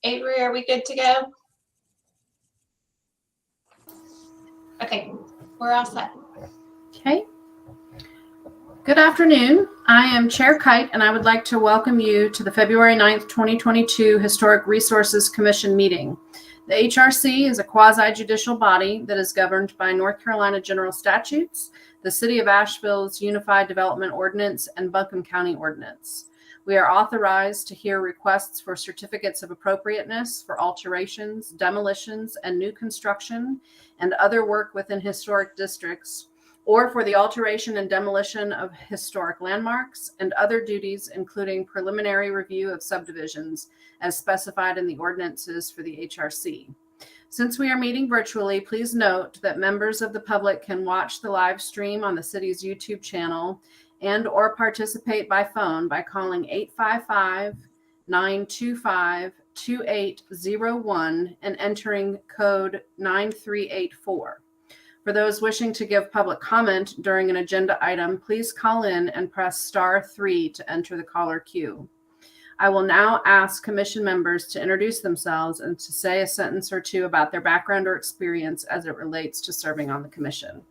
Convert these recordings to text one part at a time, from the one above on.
Avery, are we good to go? Okay, we're all set. Okay. Good afternoon. I am Chair Kite, and I would like to welcome you to the February 9th, 2022 Historic Resources Commission meeting. The HRC is a quasi-judicial body that is governed by North Carolina general statutes, the City of Asheville's Unified Development Ordinance, and Buncombe County Ordinance. We are authorized to hear requests for certificates of appropriateness for alterations, demolitions, and new construction, and other work within historic districts, or for the alteration and demolition of historic landmarks and other duties, including preliminary review of subdivisions as specified in the ordinances for the HRC. Since we are meeting virtually, please note that members of the public can watch the live stream on the city's YouTube channel and or participate by phone by calling 855-925-2801 and entering code 9384. For those wishing to give public comment during an agenda item, please call in and press *3 to enter the caller queue. I will now ask commission members to introduce themselves and to say a sentence or two about their background or experience as it relates to serving on the commission.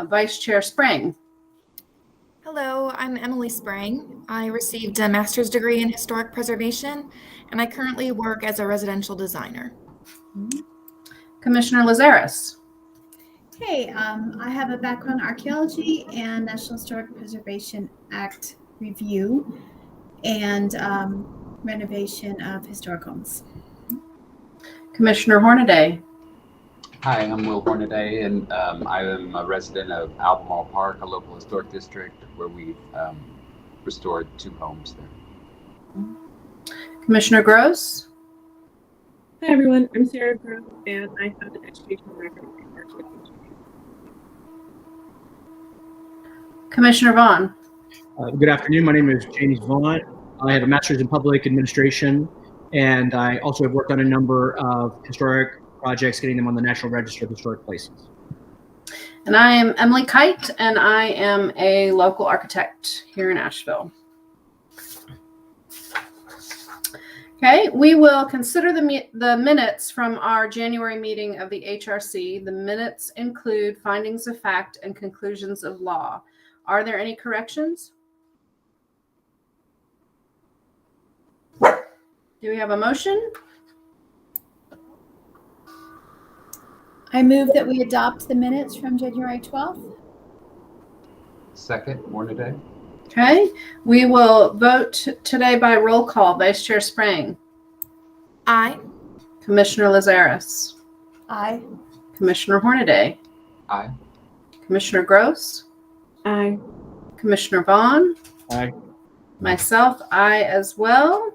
Vice Chair Spring. Hello, I'm Emily Sprang. I received a master's degree in historic preservation, and I currently work as a residential designer. Commissioner Lazaris. Hey, I have a background in archaeology and National Historic Preservation Act review and renovation of historic homes. Commissioner Hornaday. Hi, I'm Will Hornaday, and I am a resident of Albemarle Park, a local historic district where we've restored 2 homes there. Commissioner Gross. Hi everyone, I'm Sarah Gross, and I have an educational background in arts and engineering. Commissioner Vaughn. Good afternoon. My name is James Vaughn. I have a master's in public administration, and I also have worked on a number of historic projects, getting them on the National Register of Historic Places. And I am Emily Kite, and I am a local architect here in Asheville. Okay, we will consider the minutes from our January meeting of the HRC. The minutes include findings of fact and conclusions of law. Are there any corrections? Do we have a motion? I move that we adopt the minutes from January 12th. Second, Hornaday. Okay, we will vote today by roll call. Vice Chair Sprang. Aye. Commissioner Lazaris. Aye. Commissioner Hornaday. Aye. Commissioner Gross. Aye. Commissioner Vaughn. Aye. Myself, aye as well.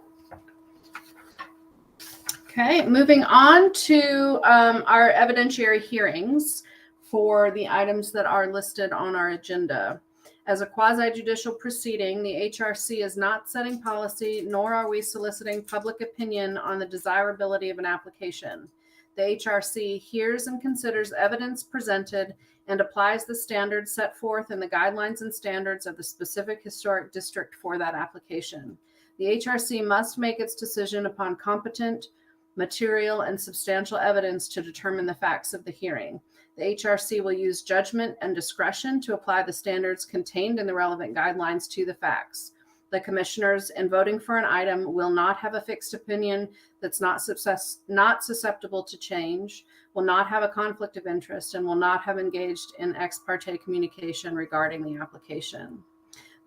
Okay, moving on to our evidentiary hearings for the items that are listed on our agenda. As a quasi-judicial proceeding, the HRC is not setting policy, nor are we soliciting public opinion on the desirability of an application. The HRC hears and considers evidence presented and applies the standards set forth in the guidelines and standards of the specific historic district for that application. The HRC must make its decision upon competent, material, and substantial evidence to determine the facts of the hearing. The HRC will use judgment and discretion to apply the standards contained in the relevant guidelines to the facts. The commissioners, in voting for an item, will not have a fixed opinion that's not susceptible to change, will not have a conflict of interest, and will not have engaged in ex parte communication regarding the application.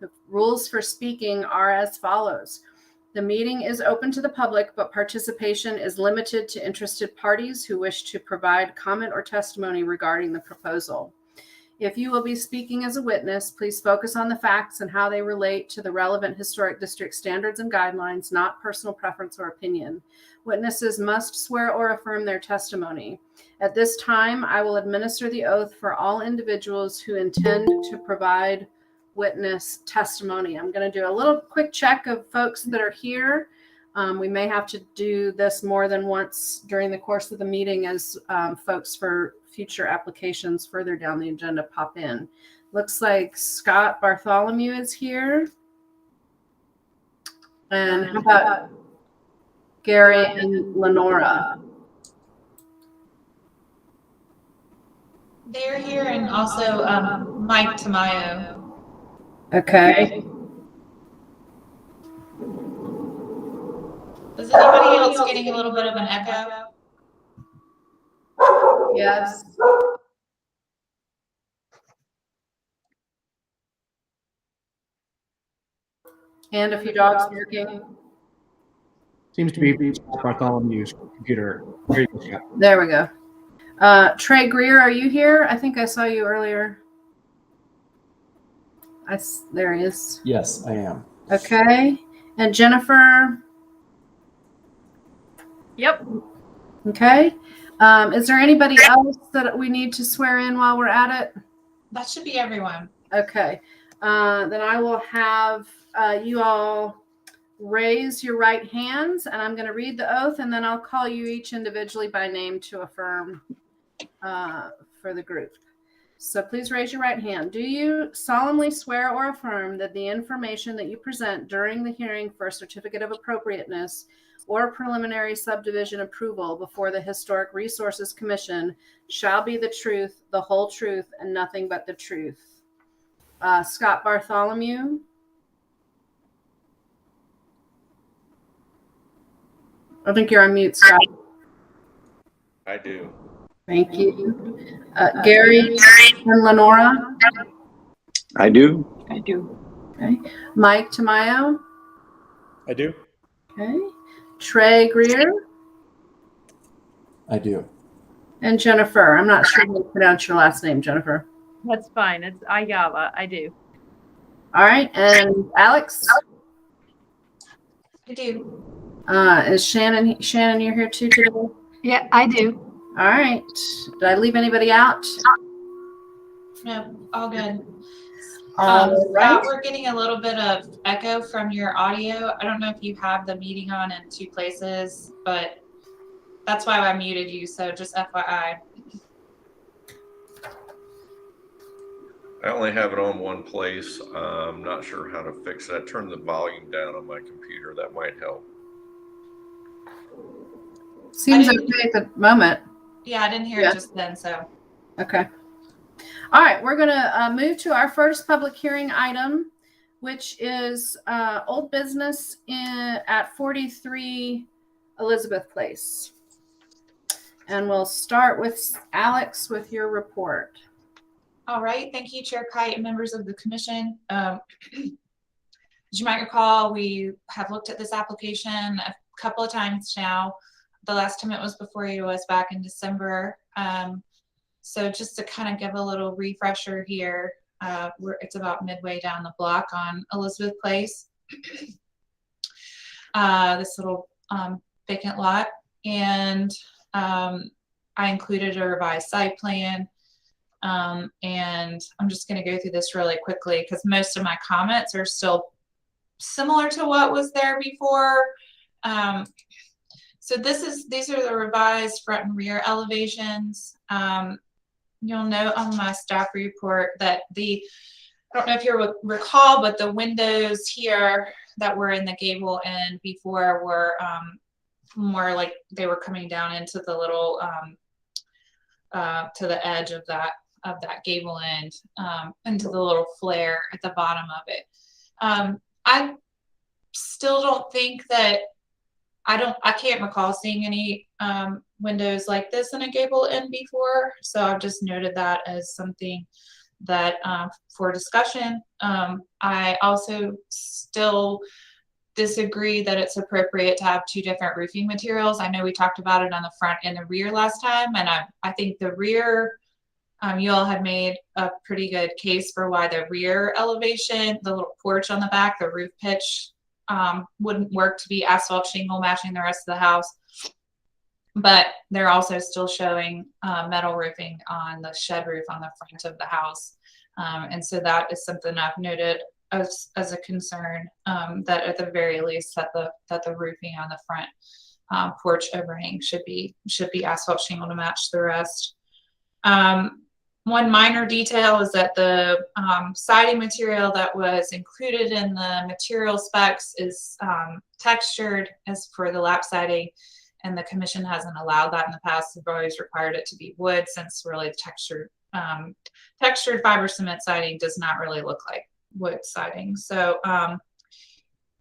The rules for speaking are as follows. The meeting is open to the public, but participation is limited to interested parties who wish to provide comment or testimony regarding the proposal. If you will be speaking as a witness, please focus on the facts and how they relate to the relevant historic district standards and guidelines, not personal preference or opinion. Witnesses must swear or affirm their testimony. At this time, I will administer the oath for all individuals who intend to provide witness testimony. I'm going to do a little quick check of folks that are here. We may have to do this more than once during the course of the meeting as folks for future applications further down the agenda pop in. Looks like Scott Bartholomew is here. And how about Gary and Lenora. They're here, and also Mike Tamayo. Okay. Is anybody else getting a little bit of an echo? Yes. And a few dogs barking. Seems to be Bartholomew's computer. There you go, Scott. There we go. Trey Greer, are you here? I think I saw you earlier. There he is. Yes, I am. Okay. And Jennifer? Yep. Okay. Is there anybody else that we need to swear in while we're at it? That should be everyone. Okay. Then I will have you all raise your right hands, and I'm going to read the oath, and then I'll call you each individually by name to affirm for the group. So please raise your right hand. Do you solemnly swear or affirm that the information that you present during the hearing for a certificate of appropriateness or preliminary subdivision approval before the Historic Resources Commission shall be the truth, the whole truth, and nothing but the truth? Scott Bartholomew. I think you're on mute, Scott. I do. Thank you. Gary and Lenora. I do. I do. Okay. Mike Tamayo. I do. Okay. Trey Greer. I do. And Jennifer. I'm not sure how to pronounce your last name, Jennifer. That's fine. It's Ayala. I do. All right. And Alex. I do. Is Shannon, you're here too today? Yeah, I do. All right. Did I leave anybody out? No, all good. All right. Scott, we're getting a little bit of echo from your audio. I don't know if you have the meeting on in two places, but that's why I muted you. So just FYI. I only have it on one place. I'm not sure how to fix it. I turned the volume down on my computer. That might help. Seems okay at the moment. Yeah, I didn't hear it just then. So. Okay. All right. We're going to move to our first public hearing item, which is old business at 43 Elizabeth Place. And we'll start with Alex with your report. All right. Thank you, Chair Kite and members of the commission. As you might recall, we have looked at this application a couple of times now. The last time it was before you was back in December. So just to kind of give a little refresher here, it's about midway down the block on Elizabeth Place. This little vacant lot. And I included a revised site plan. And I'm just going to go through this really quickly because most of my comments are still similar to what was there before. So these are the revised front and rear elevations. You'll note on my staff report that I don't know if you recall, but the windows here that were in the gable end before were more like they were coming down into the little to the edge of that gable end, into the little flare at the bottom of it. I still don't think that I can't recall seeing any windows like this in a gable end before, so I've just noted that as something that for discussion. I also still disagree that it's appropriate to have two different roofing materials. I know we talked about it on the front and the rear last time, and I think the rear, you all had made a pretty good case for why the rear elevation, the little porch on the back, the roof pitch, wouldn't work to be asphalt shingle matching the rest of the house. But they're also still showing metal roofing on the shed roof on the front of the house. And so that is something I've noted as a concern, that at the very least that the roofing on the front porch overhang should be asphalt shingle to match the rest. one minor detail is that the siding material that was included in the material specs is textured as for the lap siding, and the commission hasn't allowed that in the past. They've always required it to be wood, since really textured fiber cement siding does not really look like wood siding. So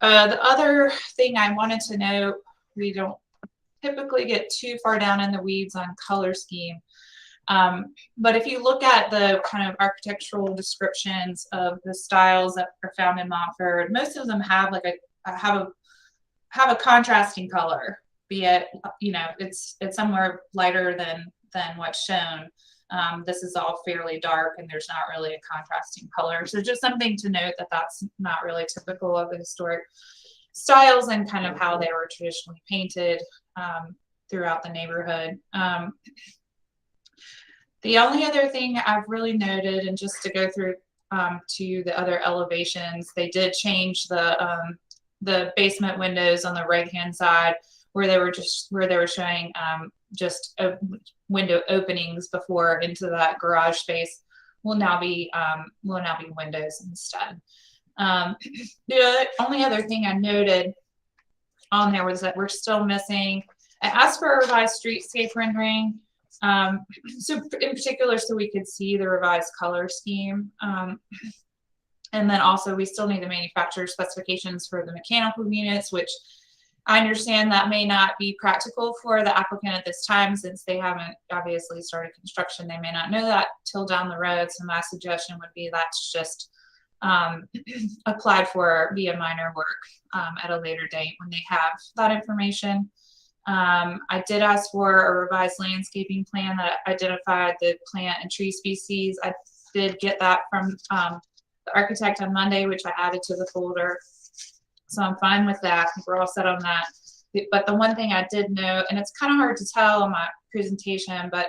the other thing I wanted to note, we don't typically get too far down in the weeds on color scheme. But if you look at the kind of architectural descriptions of the styles that are found in Montford, most of them have like have a contrasting color, be it, you know, it's somewhere lighter than what's shown. This is all fairly dark, and there's not really a contrasting color. So just something to note that that's not really typical of the historic styles and kind of how they were traditionally painted throughout the neighborhood. The only other thing I've really noted, and just to go through to the other elevations, they did change the basement windows on the right-hand side, where they were showing just window openings before into that garage space will now be windows instead. The only other thing I noted on there was that we're still missing. I asked for a revised streetscape rendering. So in particular, so we could see the revised color scheme. And then also we still need the manufacturer specifications for the mechanical units, which I understand that may not be practical for the applicant at this time, since they haven't obviously started construction. They may not know that till down the road. So my suggestion would be that's just applied for via minor work at a later date when they have that information. I did ask for a revised landscaping plan that identified the plant and tree species. I did get that from the architect on Monday, which I added to the folder. So I'm fine with that. I think we're all set on that. But the one thing I did note, and it's kind of hard to tell in my presentation, but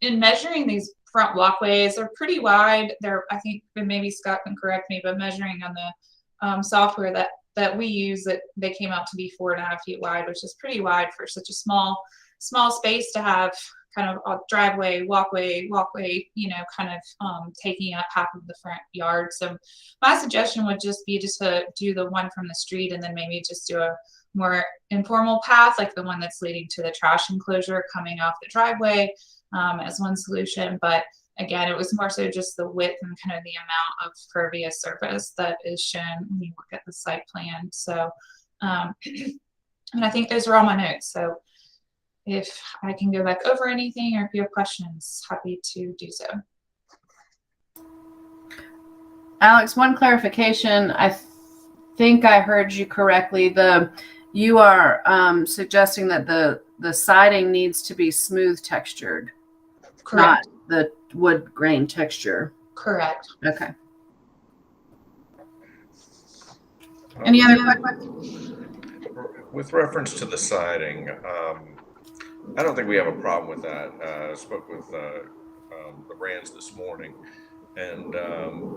in measuring these front walkways, they're pretty wide. I think maybe Scott can correct me, but measuring on the software that we use, that they came out to be 4.5 feet wide, which is pretty wide for such a small space to have kind of a driveway, walkway, you know, kind of taking up half of the front yard. So my suggestion would just be to do the one from the street, and then maybe just do a more informal path, like the one that's leading to the trash enclosure coming off the driveway as one solution. But again, it was more so just the width and kind of the amount of pervious surface that is shown when you look at the site plan. So, and I think those are all my notes. So if I can go back over anything, or if you have questions, happy to do so. Alex, one clarification. I think I heard you correctly. You are suggesting that the siding needs to be smooth textured, Correct. not the wood grain texture. Correct. Okay. Any other questions? With reference to the siding, I don't think we have a problem with that. I spoke with the Rands this morning, and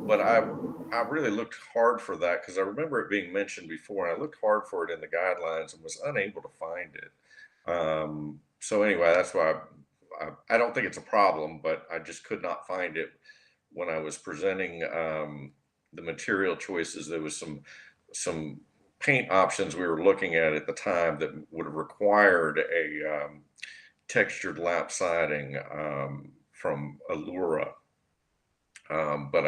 but I really looked hard for that, because I remember it being mentioned before, and I looked hard for it in the guidelines and was unable to find it. So anyway, that's why I don't think it's a problem, but I just could not find it when I was presenting the material choices. There was some paint options we were looking at the time that would have required a textured lap siding from Allura. But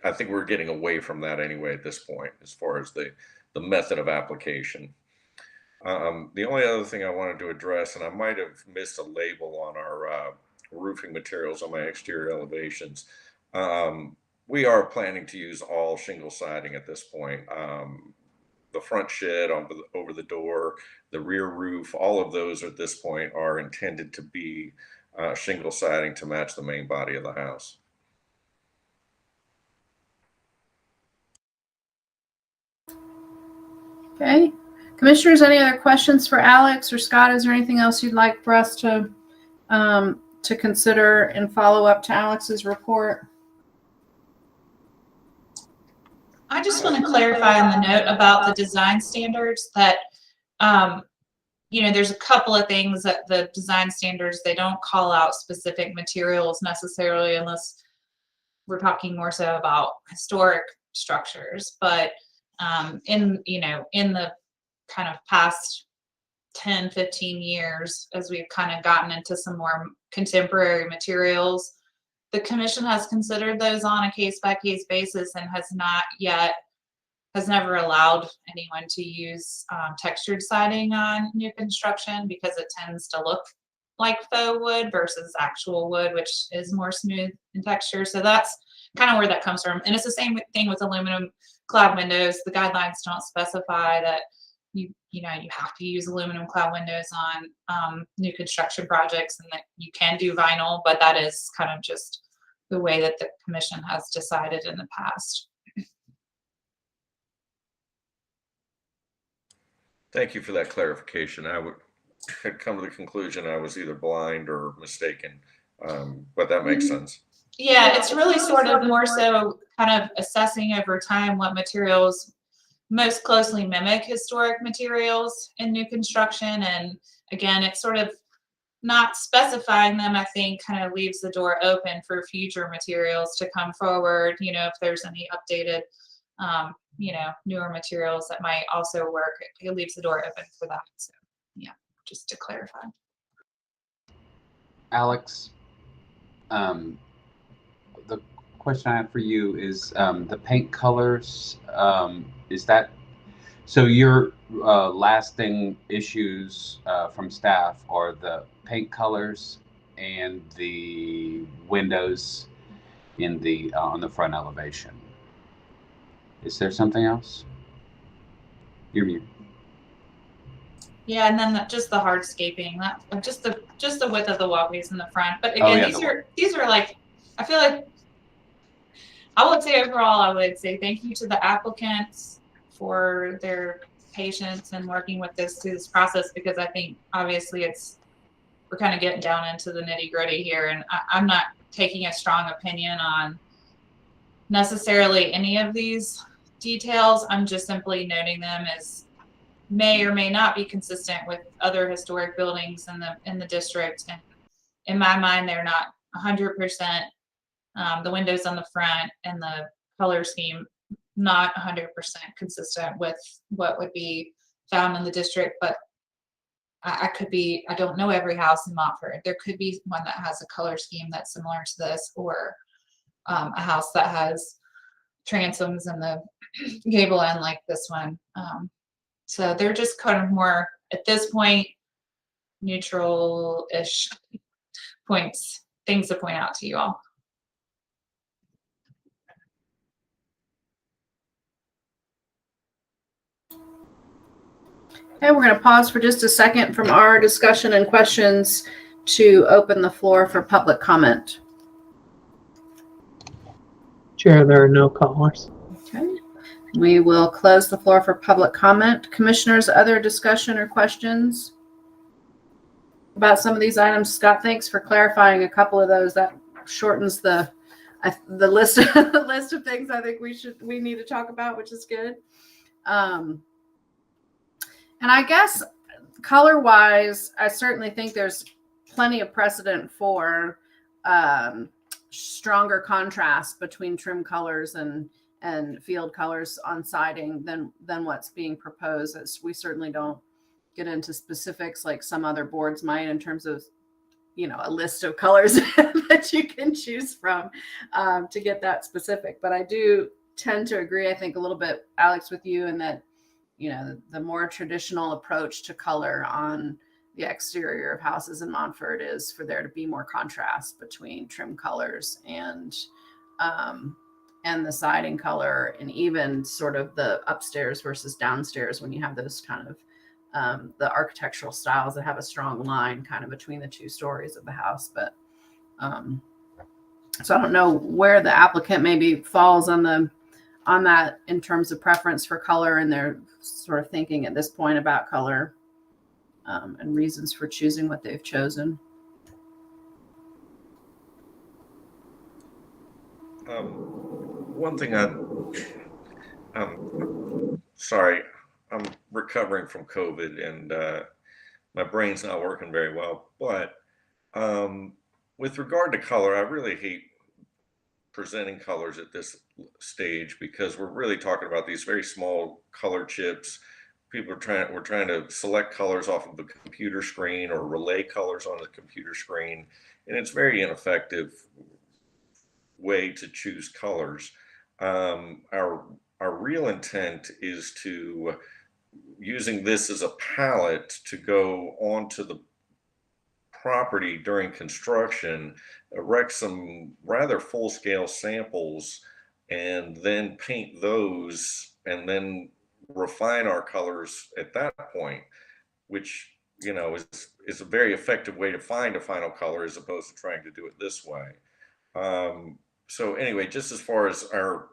I think we're getting away from that anyway at this point, as far as the method of application. The only other thing I wanted to address, and I might have missed a label on our roofing materials on my exterior elevations, we are planning to use all shingle siding at this point. The front shed over the door, the rear roof, all of those at this point are intended to be shingle siding to match the main body of the house. Okay. Commissioners, any other questions for Alex or Scott? Is there anything else you'd like for us to consider and follow up to Alex's report? I just want to clarify on the note about the design standards that there's a couple of things that the design standards, they don't call out specific materials necessarily unless we're talking more so about historic structures. But in the kind of past 10, 15 years, as we've kind of gotten into some more contemporary materials, the commission has considered those on a case-by-case basis and has never allowed anyone to use textured siding on new construction because it tends to look like faux wood versus actual wood, which is more smooth in texture. So that's kind of where that comes from. And it's the same thing with aluminum clad windows. The guidelines don't specify that you have to use aluminum clad windows on new construction projects, and that you can do vinyl, but that is kind of just the way that the commission has decided in the past. Thank you for that clarification. I had come to the conclusion I was either blind or mistaken, but that makes sense. Yeah, it's really sort of more so kind of assessing over time what materials most closely mimic historic materials in new construction. And again, it's sort of not specifying them, I think, kind of leaves the door open for future materials to come forward, if there's any updated newer materials that might also work. It leaves the door open for that. So yeah, just to clarify. Alex, the question I have for you is the paint colors. Is that so? Your lasting issues from staff are the paint colors and the windows in the on the front elevation. Is there something else? You're mute. Yeah, and then just the hardscaping, that just the width of the walkways in the front. But again, these are like, I feel like I would say overall, I would say thank you to the applicants for their patience and working with this through this process, because I think obviously we're kind of getting down into the nitty gritty here, and I'm not taking a strong opinion on necessarily any of these details. I'm just simply noting them as may or may not be consistent with other historic buildings in the district. And in my mind, they're not 100%. The windows on the front and the color scheme, not 100% consistent with what would be found in the district. But I don't know every house in Montford. There could be one that has a color scheme that's similar to this, or a house that has transoms in the gable end like this one. So they're just kind of more, at this point, neutral-ish things to point out to you all. Okay, we're going to pause for just a second from our discussion and questions to open the floor for public comment. Chair, there are no callers. Okay. We will close the floor for public comment. Commissioners, other discussion or questions about some of these items? Scott, thanks for clarifying a couple of those. That shortens the list of things I think we need to talk about, which is good. And I guess color-wise, I certainly think there's plenty of precedent for stronger contrast between trim colors and field colors on siding than what's being proposed. As we certainly don't get into specifics like some other boards might in terms of a list of colors that you can choose from to get that specific. But I do tend to agree, I think, a little bit, Alex, with you in that the more traditional approach to color on the exterior of houses in Montford is for there to be more contrast between trim colors and the siding color, and even sort of the upstairs versus downstairs when you have those kind of the architectural styles that have a strong line kind of between the two stories of the house. But so I don't know where the applicant maybe falls on that in terms of preference for color, and they're sort of thinking at this point about color and reasons for choosing what they've chosen. One thing sorry, I'm recovering from COVID, and my brain's not working very well. But with regard to color, I really hate presenting colors at this stage because we're really talking about these very small color chips. We're trying to select colors off of the computer screen or relay colors on the computer screen, and it's very ineffective way to choose colors. Our real intent is to using this as a palette to go onto the property during construction, erect some rather full-scale samples, and then paint those, and then refine our colors at that point, which is a very effective way to find a final color as opposed to trying to do it this way. So anyway, just as far as our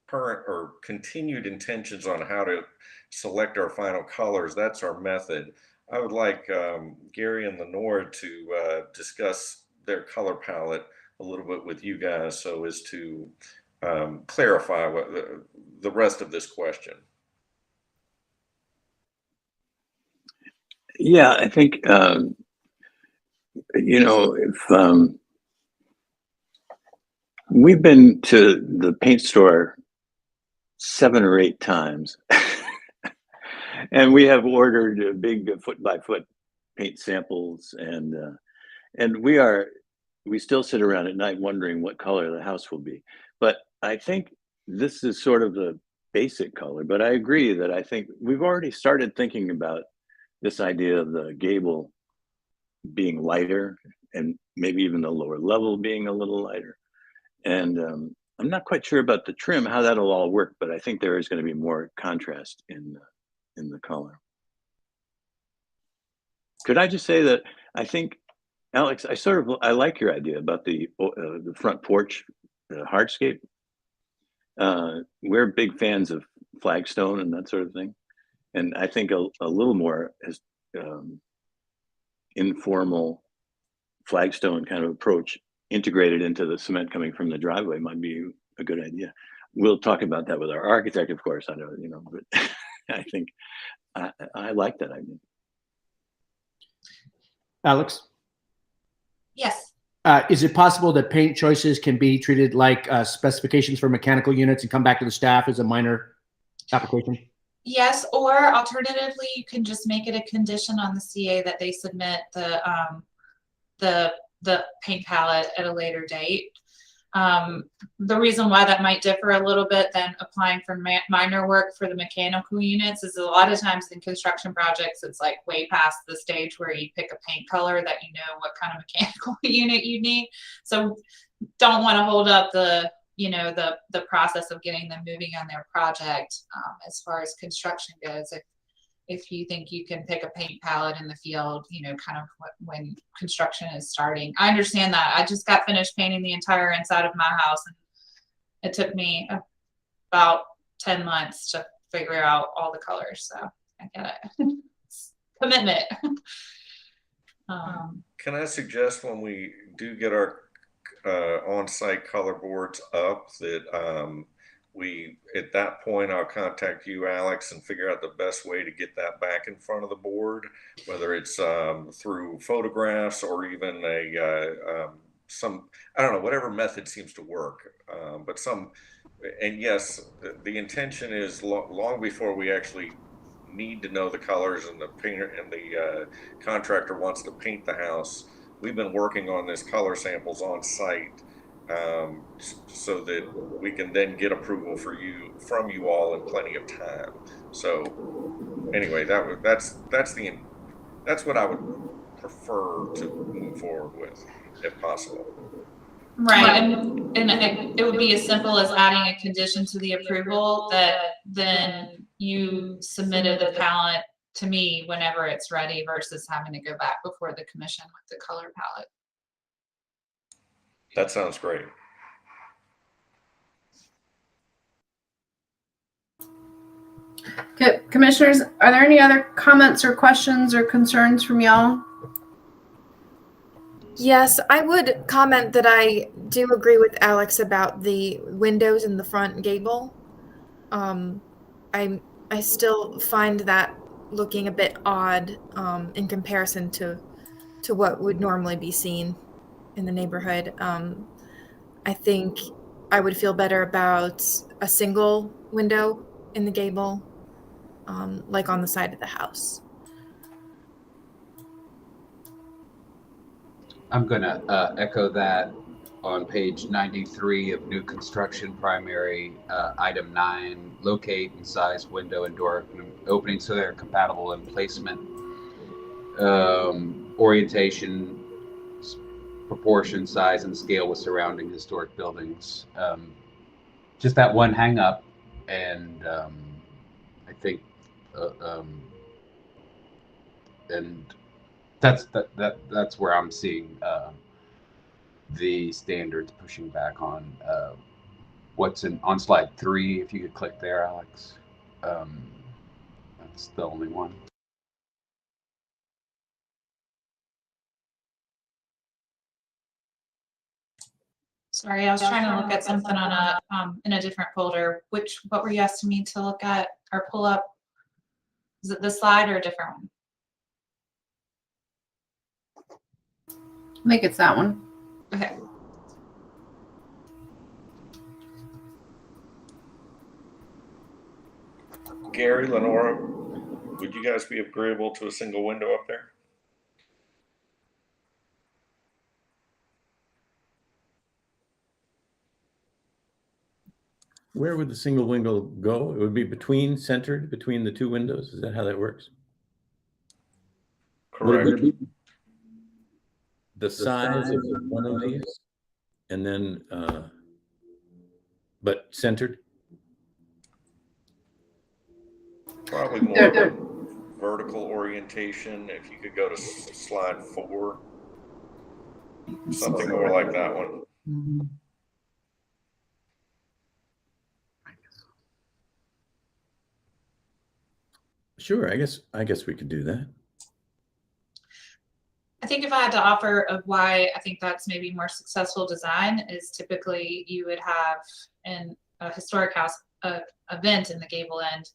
current or continued intentions on how to select our final colors, that's our method. I would like Gary and Lenore to discuss their color palette a little bit with you guys so as to clarify what the rest of this question. Yeah, I think, if we've been to the paint store 7 or 8 times, and we have ordered big foot-by-foot paint samples, and we still sit around at night wondering what color the house will be. But I think this is sort of the basic color, but I agree that I think we've already started thinking about this idea of the gable being lighter and maybe even the lower level being a little lighter. And I'm not quite sure about the trim, how that'll all work, but I think there is going to be more contrast in the color. Could I just say that I think, Alex, I like your idea about the front porch, the hardscape. We're big fans of Flagstone and that sort of thing. And I think a little more as informal Flagstone kind of approach integrated into the cement coming from the driveway might be a good idea. We'll talk about that with our architect, of course. I don't, but I think I like that idea. Alex? Yes. Is it possible that paint choices can be treated like specifications for mechanical units and come back to the staff as a minor application? Yes, or alternatively, you can just make it a condition on the CA that they submit the paint palette at a later date. The reason why that might differ a little bit than applying for minor work for the mechanical units is a lot of times in construction projects, it's like way past the stage where you pick a paint color that you know what kind of mechanical unit you need. So don't want to hold up the process of getting them moving on their project as far as construction goes. If you think you can pick a paint palette in the field, kind of when construction is starting. I understand that. I just got finished painting the entire inside of my house, and it took me about 10 months to figure out all the colors. So I get it. Commitment. Can I suggest when we do get our on-site color boards up that at that point I'll contact you, Alex, and figure out the best way to get that back in front of the board, whether it's through photographs or even some, I don't know, whatever method seems to work. And yes, the intention is long before we actually need to know the colors and the painter and the contractor wants to paint the house. We've been working on this color samples on site so that we can then get approval from you all in plenty of time. So anyway, that's what I would prefer to move forward with, if possible. Right, and it would be as simple as adding a condition to the approval that then you submitted the palette to me whenever it's ready versus having to go back before the commission with the color palette. That sounds great. Okay, commissioners, are there any other comments or questions or concerns from y'all? Yes, I would comment that I do agree with Alex about the windows in the front gable. I still find that looking a bit odd in comparison to what would normally be seen in the neighborhood. I think I would feel better about a single window in the gable, like on the side of the house. I'm going to echo that on page 93 of new construction primary, item 9, locate and size window and door openings so they're compatible in placement, orientation, proportion, size, and scale with surrounding historic buildings. Just that one hang up, and I think, and that's where I'm seeing the standards pushing back on what's on slide 3. If you could click there, Alex. That's the only one. Sorry, I was trying to look at something on a in a different folder. What were you asking me to look at or pull up? Is it the slide or a different one? I think it's that one. Okay. Gary, Lenora, would you guys be agreeable to a single window up there? Where would the single window go? It would be centered between the two windows. Is that how that works? Correct. The size of one of these, and then, but centered? Probably more vertical orientation. If you could go to slide 4, something more like that one. Mm-hmm. Sure, I guess we could do that. I think if I had to offer of why I think that's maybe more successful design is typically you would have in a historic house a vent in the gable end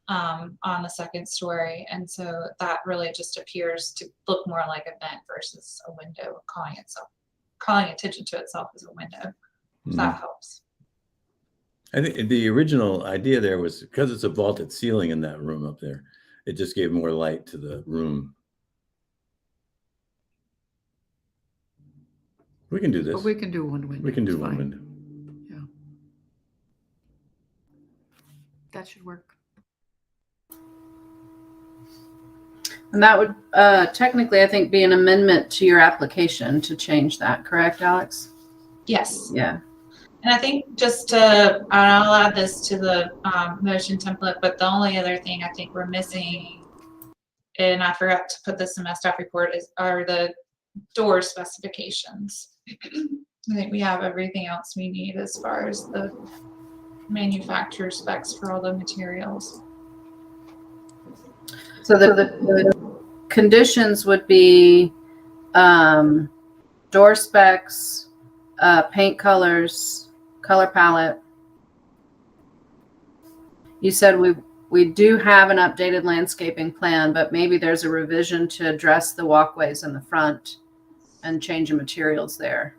on the second story, and so that really just appears to look more like a vent versus a window calling attention to itself as a window. If that helps. I think the original idea there was because it's a vaulted ceiling in that room up there, it just gave more light to the room. We can do this. But we can do one window. We can do It's one fine. window. Yeah. That should work. And that would technically, I think, be an amendment to your application to change that, correct, Alex? Yes. Yeah. And I think just to, I'll add this to the motion template, but the only other thing I think we're missing, and I forgot to put this in my staff report, are the door specifications. I think we have everything else we need as far as the manufacturer specs for all the materials. So the conditions would be door specs, paint colors, color palette. You said we do have an updated landscaping plan, but maybe there's a revision to address the walkways in the front and change the materials there.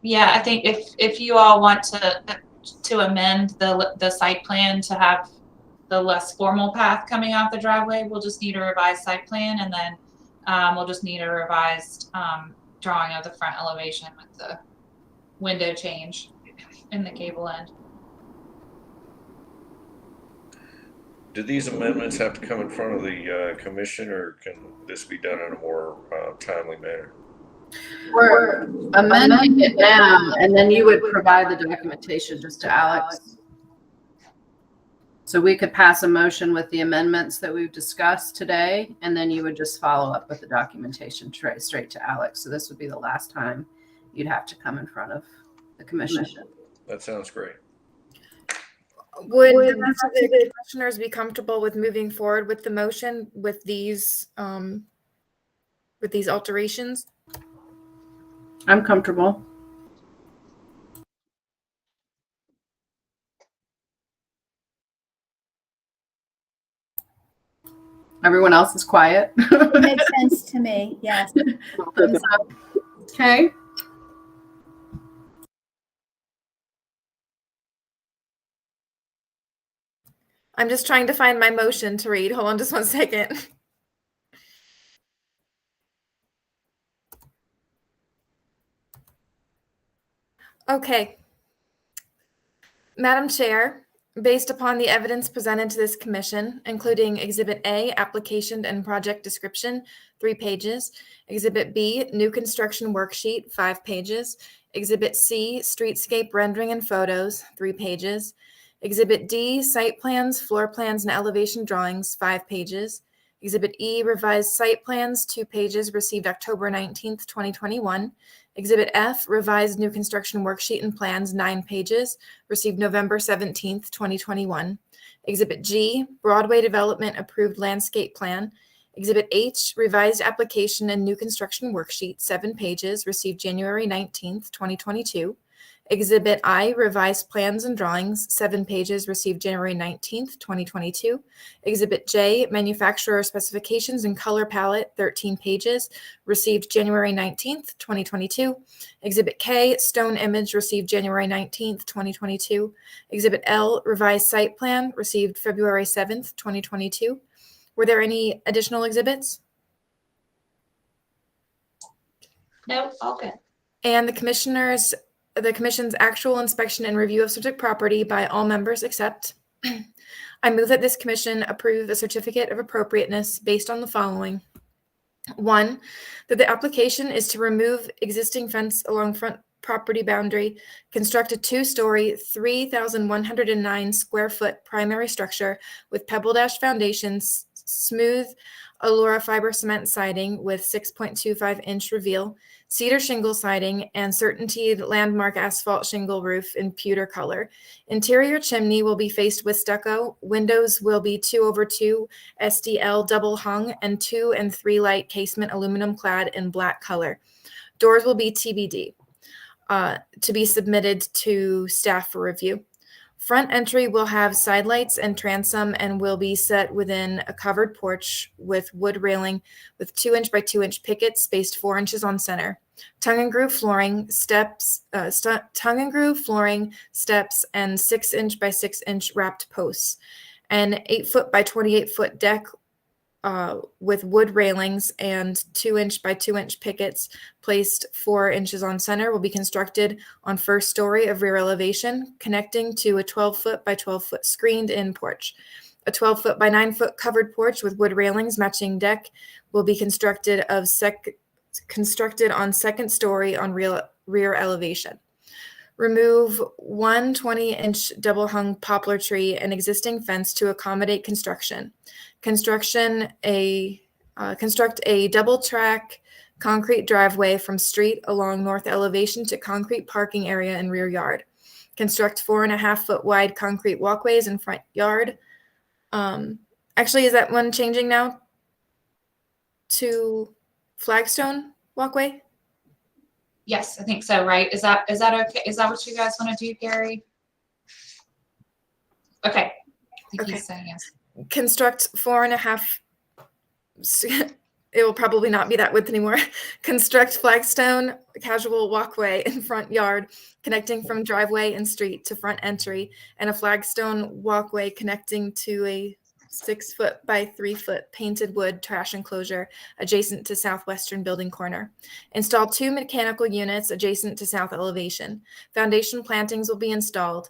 Yeah, I think if you all want to amend the site plan to have the less formal path coming off the driveway, we'll just need a revised site plan, and then we'll just need a revised drawing of the front elevation with the window change in the gable end. Do these amendments have to come in front of the commission, or can this be done in a more timely manner? We're amending it now, and then you would provide the documentation just to Alex. So we could pass a motion with the amendments that we've discussed today, and then you would just follow up with the documentation straight to Alex. So this would be the last time you'd have to come in front of the commission. That sounds great. Would the rest of the commissioners be comfortable with moving forward with the motion with these alterations? I'm comfortable. Everyone else is quiet. Makes sense to me. Yes. Thumbs up. Okay. I'm just trying to find my motion to read. Hold on just one second. Okay. Madam Chair, based upon the evidence presented to this commission, including Exhibit A, application and project description, 3 pages, Exhibit B, new construction worksheet, 5 pages, Exhibit C, streetscape rendering and photos, 3 pages, Exhibit D, site plans, floor plans, and elevation drawings, 5 pages, Exhibit E, revised site plans, 2 pages, received October 19th, 2021, Exhibit F, revised new construction worksheet and plans, 9 pages, received November 17th, 2021. Exhibit G, Broadway Development Approved Landscape Plan. Exhibit H, revised application and new construction worksheet, 7 pages, received January 19th, 2022. Exhibit I, revised plans and drawings, 7 pages, received January 19th, 2022. Exhibit J, manufacturer specifications and color palette, 13 pages, received January 19th, 2022. Exhibit K, stone image, received January 19th, 2022. Exhibit L, revised site plan, received February 7th, 2022. Were there any additional exhibits? No, all good. And the commission's actual inspection and review of subject property by all members except. I move that this commission approve a certificate of appropriateness based on the following. 1, that the application is to remove existing fence along front property boundary, construct a 2-story, 3,109 square foot primary structure with pebble dash foundations, smooth Allura fiber cement siding with 6.25-inch reveal, cedar shingle siding, and Certainty landmark asphalt shingle roof in pewter color. Interior chimney will be faced with stucco. Windows will be 2/2 SDL double hung and 2 and 3 light casement aluminum clad in black color. Doors will be TBD, to be submitted to staff for review. Front entry will have side lights and transom and will be set within a covered porch with wood railing with 2-inch by 2-inch pickets spaced 4 inches on center. Tongue and groove flooring, steps, and 6-inch by 6-inch wrapped posts. An 8-foot by 28-foot deck with wood railings and 2-inch by 2-inch pickets placed 4 inches on center will be constructed on first story of rear elevation, connecting to a 12-foot by 12-foot screened in porch. A 12-foot by 9-foot covered porch with wood railings matching deck will be constructed on second story on rear elevation. Remove 1 20-inch double hung poplar tree and existing fence to accommodate construction. Construct a double track concrete driveway from street along north elevation to concrete parking area and rear yard. Construct 4.5-foot wide concrete walkways in front yard. Actually, is that one changing now to Flagstone Walkway? Yes, I think so, right? Is that okay? Is that what you guys want to do, Gary? Okay. I think he's saying yes. Construct 4.5. It will probably not be that width anymore. Construct Flagstone casual walkway in front yard, connecting from driveway and street to front entry, and a flagstone walkway connecting to a 6-foot by 3-foot painted wood trash enclosure adjacent to southwestern building corner. Install 2 mechanical units adjacent to south elevation. Foundation plantings will be installed.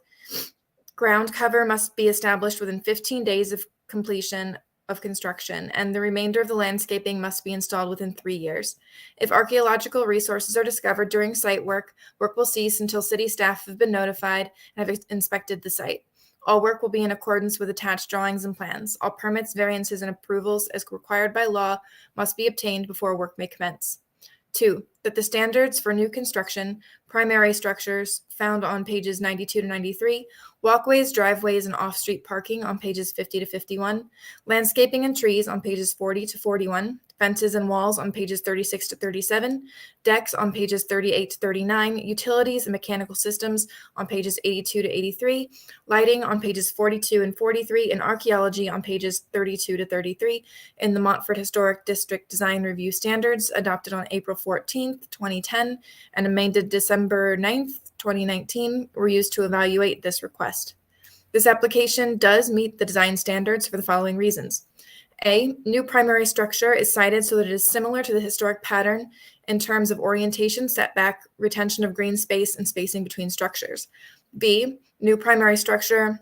Ground cover must be established within 15 days of completion of construction, and the remainder of the landscaping must be installed within 3 years. If archaeological resources are discovered during site work, work will cease until city staff have been notified and have inspected the site. All work will be in accordance with attached drawings and plans. All permits, variances, and approvals as required by law must be obtained before work may commence. 2. that the standards for new construction, primary structures found on pages 92 to 93, walkways, driveways, and off-street parking on pages 50 to 51, landscaping and trees on pages 40 to 41, fences and walls on pages 36 to 37, decks on pages 38 to 39, utilities and mechanical systems on pages 82 to 83, lighting on pages 42 and 43, and archaeology on pages 32 to 33 in the Montford Historic District Design Review Standards adopted on April 14th, 2010, and amended December 9th, 2019, were used to evaluate this request. This application does meet the design standards for the following reasons. A, new primary structure is cited so that it is similar to the historic pattern in terms of orientation, setback, retention of green space, and spacing between structures. B, new primary structure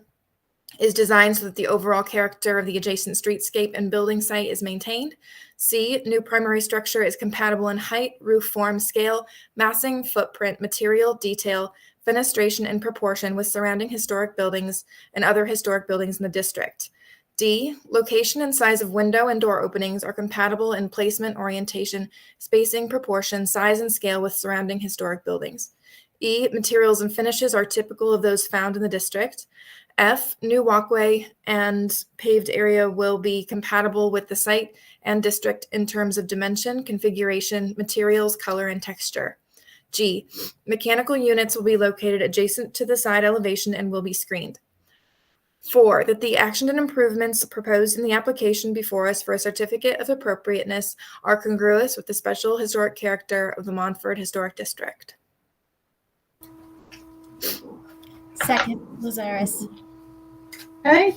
is designed so that the overall character of the adjacent streetscape and building site is maintained. C, new primary structure is compatible in height, roof form, scale, massing, footprint, material, detail, fenestration, and proportion with surrounding historic buildings and other historic buildings in the district. D, location and size of window and door openings are compatible in placement, orientation, spacing, proportion, size, and scale with surrounding historic buildings. E, materials and finishes are typical of those found in the district. F, new walkway and paved area will be compatible with the site and district in terms of dimension, configuration, materials, color, and texture. G, mechanical units will be located adjacent to the side elevation and will be screened. 4, that the action and improvements proposed in the application before us for a certificate of appropriateness are congruous with the special historic character of the Montford Historic District. Second, Lazaris. Okay,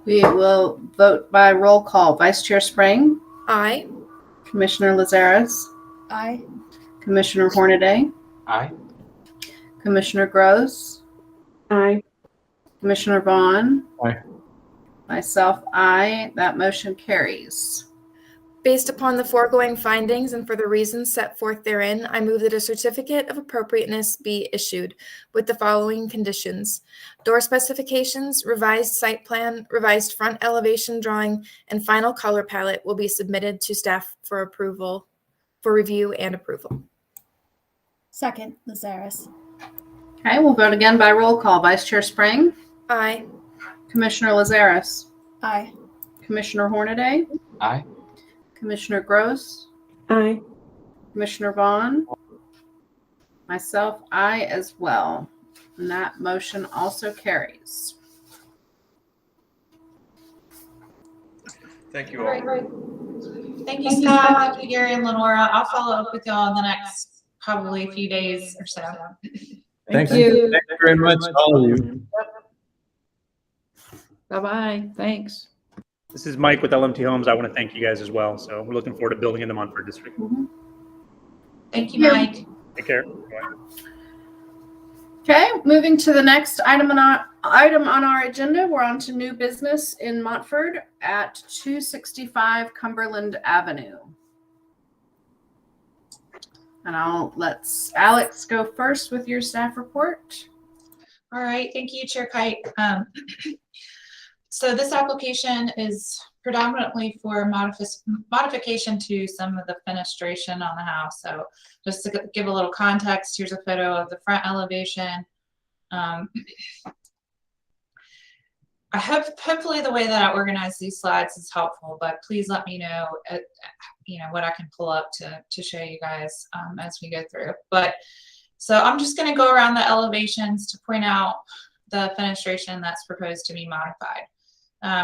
we will vote by roll call. Vice Chair Spring? Aye. Commissioner Lazaris? Aye. Commissioner Hornaday? Aye. Commissioner Gross? Aye. Commissioner Vaughn? Aye. Myself, aye. That motion carries. Based upon the foregoing findings and for the reasons set forth therein, I move that a certificate of appropriateness be issued with the following conditions. Door specifications, revised site plan, revised front elevation drawing, and final color palette will be submitted to staff for approval, for review and approval. Second, Lazaris. Okay, we'll vote again by roll call. Vice Chair Spring? Aye. Commissioner Lazaris? Aye. Commissioner Hornaday? Aye. Commissioner Gross? Aye. Commissioner Vaughn? Myself, aye as well. And that motion also carries. Thank you All all. right. Thank you, Scott. Thank you, Gary and Lenora. I'll follow up with y'all in the next probably a few days or so. Thank you. Thank you very much, all of you. Bye-bye. Thanks. This is Mike with LMT Homes. I want to thank you guys as well. So we're looking forward to building in the Montford district. Thank you, Mike. Take care. Okay, moving to the next item on our agenda. We're on to new business in Montford at 265 Cumberland Avenue. And I'll let Alex go first with your staff report. All right, thank you, Chair Kite. So this application is predominantly for modification to some of the fenestration on the house. So just to give a little context, here's a photo of the front elevation. Hopefully the way that I organize these slides is helpful, but please let me know, what I can pull up to show you guys as we go through. But so I'm just going to go around the elevations to point out the fenestration that's proposed to be modified.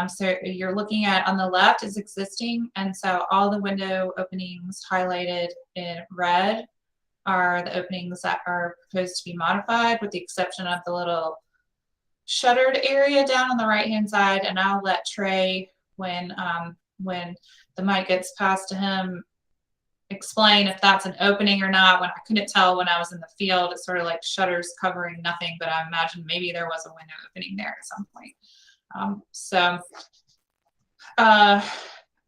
So you're looking at on the left is existing, and so all the window openings highlighted in red are the openings that are proposed to be modified, with the exception of the little shuttered area down on the right hand side. And I'll let Trey, when the mic gets passed to him, explain if that's an opening or not. When I couldn't tell when I was in the field, it's sort of like shutters covering nothing, but I imagine maybe there was a window opening there at some point.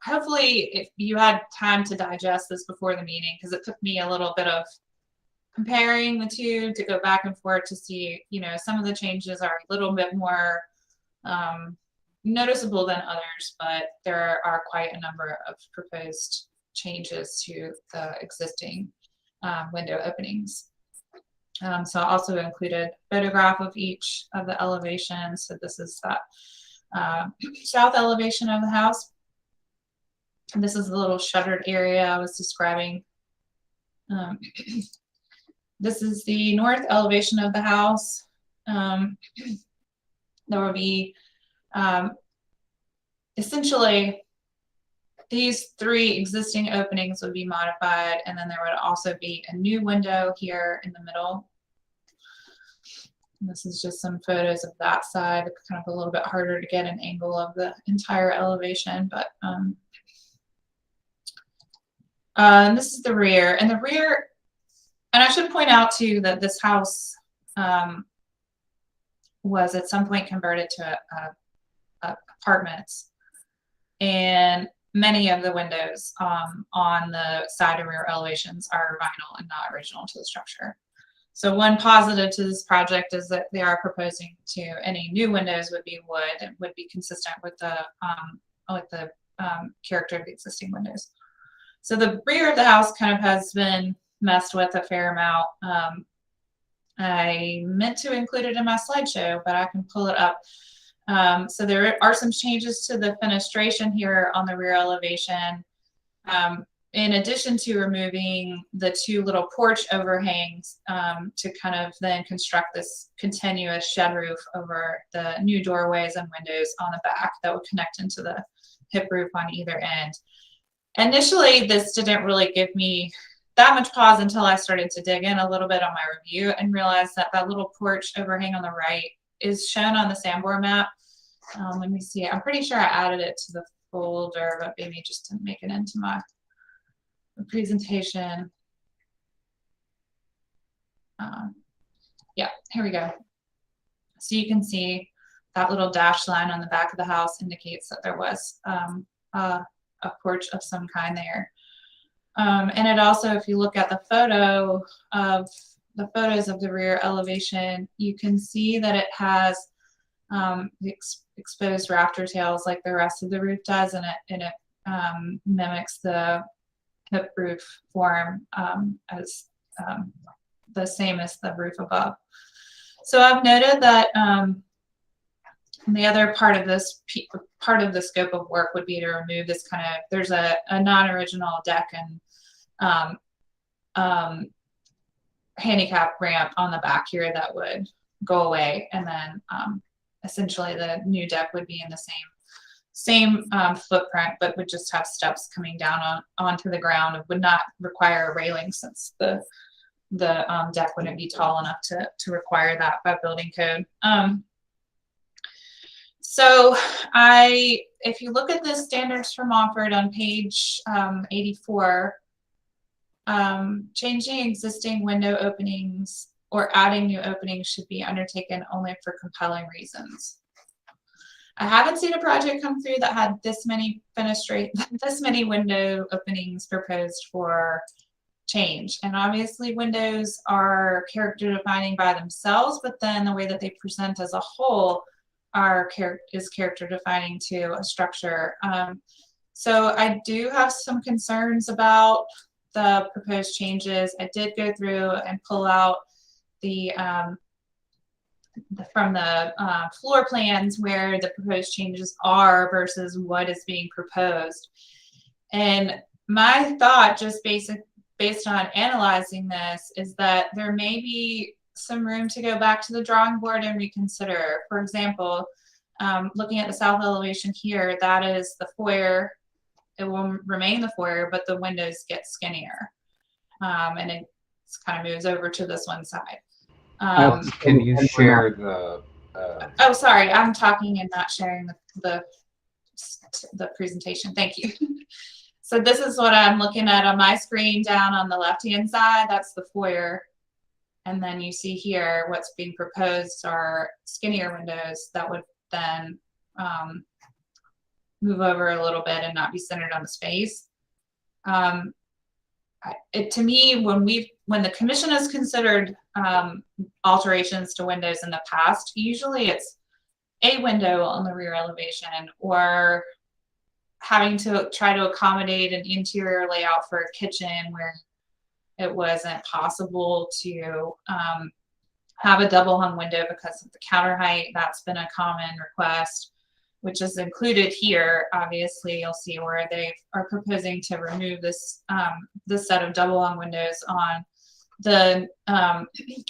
Hopefully if you had time to digest this before the meeting, because it took me a little bit of comparing the two to go back and forth to see, some of the changes are a little bit more noticeable than others, but there are quite a number of proposed changes to the existing window openings. So I also included a photograph of each of the elevations. So this is that south elevation of the house. And this is the little shuttered area I was describing. This is the north elevation of the house. There will be essentially these 3 existing openings would be modified, and then there would also be a new window here in the middle. And this is just some photos of that side. It's kind of a little bit harder to get an angle of the entire elevation, but and this is the rear. And the rear, and I should point out too that this house was at some point converted to apartments, and many of the windows on the side and rear elevations are vinyl and not original to the structure. So one positive to this project is that they are proposing to any new windows would be wood and would be consistent with the character of the existing windows. So the rear of the house kind of has been messed with a fair amount. I meant to include it in my slideshow, but I can pull it up. So there are some changes to the fenestration here on the rear elevation. In addition to removing the 2 little porch overhangs to kind of then construct this continuous shed roof over the new doorways and windows on the back that would connect into the hip roof on either end. Initially, this didn't really give me that much pause until I started to dig in a little bit on my review and realized that that little porch overhang on the right is shown on the Samware Map. Let me see. I'm pretty sure I added it to the folder, but maybe just didn't make it into my presentation. Yeah, here we go. So you can see that little dashed line on the back of the house indicates that there was a porch of some kind there. And it also, if you look at the photos of the rear elevation, you can see that it has the exposed rafter tails like the rest of the roof does, and it mimics the hip roof form as the same as the roof above. So I've noted that the other part of this the scope of work would be to remove this kind of, there's a non-original deck and handicap ramp on the back here that would go away, and then essentially the new deck would be in the same footprint, but would just have steps coming down onto the ground. It would not require a railing since the deck wouldn't be tall enough to require that by building code. So if you look at the standards for Montford on page 84, changing existing window openings or adding new openings should be undertaken only for compelling reasons. I haven't seen a project come through that had this many window openings proposed for change. And obviously windows are character defining by themselves, but then the way that they present as a whole is character defining to a structure. So I do have some concerns about the proposed changes. I did go through and pull out from the floor plans where the proposed changes are versus what is being proposed. And my thought, just based on analyzing this, is that there may be some room to go back to the drawing board and reconsider. For example, looking at the south elevation here, that is the foyer. It will remain the foyer, but the windows get skinnier. And it kind of moves over to this one side. Can you share the? Oh, sorry, I'm talking and not sharing the presentation. Thank you. So this is what I'm looking at on my screen down on the left-hand side. That's the foyer. And then you see here what's being proposed are skinnier windows that would then move over a little bit and not be centered on the space. To me, when the commission has considered alterations to windows in the past, usually it's a window on the rear elevation or having to try to accommodate an interior layout for a kitchen where it wasn't possible to have a double hung window because of the counter height. That's been a common request, which is included here. Obviously, you'll see where they are proposing to remove this this set of double hung windows on the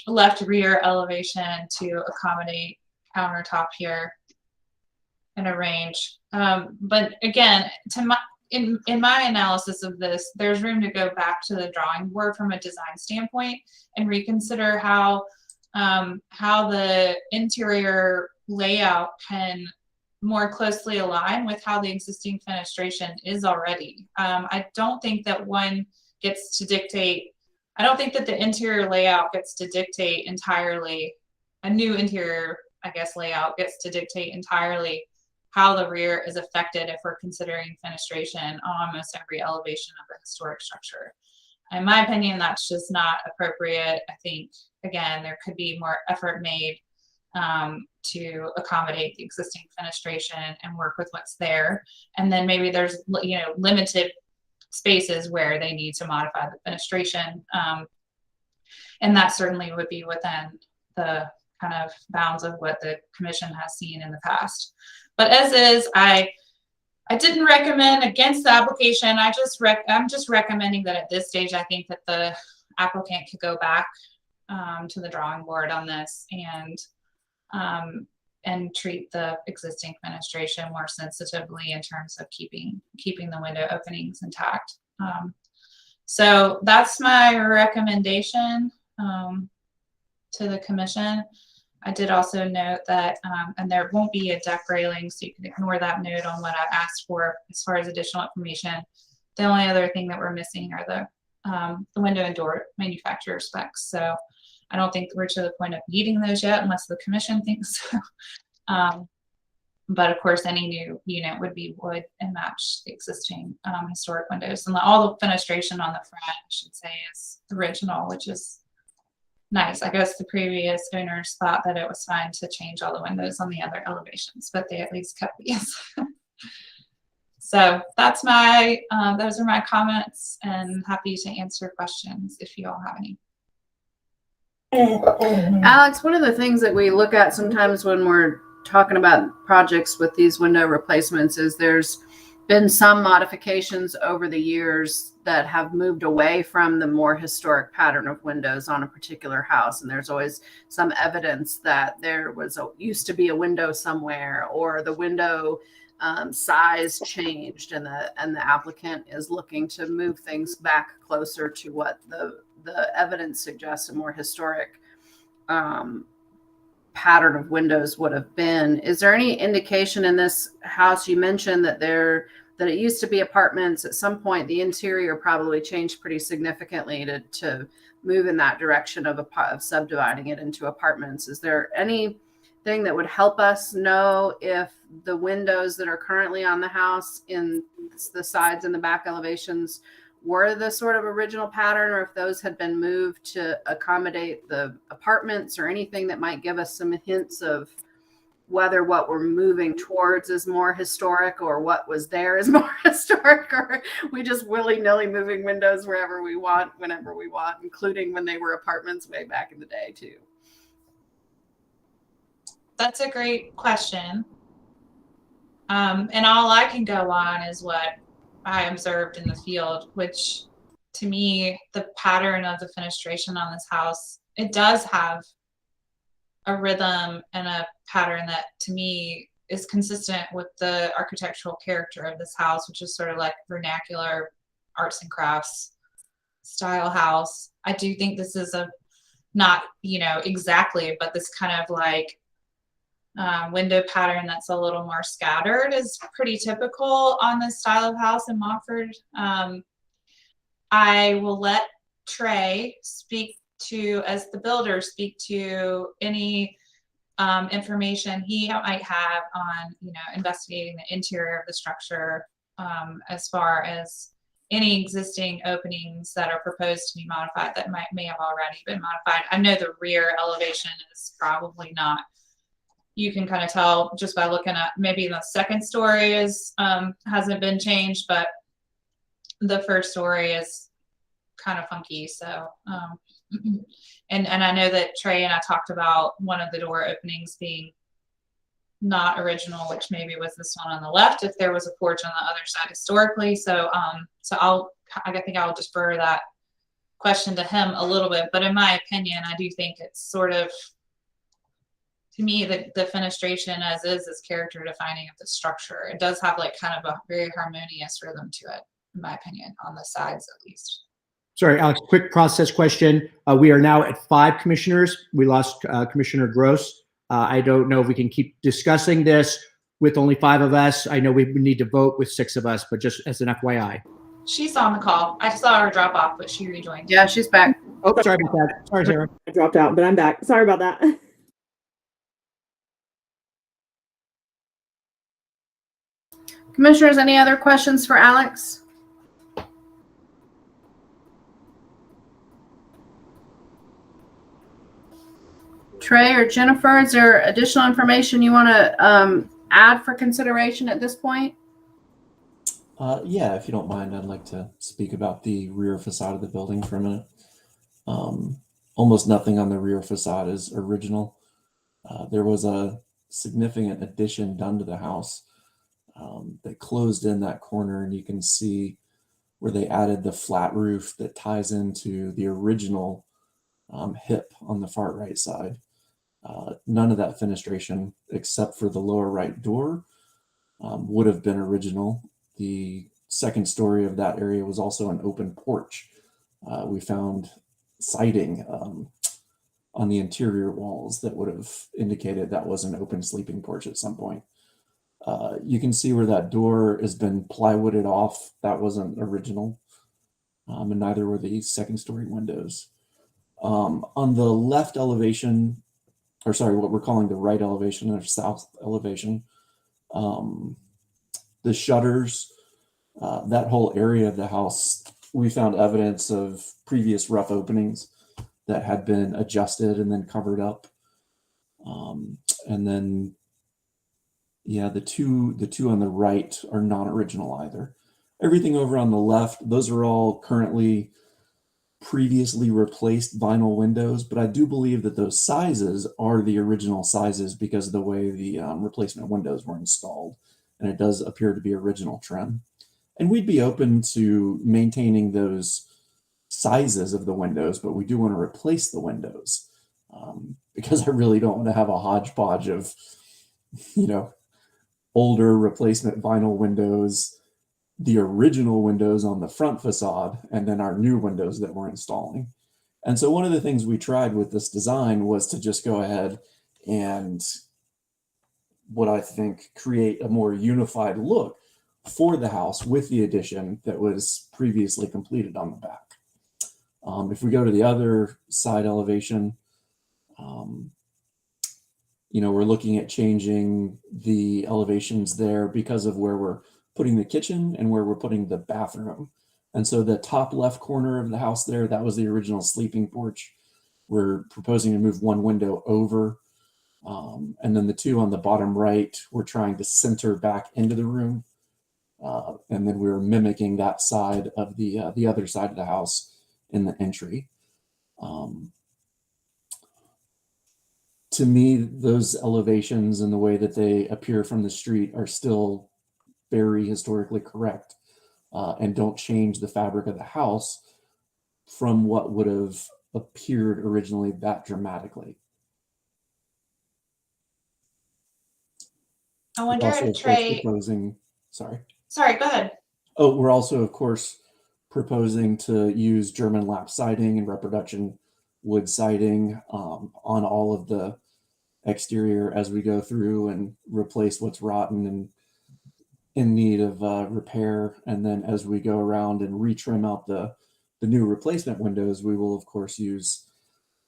left rear elevation to accommodate countertop here in a range. But again, in my analysis of this, there's room to go back to the drawing board from a design standpoint and reconsider how the interior layout can more closely align with how the existing fenestration is already. I don't think that one gets to dictate, I don't think that the interior layout gets to dictate entirely, a new interior, I guess, layout gets to dictate entirely how the rear is affected if we're considering fenestration on almost every elevation of a historic structure. In my opinion, that's just not appropriate. I think, again, there could be more effort made to accommodate the existing fenestration and work with what's there. And then maybe there's, you know, limited spaces where they need to modify the fenestration. And that certainly would be within the kind of bounds of what the commission has seen in the past. But as is, I didn't recommend against the application. I'm just recommending that at this stage, I think that the applicant could go back to the drawing board on this and treat the existing fenestration more sensitively in terms of keeping the window openings intact. So that's my recommendation to the commission. I did also note that, and there won't be a deck railing, so you can ignore that note on what I asked for as far as additional information. The only other thing that we're missing are the window and door manufacturer specs. So I don't think we're to the point of needing those yet, unless the commission thinks so. But of course, any new unit would be wood and match the existing historic windows. And all the fenestration on the front, I should say, is original, which is nice. I guess the previous owners thought that it was fine to change all the windows on the other elevations, but they at least kept these. So that's my, those are my comments, and happy to answer questions if you all have any. Alex, one of the things that we look at sometimes when we're talking about projects with these window replacements is there's been some modifications over the years that have moved away from the more historic pattern of windows on a particular house. And there's always some evidence that there was used to be a window somewhere, or the window size changed, and the applicant is looking to move things back closer to what the evidence suggests a more historic pattern of windows would have been. Is there any indication in this house? You mentioned that it used to be apartments. At some point, the interior probably changed pretty significantly to move in that direction of subdividing it into apartments. Is there anything that would help us know if the windows that are currently on the house in the sides and the back elevations were the sort of original pattern, or if those had been moved to accommodate the apartments, or anything that might give us some hints of whether what we're moving towards is more historic, or what was there is more historic, or we just willy-nilly moving windows wherever we want, whenever we want, including when they were apartments way back in the day too. That's a great question. And all I can go on is what I observed in the field, which to me, the pattern of the fenestration on this house, it does have a rhythm and a pattern that to me is consistent with the architectural character of this house, which is sort of like vernacular arts and crafts style house. I do think this is not, exactly, but this kind of like window pattern that's a little more scattered is pretty typical on this style of house in Montford. I will let Trey as the builder, speak to any information he might have on, investigating the interior of the structure, as far as any existing openings that are proposed to be modified that may have already been modified. I know the rear elevation is probably not. You can kind of tell just by looking at maybe the second story hasn't been changed, but the first story is kind of funky. So, and I know that Trey and I talked about one of the door openings being not original, which maybe was this one on the left if there was a porch on the other side historically. So, I think I'll defer that question to him a little bit. But in my opinion, I do think it's sort of, to me, the fenestration as is character defining of the structure. It does have like kind of a very harmonious rhythm to it, in my opinion, on the sides at least. Sorry, Alex, quick process question. We are now at 5 commissioners. We lost Commissioner Gross. I don't know if we can keep discussing this with only 5 of us. I know we need to vote with 6 of us, but just as an FYI. She's on the call. I saw her drop off, but she rejoined. Yeah, she's back. Oh, sorry about that. Sorry, Sarah. I dropped out, but I'm back. Sorry about that. Commissioners, any other questions for Alex? Trey or Jennifer, is there additional information you want to add for consideration at this point? Yeah, if you don't mind, I'd like to speak about the rear facade of the building for a minute. Almost nothing on the rear facade is original. There was a significant addition done to the house that closed in that corner, and you can see where they added the flat roof that ties into the original hip on the far right side. None of that fenestration, except for the lower right door, would have been original. The second story of that area was also an open porch. We found siding on the interior walls that would have indicated that was an open sleeping porch at some point. You can see where that door has been plywooded off. That wasn't original, and neither were the second story windows. On the left elevation, or sorry, what we're calling the right elevation or south elevation, the shutters, that whole area of the house, we found evidence of previous rough openings that had been adjusted and then covered up. And then, yeah, the two on the right are not original either. Everything over on the left, those are all currently previously replaced vinyl windows, but I do believe that those sizes are the original sizes because of the way the replacement windows were installed, and it does appear to be original trim. And we'd be open to maintaining those sizes of the windows, but we do want to replace the windows because I really don't want to have a hodgepodge of, older replacement vinyl windows, the original windows on the front facade, and then our new windows that we're installing. And so one of the things we tried with this design was to just go ahead and what I think create a more unified look for the house with the addition that was previously completed on the back. If we go to the other side elevation, we're looking at changing the elevations there because of where we're putting the kitchen and where we're putting the bathroom. And so the top left corner of the house there, that was the original sleeping porch. We're proposing to move one window over. And then the two on the bottom right, we're trying to center back into the room. And then we're mimicking that side of the other side of the house in the entry. To me, those elevations and the way that they appear from the street are still very historically correct and don't change the fabric of the house from what would have appeared originally that dramatically. I wonder if Trey... Sorry, go ahead. Oh, we're also, of course, proposing to use German lap siding and reproduction wood siding on all of the exterior as we go through and replace what's rotten and in need of repair. And then as we go around and retrim out the new replacement windows, we will, of course, use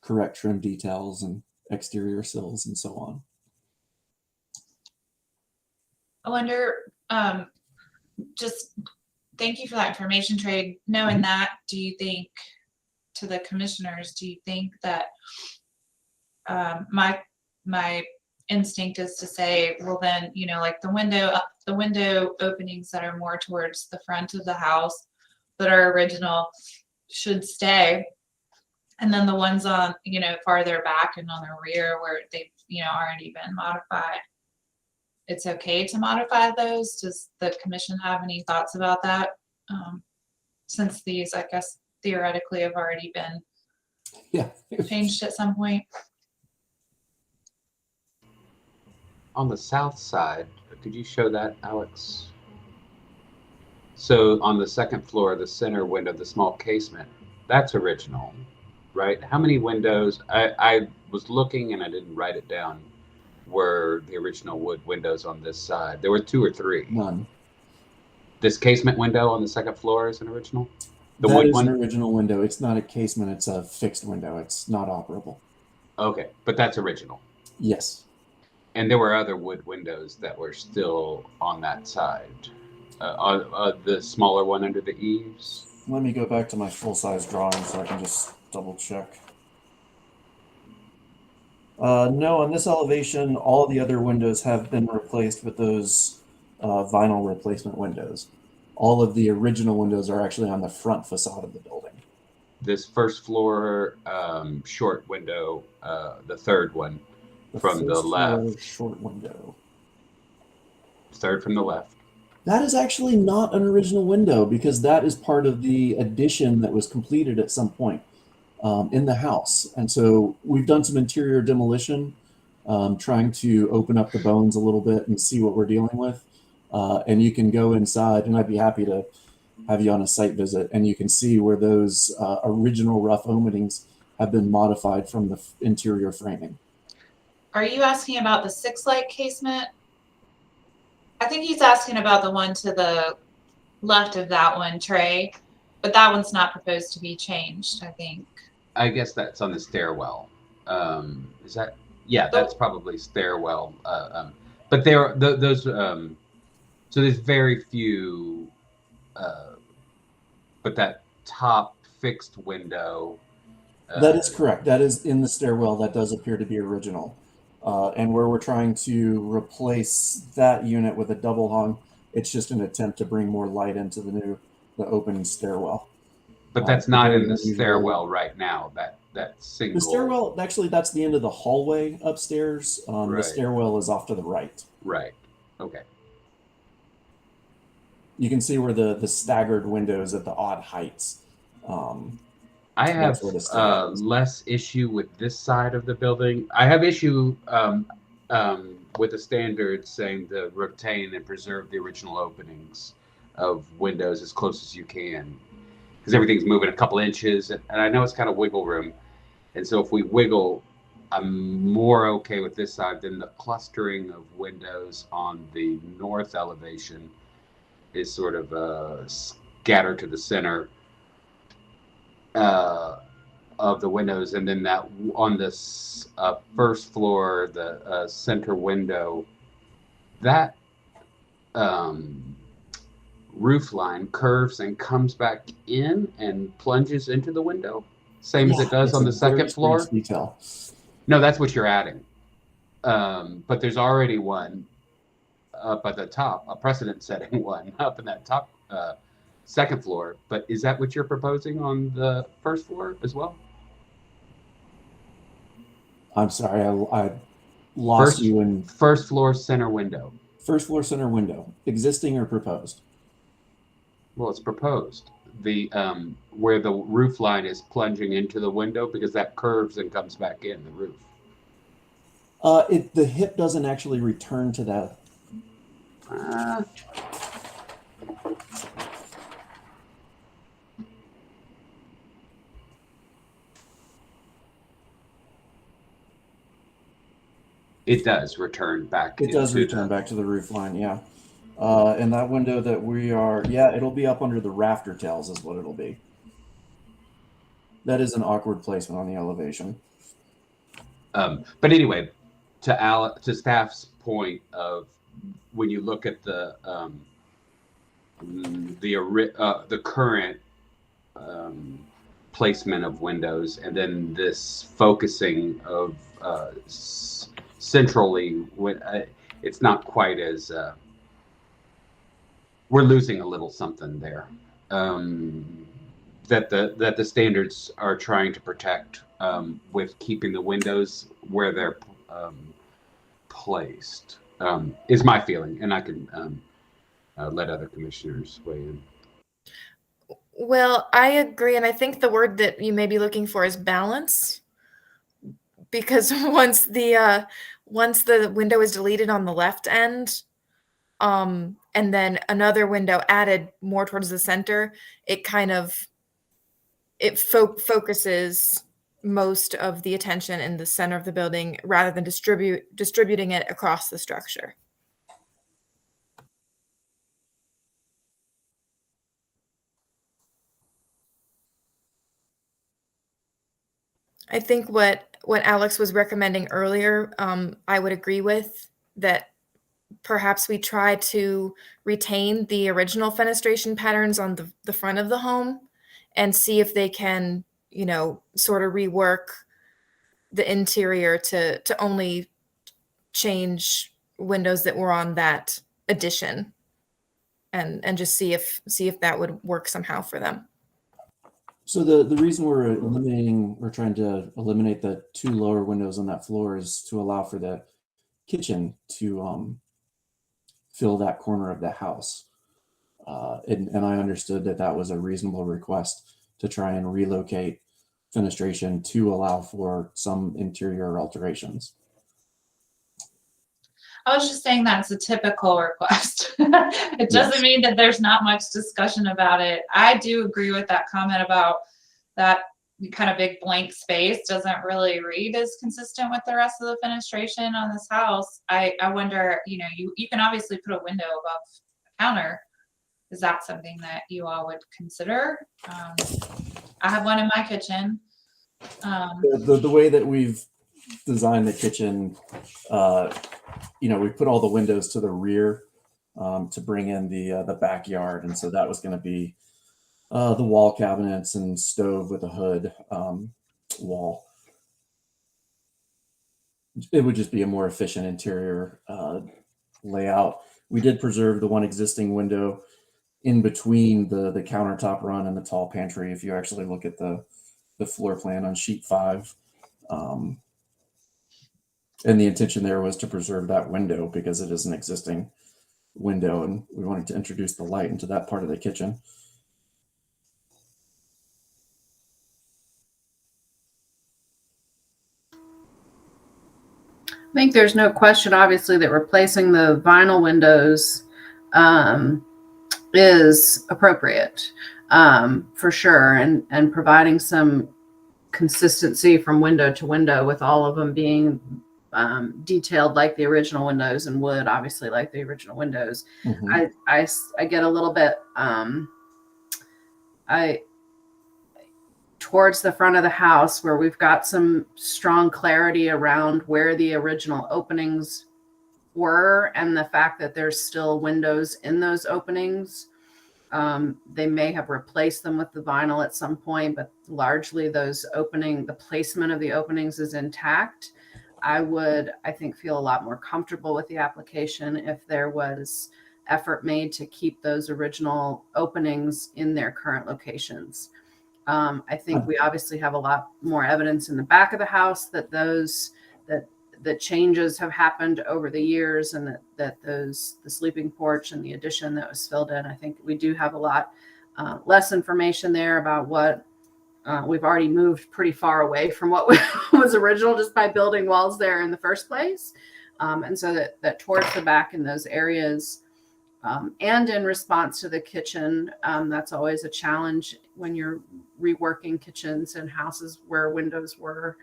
correct trim details and exterior sills and so on. I wonder, just thank you for that information, Trey. Knowing that, do you think, to the commissioners, do you think that my instinct is to say, well then, like the window openings that are more towards the front of the house that are original, should stay. And then the ones on, farther back and on the rear where they've, already been modified, it's okay to modify those. Does the commission have any thoughts about that? Since these, I guess, theoretically have already been changed at some point. On the south side, could you show that, Alex? So on the second floor, the center window, the small casement, that's original, right? How many windows? I was looking and I didn't write it down. Were the original wood windows on this side? There were 2 or 3. None. This casement window on the second floor is an original? The That wood is one? an original window. It's not a casement. It's a fixed window. It's not operable. Okay, but that's original. Yes. And there were other wood windows that were still on that side. The smaller one under the eaves. Let me go back to my full-size drawing so I can just double check. No, on this elevation, all the other windows have been replaced with those vinyl replacement windows. All of the original windows are actually on the front facade of the building. This first floor short window, the third one from the left. Short window. Third from the left. That is actually not an original window because that is part of the addition that was completed at some point in the house. And so we've done some interior demolition, trying to open up the bones a little bit and see what we're dealing with. And you can go inside, and I'd be happy to have you on a site visit, and you can see where those original rough openings have been modified from the interior framing. Are you asking about the 6-light casement? I think he's asking about the one to the left of that one, Trey, but that one's not proposed to be changed, I think. I guess that's on the stairwell. Is that? Yeah, that's probably stairwell. But there are those. So there's very few. But that top fixed window. That is correct. That is in the stairwell. That does appear to be original. And where we're trying to replace that unit with a double hung, it's just an attempt to bring more light into the open stairwell. But that's not in the stairwell right now. That single. The stairwell, actually, that's the end of the hallway upstairs. Right. The stairwell is off to the right. Right. Okay. You can see where the staggered windows at the odd heights. I have less issue with this side of the building. I have issue with the standards saying to retain and preserve the original openings of windows as close as you can, because everything's moving a couple inches, and I know it's kind of wiggle room. And so if we wiggle, I'm more okay with this side than the clustering of windows on the north elevation is sort of scattered to the center of the windows, and then that on this first floor, the center window, that roof line curves and comes back in and plunges into the window, same as it does on the second floor. Detail. No, that's what you're adding. But there's already one up at the top, a precedent-setting one up in that top second floor. But is that what you're proposing on the first floor as well? I'm sorry, I lost you in first floor center window. First floor center window, existing or proposed? Well, it's proposed. The where the roof line is plunging into the window, because that curves and comes back in the roof. The hip doesn't actually return to that. It does return back. It does return back to the roof line, yeah. And that window that we are, yeah, it'll be up under the rafter tails is what it'll be. That is an awkward placement on the elevation. But anyway, to staff's point of when you look at the current placement of windows, and then this focusing of centrally, it's not quite as we're losing a little something there. that the standards are trying to protect with keeping the windows where they're placed, is my feeling, and I can let other commissioners weigh in. Well, I agree, and I think the word that you may be looking for is balance, because once the window is deleted on the left end, and then another window added more towards the center, it kind of focuses most of the attention in the center of the building rather than distributing it across the structure. I think what Alex was recommending earlier, I would agree with, that perhaps we try to retain the original fenestration patterns on the front of the home and see if they can, sort of rework the interior to only change windows that were on that addition, and just see if that would work somehow for them. So the reason we're trying to eliminate the 2 lower windows on that floor is to allow for the kitchen to fill that corner of the house. And I understood that was a reasonable request to try and relocate fenestration to allow for some interior alterations. I was just saying that's a typical request. It doesn't mean that there's not much discussion about it. I do agree with that comment about that kind of big blank space doesn't really read as consistent with the rest of the fenestration on this house. I wonder, you can obviously put a window above the counter. Is that something that you all would consider? I have one in my kitchen. The way that we've designed the kitchen, we put all the windows to the rear to bring in the backyard, and so that was going to be the wall cabinets and stove with a hood wall. It would just be a more efficient interior layout. We did preserve the one existing window in between the countertop run and the tall pantry. If you actually look at the floor plan on sheet 5. And the intention there was to preserve that window because it is an existing window, and we wanted to introduce the light into that part of the kitchen. I think there's no question, obviously, that replacing the vinyl windows is appropriate for sure, and providing some consistency from window to window with all of them being detailed like the original windows and wood, obviously, like the original windows. Mm-hmm. I get a little bit towards the front of the house where we've got some strong clarity around where the original openings were and the fact that there's still windows in those openings. They may have replaced them with the vinyl at some point, but largely the placement of the openings is intact. I would, I think, feel a lot more comfortable with the application if there was effort made to keep those original openings in their current locations. I think we obviously have a lot more evidence in the back of the house that the changes have happened over the years, and that the sleeping porch and the addition that was filled in. I think we do have a lot less information there about what we've already moved pretty far away from what was original just by building walls there in the first place. And so that towards the back in those areas, and in response to the kitchen, that's always a challenge when you're reworking kitchens and houses where windows were,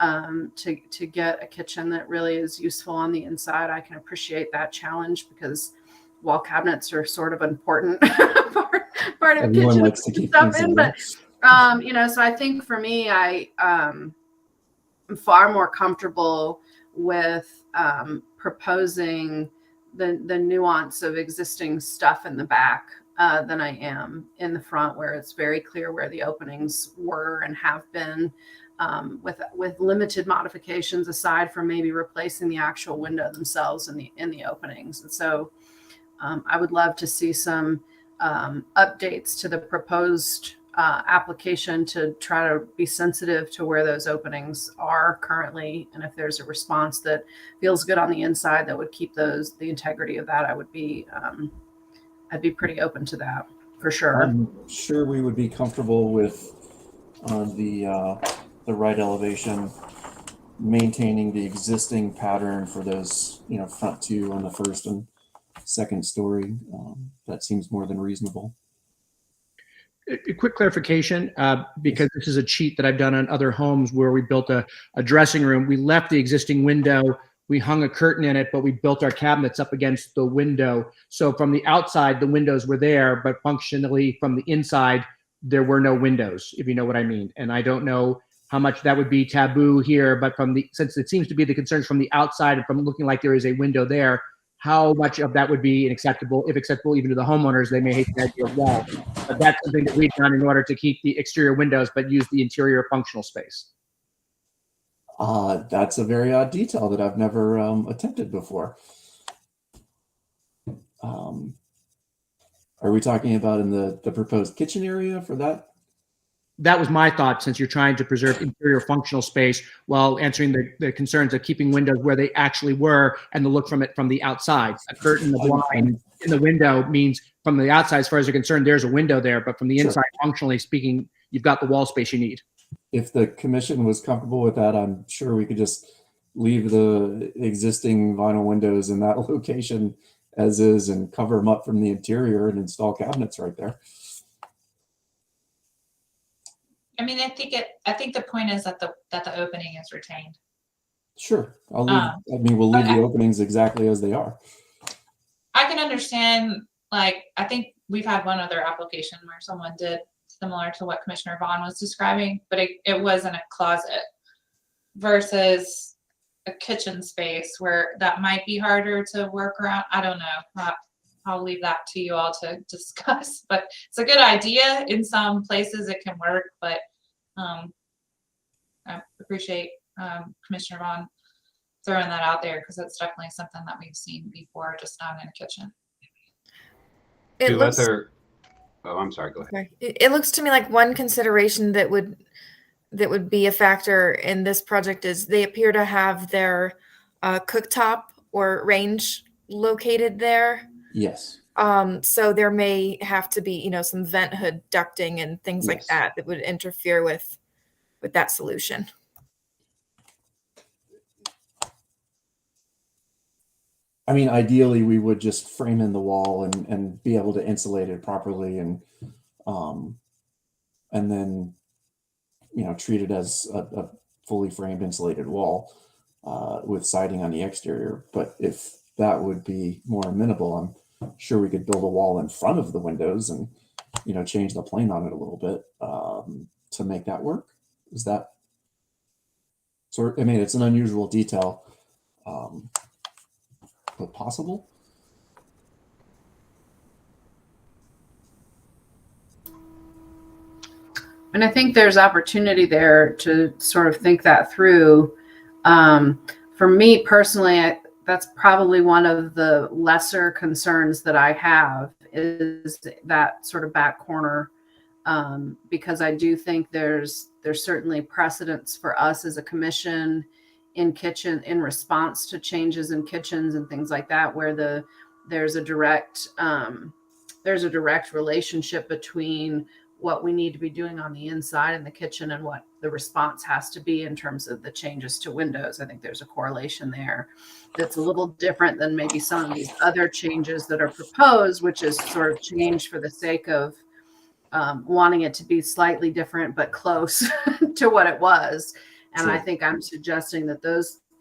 to get a kitchen that really is useful on the inside. I can appreciate that challenge because wall cabinets are sort of important part of a kitchen. Likes to keep stuff in, but so I think for me, I'm far more comfortable with proposing the nuance of existing stuff in the back than I am in the front, where it's very clear where the openings were and have been, with limited modifications aside from maybe replacing the actual window themselves in the openings. And so I would love to see some updates to the proposed application to try to be sensitive to where those openings are currently. And if there's a response that feels good on the inside that would keep the integrity of that, I'd be pretty open to that for sure. I'm sure we would be comfortable with the right elevation, maintaining the existing pattern for those, front two on the first and second story. That seems more than reasonable. A quick clarification, because this is a cheat that I've done on other homes where we built a dressing room. We left the existing window, we hung a curtain in it, but we built our cabinets up against the window. So from the outside, the windows were there, but functionally from the inside, there were no windows, if you know what I mean. And I don't know how much that would be taboo here, but since it seems to be the concerns from the outside and from looking like there is a window there, how much of that would be acceptable, if acceptable even to the homeowners? They may hate the idea of wall, but that's something that we've done in order to keep the exterior windows, but use the interior functional space. That's a very odd detail that I've never attempted before. Are we talking about in the proposed kitchen area for that? That was my thought, since you're trying to preserve interior functional space while answering the concerns of keeping windows where they actually were and the look from the outside. A curtain, the blind in the window means from the outside, as far as you're concerned, there's a window there, but from the inside, functionally speaking, you've got the wall space you need. If the commission was comfortable with that, I'm sure we could just leave the existing vinyl windows in that location as is and cover them up from the interior and install cabinets right there. I mean, I think the point is that the opening is retained. Sure. We'll leave the openings exactly as they are. I can understand, I think we've had one other application where someone did similar to what Commissioner Vaughn was describing, but it wasn't a closet versus a kitchen space where that might be harder to work around. I don't know. I'll leave that to you all to discuss, but it's a good idea. In some places it can work, but I appreciate Commissioner Vaughn throwing that out there, because it's definitely something that we've seen before, just not in a kitchen. Oh, I'm sorry, go ahead. It looks to me like one consideration that would be a factor in this project is they appear to have their cooktop or range located there. Yes. So there may have to be, some vent hood ducting and things like that would interfere with that solution. I mean, ideally, we would just frame in the wall and be able to insulate it properly, and then treat it as a fully framed insulated wall with siding on the exterior. But if that would be more amenable, I'm sure we could build a wall in front of the windows and change the plane on it a little bit to make that work. Is that sort? I mean, it's an unusual detail. But possible. And I think there's opportunity there to sort of think that through. For me personally, that's probably one of the lesser concerns that I have, is that sort of back corner, because I do think there's certainly precedents for us as a commission in response to changes in kitchens and things like that, where there's a direct relationship between what we need to be doing on the inside in the kitchen and what the response has to be in terms of the changes to windows. I think there's a correlation there that's a little different than maybe some of these other changes that are proposed, which is sort of change for the sake of wanting it to be slightly different but close to what it was. And Sure. I think I'm suggesting that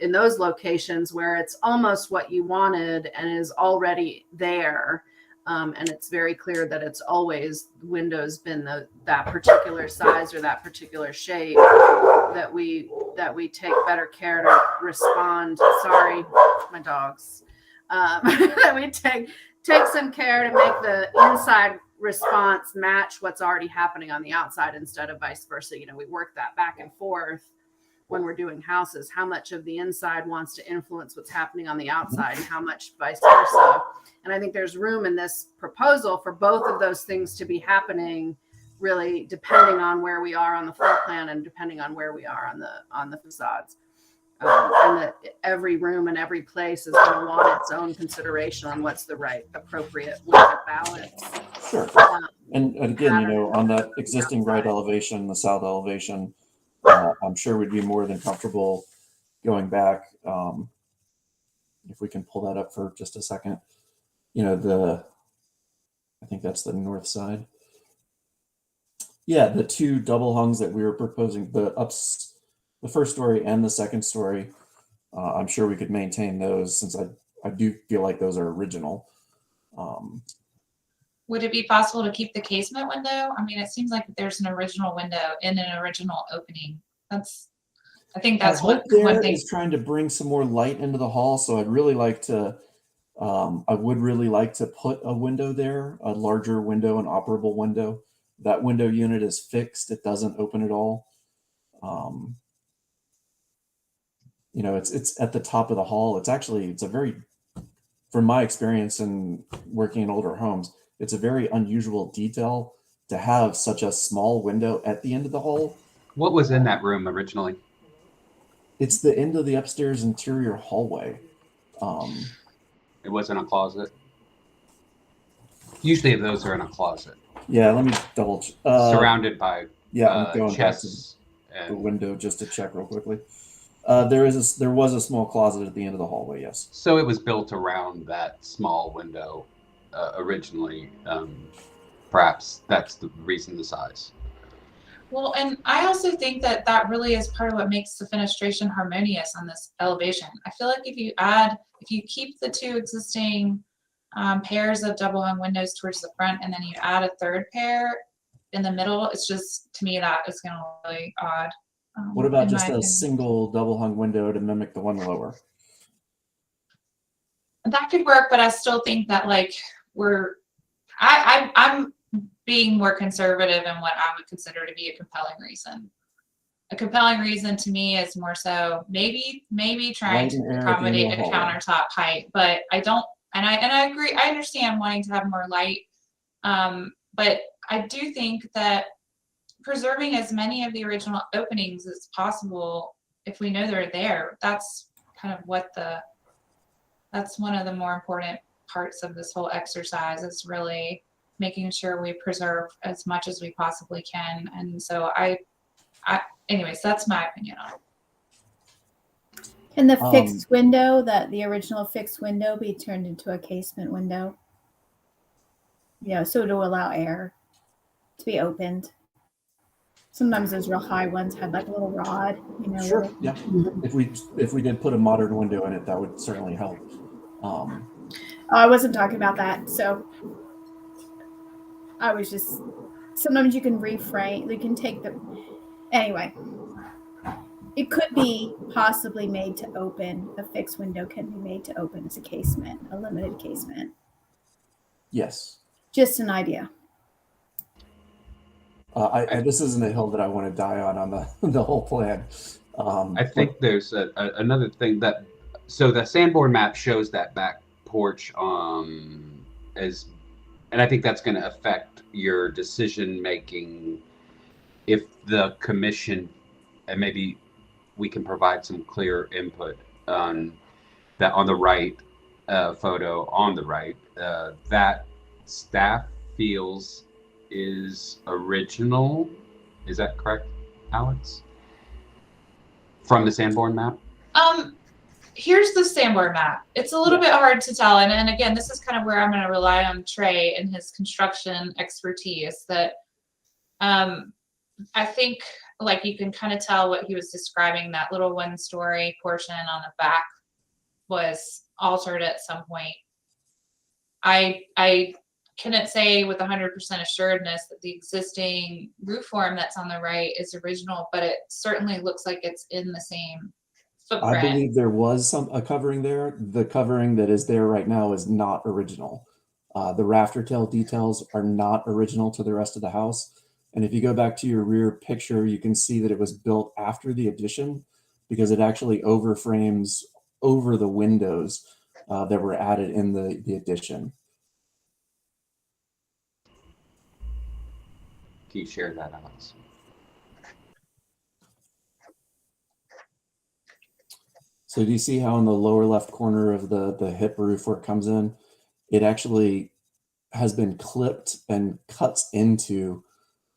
in those locations where it's almost what you wanted and is already there, and it's very clear that it's always windows been that particular size or that particular shape, that we take better care to respond. Sorry, my dogs. That we take some care to make the inside response match what's already happening on the outside instead of vice versa. We work that back and forth when we're doing houses, how much of the inside wants to influence what's happening on the outside and how much vice versa. And I think there's room in this proposal for both of those things to be happening really depending on where we are on the floor plan and depending on where we are on the facades. And that every room and every place is going to want its own consideration on what's the right appropriate window balance. Sure. And again, you know, on that existing right elevation, the south elevation, I'm sure we'd be more than comfortable going back. If we can pull that up for just a second, you know, I think that's the north side. Yeah, the two double hungs that we were proposing, the first story and the second story, I'm sure we could maintain those, since I do feel like those are original. Would it be possible to keep the casement window? I mean, it seems like there's an original window in an original opening. I think that's one thing. Is trying to bring some more light into the hall, so I'd really like to. I would really like to put a window there, a larger window, an operable window. That window unit is fixed; it doesn't open at all. You know, it's at the top of the hall. It's a very, from my experience in working in older homes, it's a very unusual detail to have such a small window at the end of the hall. What was in that room originally? It's the end of the upstairs interior hallway. It wasn't a closet. Usually those are in a closet. Yeah, let me double. Surrounded by I'm going chests back to the window just to check real quickly. There was a small closet at the end of the hallway. Yes. So it was built around that small window originally. Perhaps that's the reason, the size. Well, and I also think that really is part of what makes the fenestration harmonious on this elevation. I feel like if you keep the two existing pairs of double hung windows towards the front, and then you add a third pair in the middle, it's just, to me, that is going to look really odd. What about just a single double hung window to mimic the one lower? That could work, but I still think that I'm being more conservative in what I would consider to be a compelling reason. A compelling reason to me is more so maybe trying to accommodate a countertop height, but I don't, and I agree, I understand wanting to have more light, but I do think that preserving as many of the original openings as possible, if we know they're there, that's kind of that's one of the more important parts of this whole exercise, is really making sure we preserve as much as we possibly can. And so anyways, that's my opinion on it. Can the fixed window, the original fixed window, be turned into a casement window? So to allow air to be opened. Sometimes those real high ones had like a little rod, Sure. Yeah. If we did put a modern window in it, that would certainly help. I wasn't talking about that. So I was just, sometimes you can reframe, you can take anyway, it could be possibly made to open, a fixed window can be made to open as a casement, a limited casement. Yes. Just an idea. This isn't a hill that I want to die on the whole plan. I think there's another thing so the Samware Map shows that back porch and I think that's going to affect your decision making if the commission, and maybe we can provide some clear input on that on the right photo on the right, that staff feels is original. Is that correct, Alex? From the Samware Map? Here's the Samware Map. It's a little bit hard to tell. And again, this is kind of where I'm going to rely on Trey and his construction expertise, that I think you can kind of tell what he was describing, that little one-story portion on the back was altered at some point. I couldn't say with 100% assuredness that the existing roof form that's on the right is original, but it certainly looks like it's in the same footprint. I believe there was a covering there. The covering that is there right now is not original. The rafter tail details are not original to the rest of the house. And if you go back to your rear picture, you can see that it was built after the addition, because it actually overframes over the windows that were added in the addition. Can you share that, Alex? So do you see how in the lower left corner of the hip roof where it comes in, it actually has been clipped and cuts into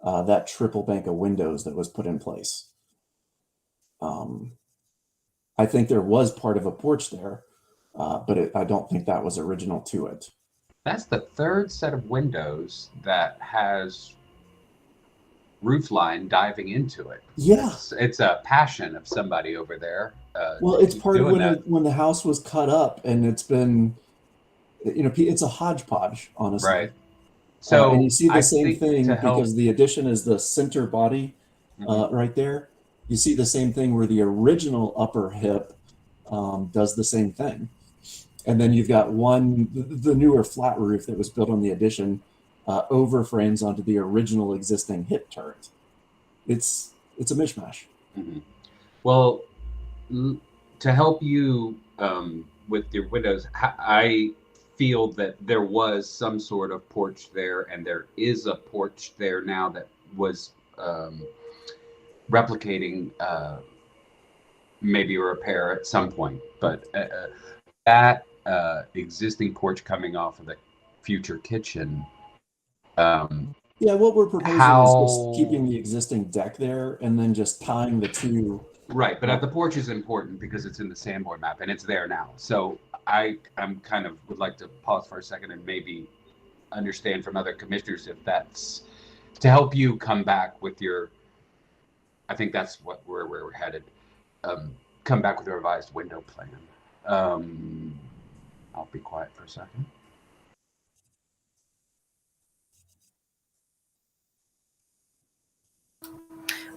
that triple bank of windows that was put in place. I think there was part of a porch there, but I don't think that was original to it. That's the third set of windows that has roof line diving into it. Yeah. It's a passion of somebody over there. Well, it's part of doing when the house was cut up, and it's been, it's a hodgepodge, honestly. Right. So and you see the I same think thing to help- because the addition is the center body right there. You see the same thing where the original upper hip does the same thing. And then you've got the newer flat roof that was built on the addition over frames onto the original existing hip turret. It's a mishmash. Mhm. Well, to help you with your windows, I feel that there was some sort of porch there, and there is a porch there now that was replicating maybe a repair at some point. But that existing porch coming off of the future kitchen. Yeah, what we're proposing is just keeping the existing deck there and then just tying the two. Right, but the porch is important because it's in the Samware map and it's there now. So I'm kind of would like to pause for a second and maybe understand from other commissioners if that's to help you come back with your. I think that's where we're headed. Come back with a revised window plan. I'll be quiet for a second.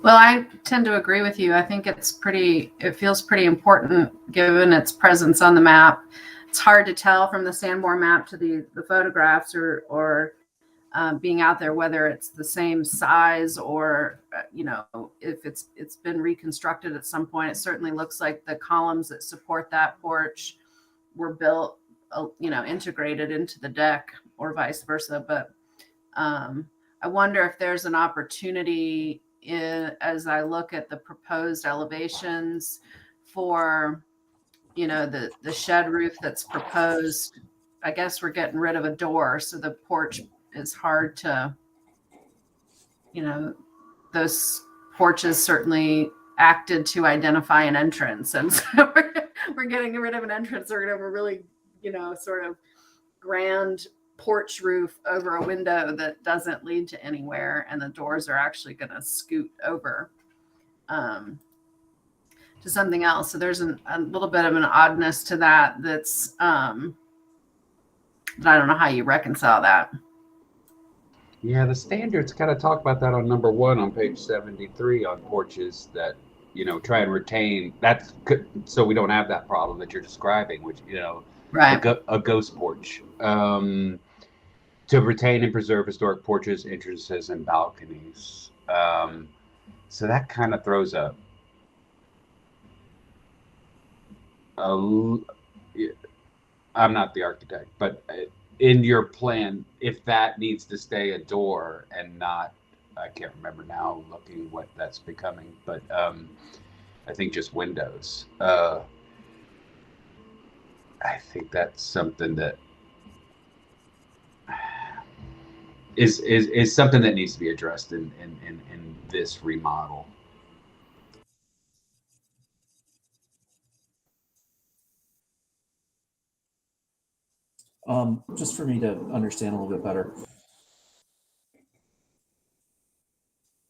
Well, I tend to agree with you. I think it feels pretty important given its presence on the map. It's hard to tell from the Samware map to the photographs or being out there whether it's the same size or if it's been reconstructed at some point. It certainly looks like the columns that support that porch were built integrated into the deck or vice versa. But I wonder if there's an opportunity as I look at the proposed elevations for the shed roof that's proposed. I guess we're getting rid of a door, so the porch is hard to, those porches certainly acted to identify an entrance, and so we're getting rid of an entrance. We're gonna have a really sort of grand porch roof over a window that doesn't lead to anywhere, and the doors are actually going to scoot over to something else. So there's a little bit of an oddness to that's I don't know how you reconcile that. Yeah, the standards kind of talk about that on number 1 on page 73 on porches that try and retain that, so we don't have that problem that you're describing, which right, a ghost porch. To retain and preserve historic porches, entrances, and balconies. So that kind of throws I'm not the architect, but in your plan, if that needs to stay a door and not, I can't remember now looking what that's becoming, but I think just windows. I think that's something that is something that needs to be addressed in this remodel. Just for me to understand a little bit better,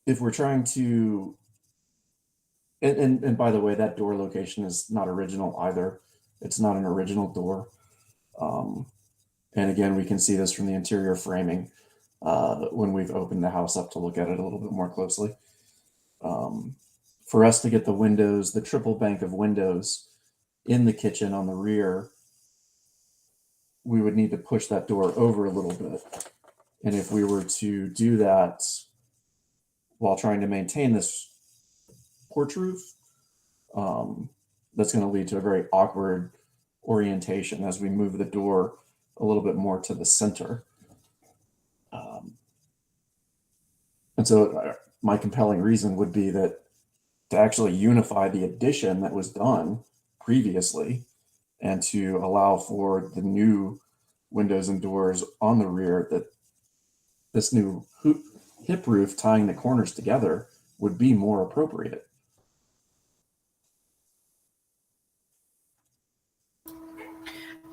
if we're trying to, and by the way, that door location is not original either. It's not an original door. And again, we can see this from the interior framing when we've opened the house up to look at it a little bit more closely. For us to get the windows, the triple bank of windows in the kitchen on the rear, we would need to push that door over a little bit. And if we were to do that while trying to maintain this porch roof, that's going to lead to a very awkward orientation as we move the door a little bit more to the center. And so my compelling reason would be that to actually unify the addition that was done previously and to allow for the new windows and doors on the rear, that this new hip roof tying the corners together would be more appropriate.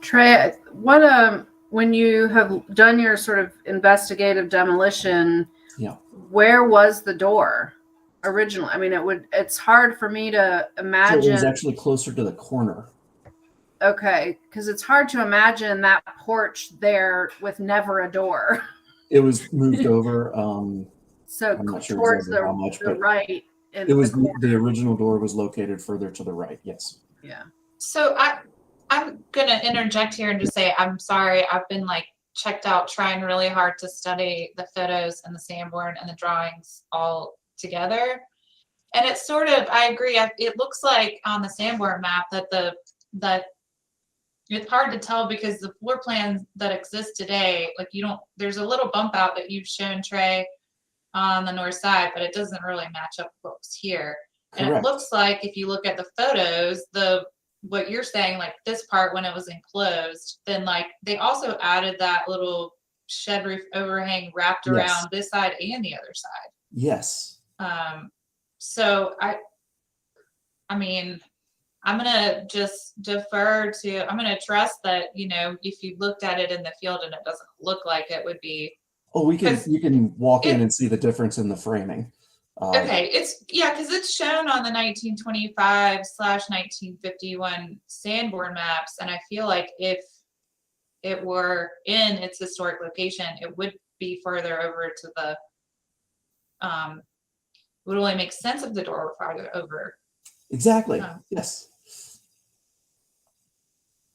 Trey, what when you have done your sort of investigative demolition, Yeah. where was the door originally? I mean, it's hard for me to imagine. So it was actually closer to the corner. Okay, because it's hard to imagine that porch there with never a door. It was moved over. So I'm not sure towards exactly how much, the but right. it was the original door was located further to the right. Yes. Yeah. So I'm gonna interject here and just say I'm sorry. I've been like checked out trying really hard to study the photos and the Sanborn and the drawings all together. And it's sort of, I agree. It looks like on the Samware map that it's hard to tell because the floor plans that exist today, like there's a little bump out that you've shown, Trey, on the north side, but it doesn't really match up with what's here. And Correct. it looks like if you look at the photos, what you're saying, like this part when it was enclosed, then like they also added that little shed roof overhang wrapped around this side and the other side. Yes. So I mean, I'm gonna just defer to. I'm gonna trust that if you looked at it in the field and it doesn't look like it would be. Oh, you can walk in and see the difference in the framing. Okay, because it's shown on the 1925/1951 Sanborn maps, and I feel like if it were in its historic location, it would be further over to the. Would only make sense if the door were farther over. Exactly. Yes.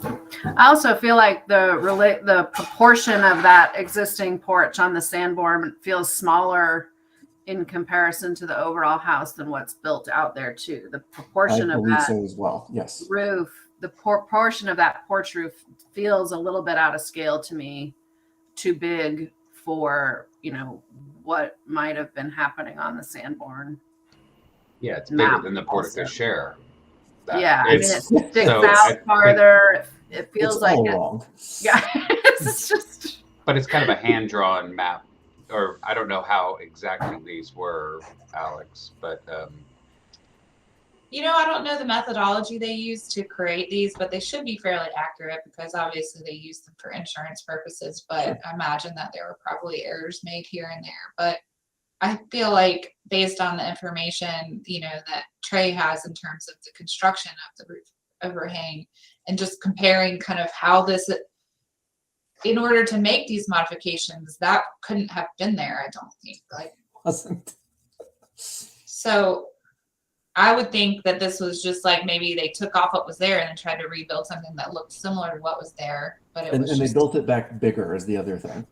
I also feel like the proportion of that existing porch on the Sanborn feels smaller in comparison to the overall house than what's built out there too. The proportion I of believe that so as well. Yes. roof, the portion of that porch roof feels a little bit out of scale to me, too big for what might have been happening on the Sanborn. Yeah, it's bigger than the portico share. Yeah, I mean, it sticks So out farther. It feels it's like all wrong. Yeah, it's just. But it's kind of a hand-drawn map, or I don't know how exactly these were, Alex, but I don't know the methodology they used to create these, but they should be fairly accurate because obviously they use them for insurance purposes. But I imagine that there were probably errors made here and there. But I feel like based on the information, that Trey has in terms of the construction of the roof overhang and just comparing kind of how this, in order to make these modifications, that couldn't have been there, I don't think. Wasn't. So I would think that this was just like maybe they took off what was there and then tried to rebuild something that looked similar to what was there. But And they built it back bigger is the other thing.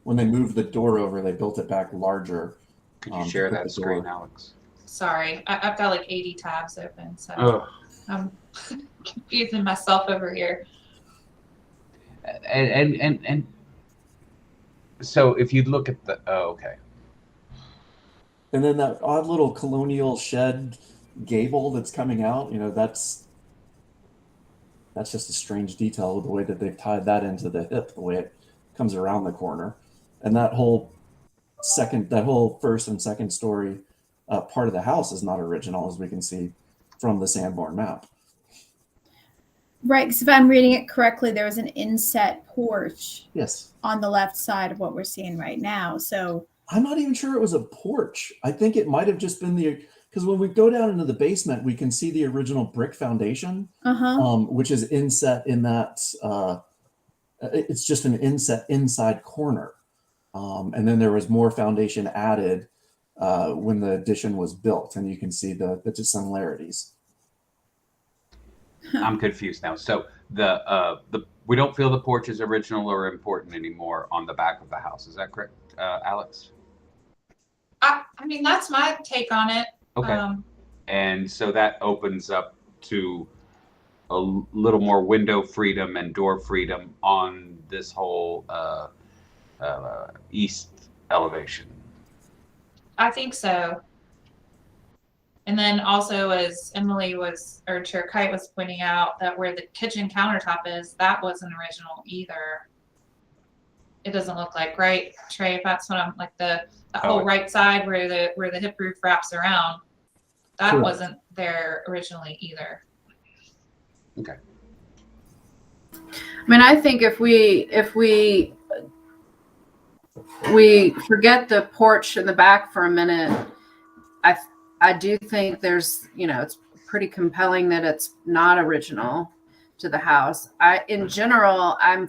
When they moved the door over, they built it back larger. Could you share that screen, Alex? Sorry, I've got like 80 tabs open, so I'm confusing myself over here. And so if you look at the okay. And then that odd little colonial shed gable that's coming out, that's just a strange detail with the way that they've tied that into the hip, the way it comes around the corner. And that whole first and second story part of the house is not original, as we can see from the Sanborn map. Right, because if I'm reading it correctly, there was an inset porch. Yes. On the left side of what we're seeing right now. So I'm not even sure it was a porch. I think it might have just been because when we go down into the basement, we can see the original brick foundation, which is inset in that. It's just an inset inside corner. And then there was more foundation added when the addition was built, and you can see the dissimilarities. I'm confused now. So we don't feel the porch is original or important anymore on the back of the house. Is that correct, Alex? I mean, that's my take on it. Okay. And so that opens up to a little more window freedom and door freedom on this whole east elevation. I think so. And then also, as Emily or Chair Kite was pointing out, that where the kitchen countertop is, that wasn't original either. It doesn't look like, right, Trey? If that's what I'm like, the whole right side where the hip roof wraps around, that Correct. wasn't there originally either. Okay. I mean, I think if we forget the porch in the back for a minute, I do think there's, it's pretty compelling that it's not original to the house. In general, I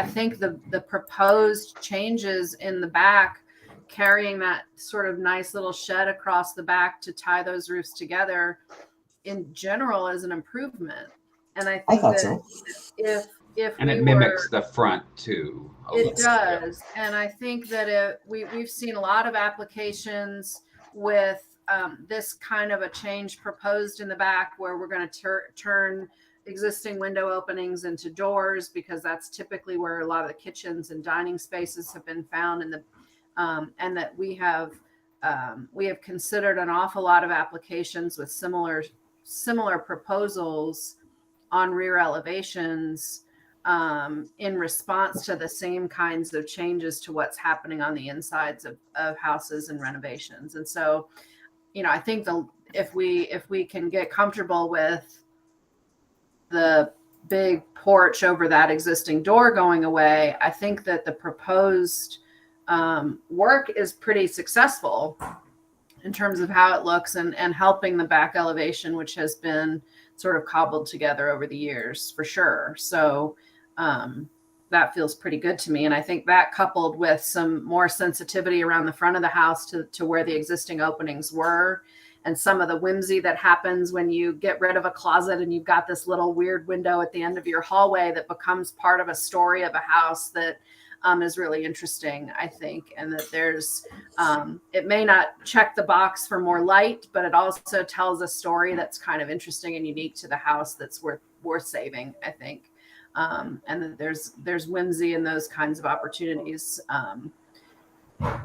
think the proposed changes in the back, carrying that sort of nice little shed across the back to tie those roofs together, in general, is an improvement. And I think that so. if and it mimics the front too. It does, and I think that we've seen a lot of applications with this kind of a change proposed in the back, where we're going to turn existing window openings into doors, because that's typically where a lot of the kitchens and dining spaces have been found in the and that we have considered an awful lot of applications with similar proposals on rear elevations in response to the same kinds of changes to what's happening on the insides of houses and renovations. And so, I think if we can get comfortable with the big porch over that existing door going away, I think that the proposed work is pretty successful in terms of how it looks and helping the back elevation, which has been sort of cobbled together over the years, for sure. So that feels pretty good to me. And I think that, coupled with some more sensitivity around the front of the house to where the existing openings were, and some of the whimsy that happens when you get rid of a closet and you've got this little weird window at the end of your hallway that becomes part of a story of a house, that is really interesting, I think. And that there's, it may not check the box for more light, but it also tells a story that's kind of interesting and unique to the house, that's worth saving, I think. And that there's whimsy in those kinds of opportunities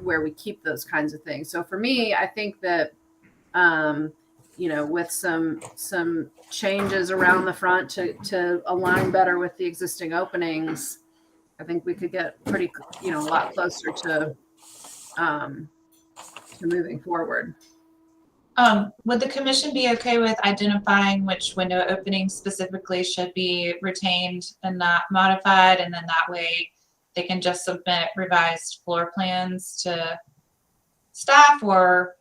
where we keep those kinds of things. So for me, I think that with some changes around the front to align better with the existing openings, I think we could get pretty, a lot closer to moving forward. Would the commission be okay with identifying which window openings specifically should be retained and not modified, and then that way they can just submit revised floor plans to staff? Or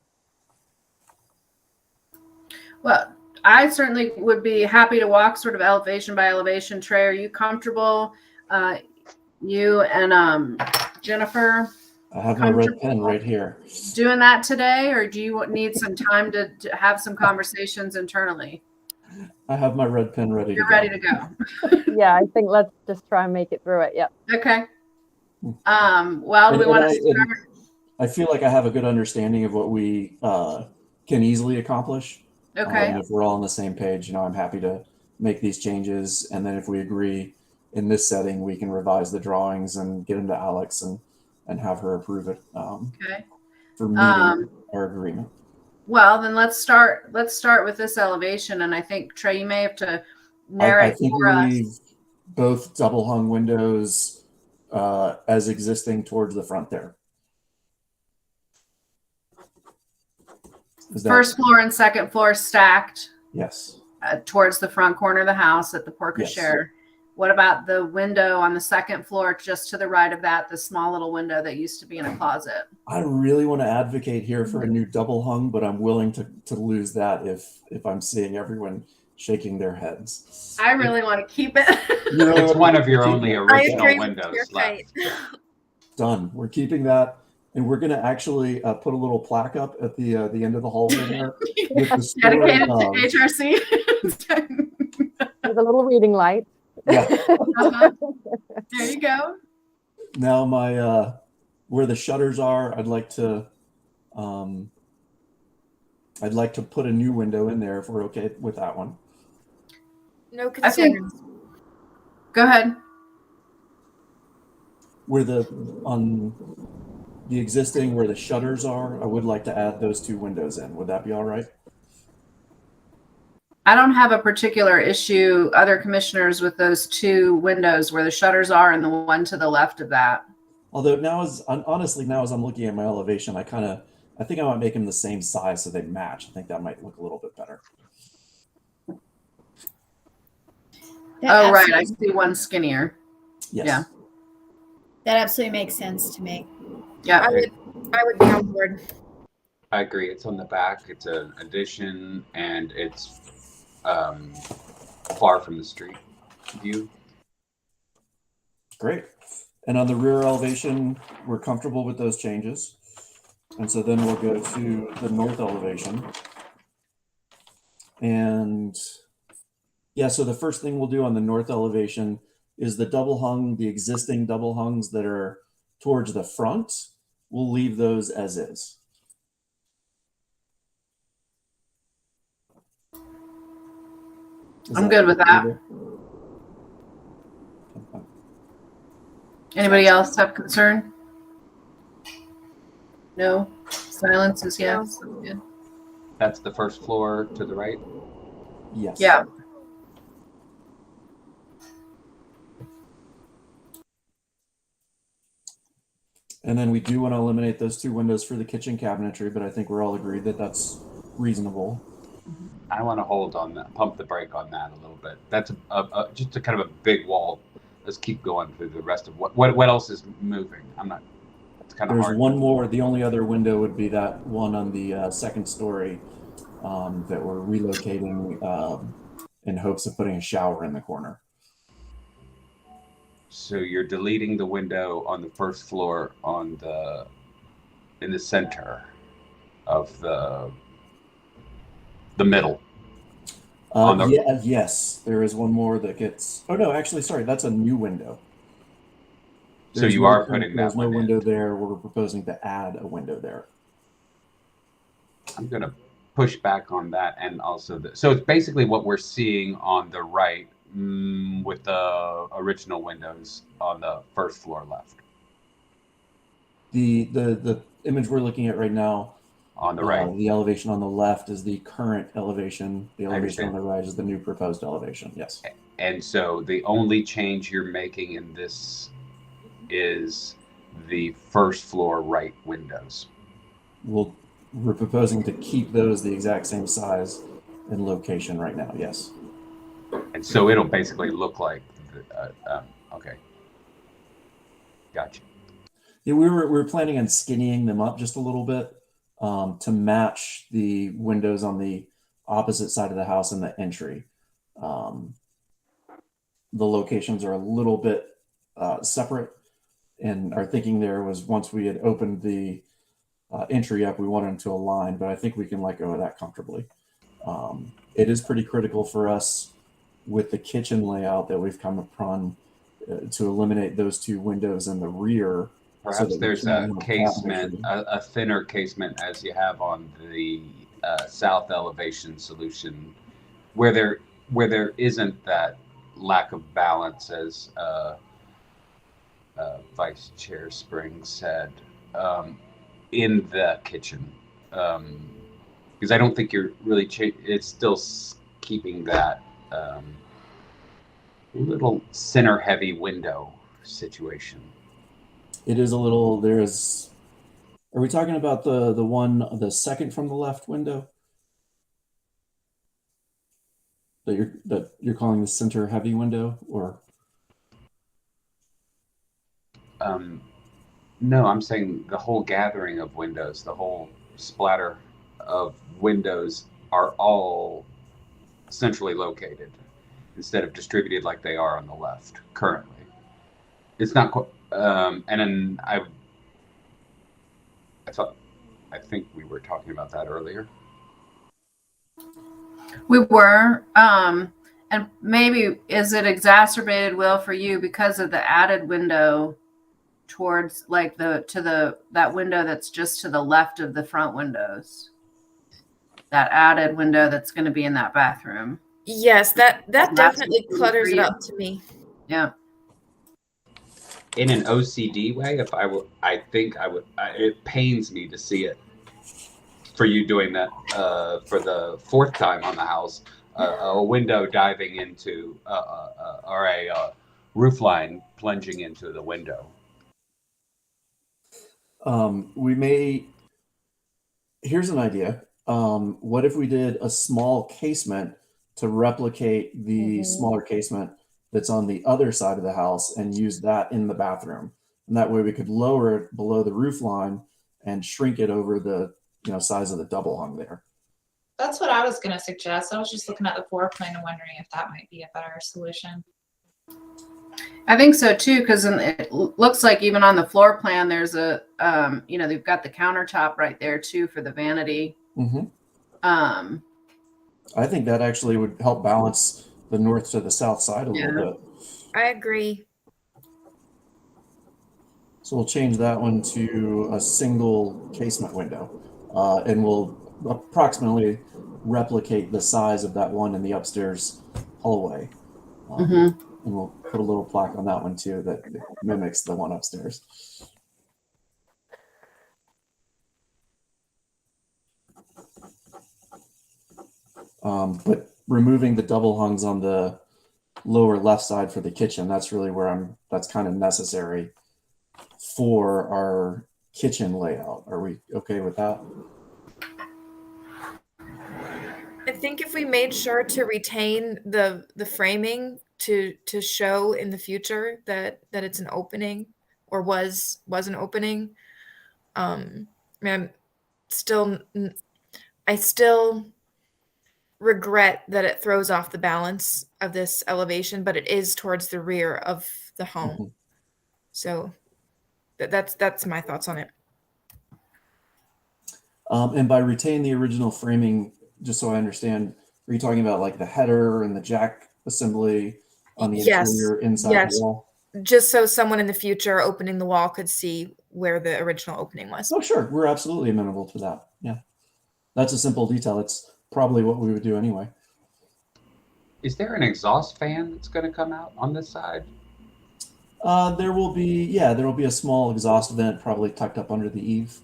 well, I certainly would be happy to walk sort of elevation by elevation. Trey, are you comfortable? You and Jennifer? I have my red pen right here. Doing that today, or do you need some time to have some conversations internally? I have my red pen ready. You're ready to go. Yeah, I think let's just try and make it through it. Yep. Okay. Well, we want to start. I feel like I have a good understanding of what we can easily accomplish. Okay. If we're all on the same page, I'm happy to make these changes, and then if we agree in this setting, we can revise the drawings and get them to Alex and have her approve it. Okay. For meeting our agreement. Well, then let's start with this elevation, and I think, Trey, you may have to narrate for us. I think leave both double hung windows as existing towards the front there. First floor and second floor stacked. Yes. Towards the front corner of the house at the porte-cochere. Yes. What about the window on the second floor, just to the right of that, the small little window that used to be in a closet? I really want to advocate here for a new double hung, but I'm willing to lose that if I'm seeing everyone shaking their heads. I really want to keep it. It's one of your only original windows left. Done. We're keeping that. And we're going to actually put a little plaque up at the end of the hallway there. With the dedicated to HRC. With a little reading light. Yeah. There you go. Now my where the shutters are, I'd like to put a new window in there if we're okay with that one. No concerns. Go ahead. Where the the existing where the shutters are, I would like to add those 2 windows in. Would that be all right? I don't have a particular issue, other commissioners, with those 2 windows where the shutters are and the one to the left of that. Although honestly, now as I'm looking at my elevation, I think I might make them the same size so they match. I think that might look a little bit better. Oh, right. I see one skinnier. Yes. Yeah. That absolutely makes sense to me. Yeah. I would be on board. I agree. It's on the back. It's an addition, and it's far from the street view. Great. And on the rear elevation, we're comfortable with those changes. And so then we'll go to the north elevation. And yeah, so the first thing we'll do on the north elevation is the existing double hungs that are towards the front. We'll leave those as is. I'm good with that. Anybody else have concern? No? Silence is yes. Good. That's the first floor to the right? Yes. Yeah. And then we do want to eliminate those 2 windows for the kitchen cabinetry, but I think we're all agreed that that's reasonable. I want to hold on that, pump the brake on that a little bit. That's just a kind of a big wall. Let's keep going through the rest of what else is moving. It's kind of hard. There's one more. The only other window would be that one on the second story that we're relocating in hopes of putting a shower in the corner. So you're deleting the window on the first floor in the center of the middle. Yes, there is one more that gets. Oh no, actually, sorry, that's a new window. So you are putting that. There's no window there. We're proposing to add a window there. I'm going to push back on that, and also so it's basically what we're seeing on the right with the original windows on the first floor left. The image we're looking at right now. On the right. The elevation on the left is the current elevation. The elevation on the right is the new proposed elevation. Yes. And so the only change you're making in this is the first floor right windows. We're proposing to keep those the exact same size and location right now. Yes. And so it'll basically look like, okay. Gotcha. Yeah, we were planning on skinnying them up just a little bit. To match the windows on the opposite side of the house and the entry. The locations are a little bit separate, and our thinking there was once we had opened the entry up, we wanted them to align, but I think we can let go of that comfortably. It is pretty critical for us with the kitchen layout that we've come upon to eliminate those 2 windows in the rear. Perhaps there's a casement, a thinner casement as you have on the south elevation solution, where there isn't that lack of balance, as Vice Chair Spring said, in the kitchen, because I don't think you're really it's still keeping that little center heavy window situation. It is a little. Are we talking about the second from the left window that you're calling the center heavy window, or? No, I'm saying the whole gathering of windows, the whole splatter of windows are all centrally located instead of distributed like they are on the left currently. It's not quite. And then I think we were talking about that earlier. We were, and maybe is it exacerbated, Will, for you because of the added window towards like that window that's just to the left of the front windows? That added window that's going to be in that bathroom. Yes, that definitely clutters it up to me. Yeah. in an OCD way, if I would, I think I would. It pains me to see it. For you doing that for the fourth time on the house, a window diving into or a roof line plunging into the window. We may. Here's an idea. What if we did a small casement to replicate the smaller casement that's on the other side of the house and use that in the bathroom? And that way we could lower it below the roof line and shrink it over the size of the double hung there. That's what I was going to suggest. I was just looking at the floor plan and wondering if that might be a better solution. I think so too, because it looks like even on the floor plan, there's a, they've got the countertop right there too for the vanity. Mm-hmm. I think that actually would help balance the north to the south side a little bit. I agree. So we'll change that one to a single casement window, and we'll approximately replicate the size of that one in the upstairs hallway. And we'll put a little plaque on that one too that mimics the one upstairs. But removing the double hungs on the lower left side for the kitchen, that's really where that's kind of necessary for our kitchen layout. Are we okay with that? I think if we made sure to retain the framing to show in the future that it's an opening or was an opening, I still regret that it throws off the balance of this elevation, but it is towards the rear of the home. So that's my thoughts on it. And by retain the original framing, just so I understand, are you talking about like the header and the jack assembly on the interior inside the wall? Just so someone in the future opening the wall could see where the original opening was. Oh, sure. We're absolutely amenable to that. Yeah. That's a simple detail. It's probably what we would do anyway. Is there an exhaust fan that's going to come out on this side? There will be a small exhaust vent probably tucked up under the eave.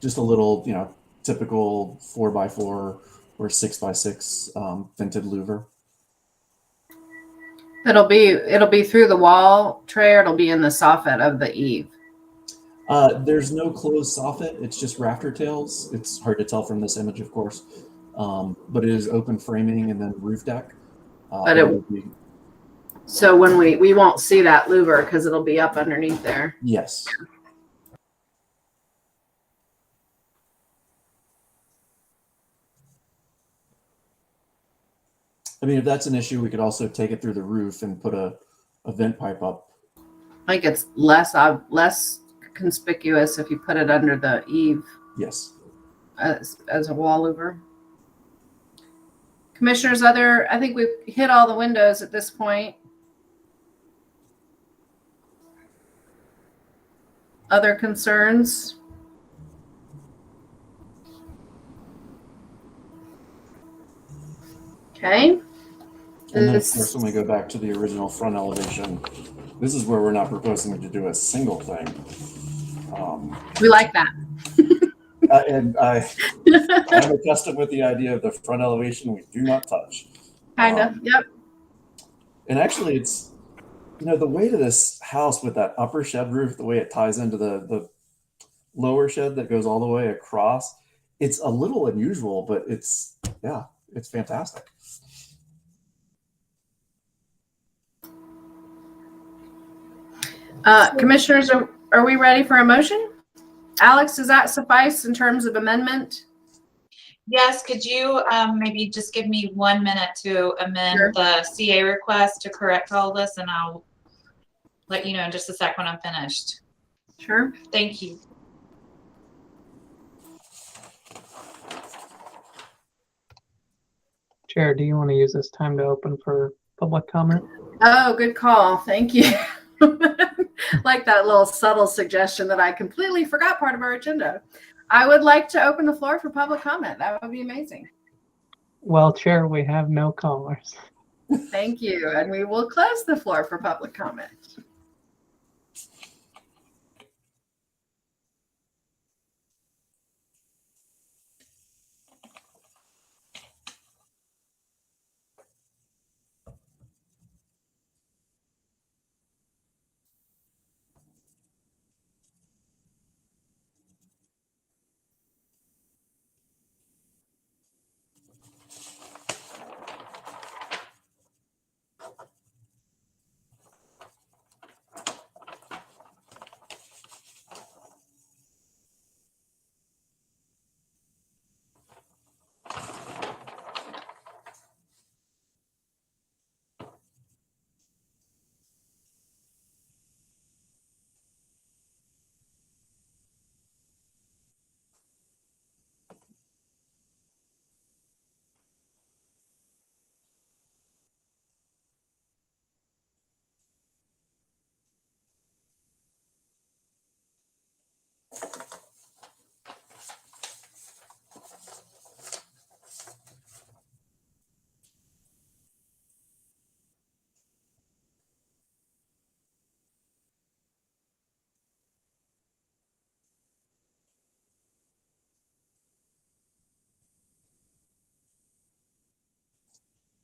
Just a little, typical 4x4 or 6x6 vented louver. It'll be through the wall tray, or it'll be in the soffit of the eave. There's no closed soffit. It's just rafter tails. It's hard to tell from this image, of course, but it is open framing and then roof deck. So when we won't see that louver because it'll be up underneath there. Yes. I mean, if that's an issue, we could also take it through the roof and put a vent pipe up. I think it's less conspicuous if you put it under the eave. Yes. As a wall louver. Commissioners, I think we've hit all the windows at this point. Other concerns? Okay. And then, of course, when we go back to the original front elevation, this is where we're not proposing to do a single thing. We like that. I'm accustomed with the idea of the front elevation we do not touch. Kind of, yep. And actually, it's, the weight of this house with that upper shed roof, the way it ties into the lower shed that goes all the way across, it's a little unusual, but it's fantastic. Commissioners, are we ready for a motion? Alex, does that suffice in terms of amendment? Yes, could you maybe just give me 1 minute to amend the CA request to correct all this, and I'll let you know in just a sec when I'm finished. Sure. Thank you. Chair, do you want to use this time to open for public comment? Oh, good call. Thank you. Like that little subtle suggestion that I completely forgot part of our agenda. I would like to open the floor for public comment. That would be amazing. Well, Chair, we have no callers. Thank you. And we will close the floor for public comment.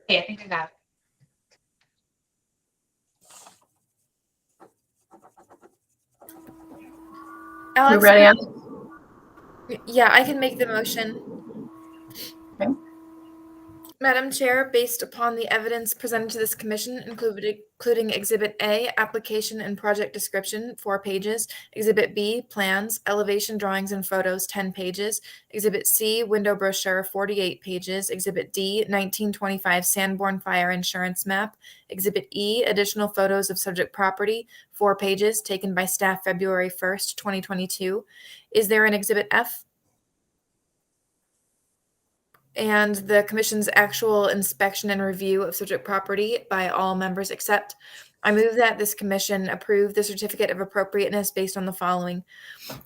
Okay, I think I got it. You Alex, ready, Alex? yeah, I can make the motion. Okay. Madam Chair, based upon the evidence presented to this commission, including Exhibit A, application and project description, 4 pages, Exhibit B, plans, elevation drawings and photos, 10 pages, Exhibit C, window brochure, 48 pages, Exhibit D, 1925 Sanborn Fire Insurance Map, Exhibit E, additional photos of subject property, 4 pages, taken by staff February 1st, 2022. Is there an Exhibit F? And the commission's actual inspection and review of subject property by all members except. I move that this commission approve the certificate of appropriateness based on the following.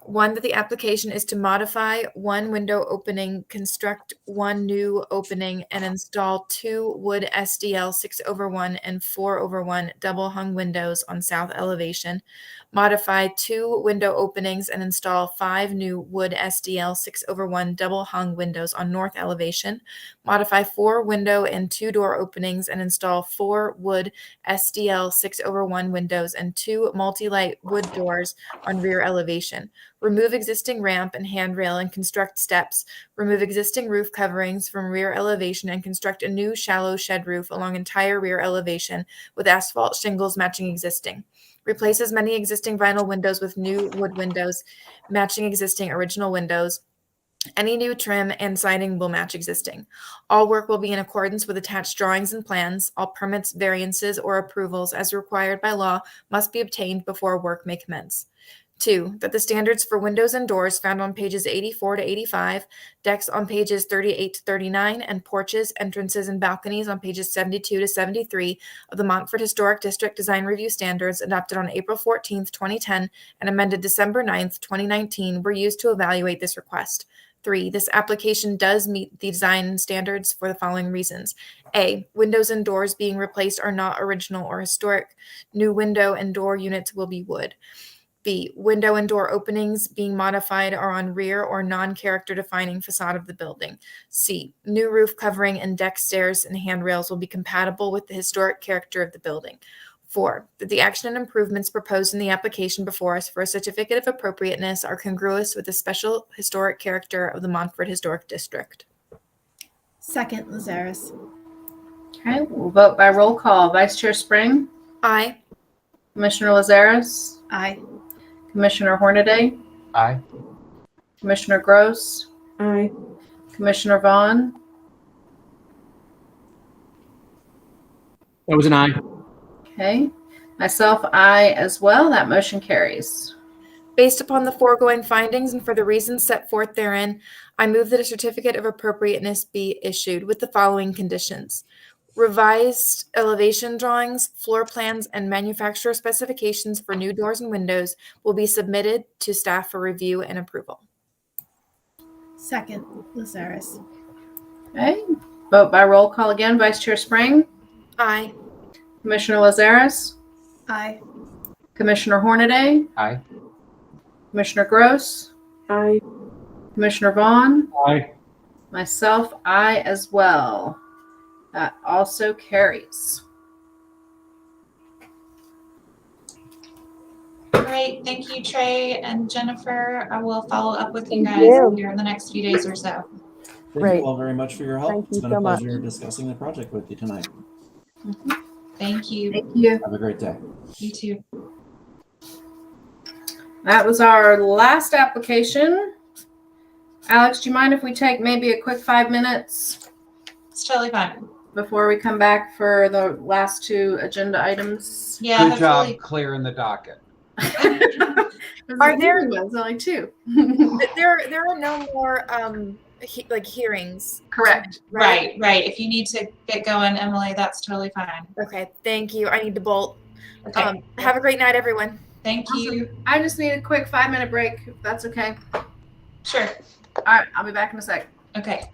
1, that the application is to modify 1 window opening, construct 1 new opening, and install 2 wood SDL 6/1 and 4/1 double hung windows on south elevation. Modify 2 window openings and install 5 new wood SDL 6/1 double hung windows on north elevation. Modify 4 window and 2 door openings and install 4 wood SDL 6/1 windows and 2 multi-light wood doors on rear elevation. Remove existing ramp and handrail and construct steps. Remove existing roof coverings from rear elevation and construct a new shallow shed roof along entire rear elevation with asphalt shingles matching existing. Replace as many existing vinyl windows with new wood windows matching existing original windows. Any new trim and siding will match existing. All work will be in accordance with attached drawings and plans. All permits, variances, or approvals as required by law must be obtained before work may commence. 2, that the standards for windows and doors found on pages 84 to 85, decks on pages 38 to 39, and porches, entrances, and balconies on pages 72 to 73 of the Montford Historic District Design Review Standards adopted on April 14th, 2010, and amended December 9th, 2019, were used to evaluate this request. 3, this application does meet the design standards for the following reasons. A, windows and doors being replaced are not original or historic. New window and door units will be wood. B, window and door openings being modified are on rear or non-character defining facade of the building. C, new roof covering and deck stairs and handrails will be compatible with the historic character of the building. 4, that the action and improvements proposed in the application before us for a certificate of appropriateness are congruous with the special historic character of the Montford Historic District. Second, Lazarus. Okay, we'll vote by roll call. Vice Chair Spring? Aye. Commissioner Lazarus? Aye. Commissioner Hornaday? Aye. Commissioner Gross? Aye. Commissioner Vaughn? That was an aye. Okay. Myself, aye as well. That motion carries. Based upon the foregoing findings and for the reasons set forth therein, I move that a certificate of appropriateness be issued with the following conditions. Revised elevation drawings, floor plans, and manufacturer specifications for new doors and windows will be submitted to staff for review and approval. Second, Lazarus. Okay. Vote by roll call again. Vice Chair Spring? Aye. Commissioner Lazarus? Aye. Commissioner Hornaday? Aye. Commissioner Gross? Aye. Commissioner Vaughn? Aye. Myself, aye as well. That also carries. Great, thank you, Trey and Jennifer. I will follow up with you Thank guys you. here in the next few days or so. Thank Great. you all very much for your help. Thank It's you been so a much. pleasure discussing the project with you tonight. Thank you. Thank you. Have a great day. You too. That was our last application. Alex, do you mind if we take maybe a quick 5 minutes It's totally fine. before we come back for the last 2 agenda items? Yeah, Good job hopefully. clearing the docket. Are there- There's only 2. There are no more hearings. Correct. Right. If you need to get going, Emily, that's totally fine. Okay, thank you. I need to bolt. Okay. Have a great night, everyone. Thank you. I just need a quick 5-minute break, if that's okay. Sure. All right, I'll be back in a sec. Okay.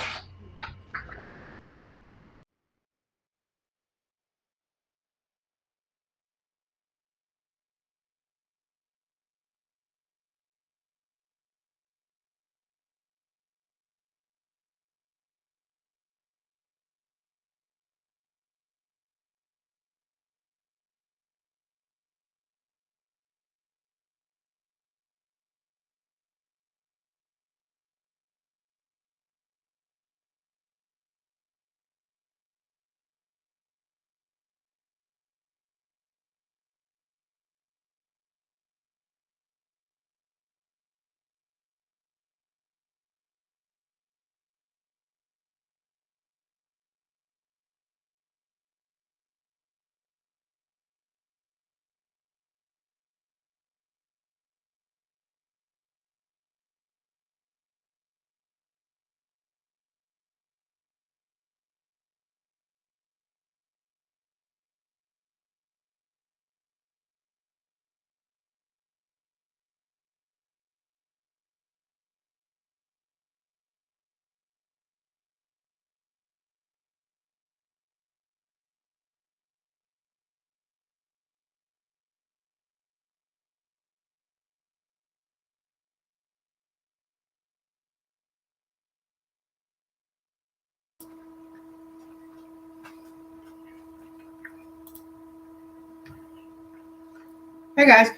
Hey guys,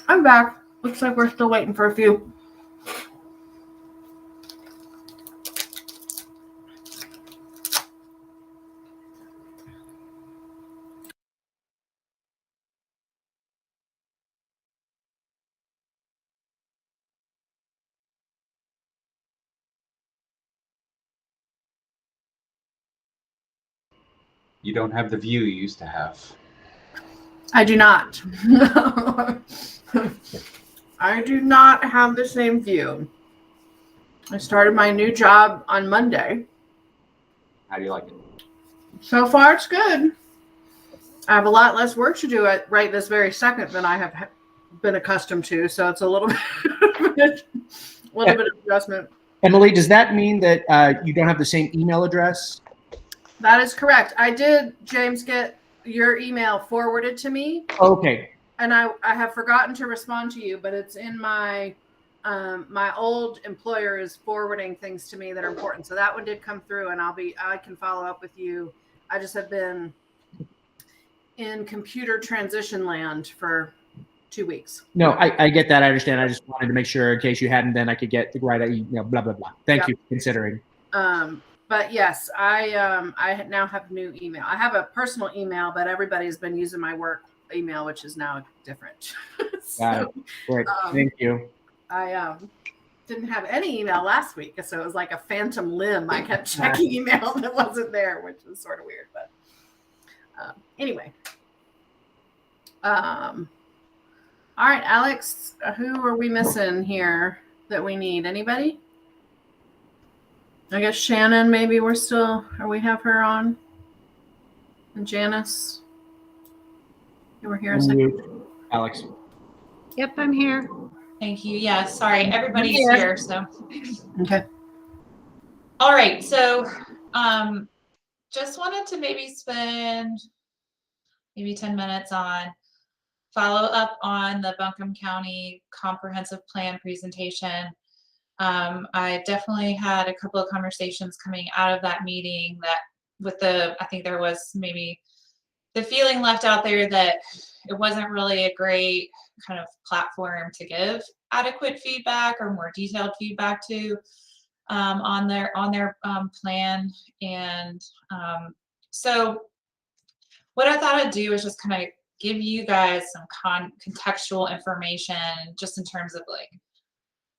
I'm back. Looks like we're still waiting for a few. You don't have the view you used to have. I do not. I do not have the same view. I started my new job on Monday. How do you like it? So far, it's good. I have a lot less work to do at right this very second than I have been accustomed to. So it's a little bit, of adjustment. Emily, does that mean that you don't have the same email address? That is correct. I did, James, get your email forwarded to me. Okay. And I have forgotten to respond to you, but it's in my my old employer is forwarding things to me that are important. So that one did come through, and I can follow up with you. I just have been in computer transition land for 2 weeks. No, I get that. I understand. I just wanted to make sure in case you hadn't, then I could get the right email, blah, blah, blah. Thank you for considering. But yes, I now have a new email. I have a personal email, but everybody's been using my work email, which is now different. Got it. Great. Thank you. I didn't have any email last week, so it was like a phantom limb. I kept checking email that wasn't there, which was sort of weird. But anyway, all right, Alex, who are we missing here that we need? Anybody? I guess Shannon. Maybe we have her on, and Janice. You were here a second. Alex. Yep, I'm here. Thank you. Yeah, sorry, everybody's Yeah. here, so. Okay. All right, so just wanted to maybe spend maybe 10 minutes on follow up on the Buncombe County Comprehensive Plan presentation. I definitely had a couple of conversations coming out of that meeting that I think there was maybe the feeling left out there that it wasn't really a great kind of platform to give adequate feedback or more detailed feedback to on their plan. And so what I thought I'd do is just kind of give you guys some contextual information just in terms of like,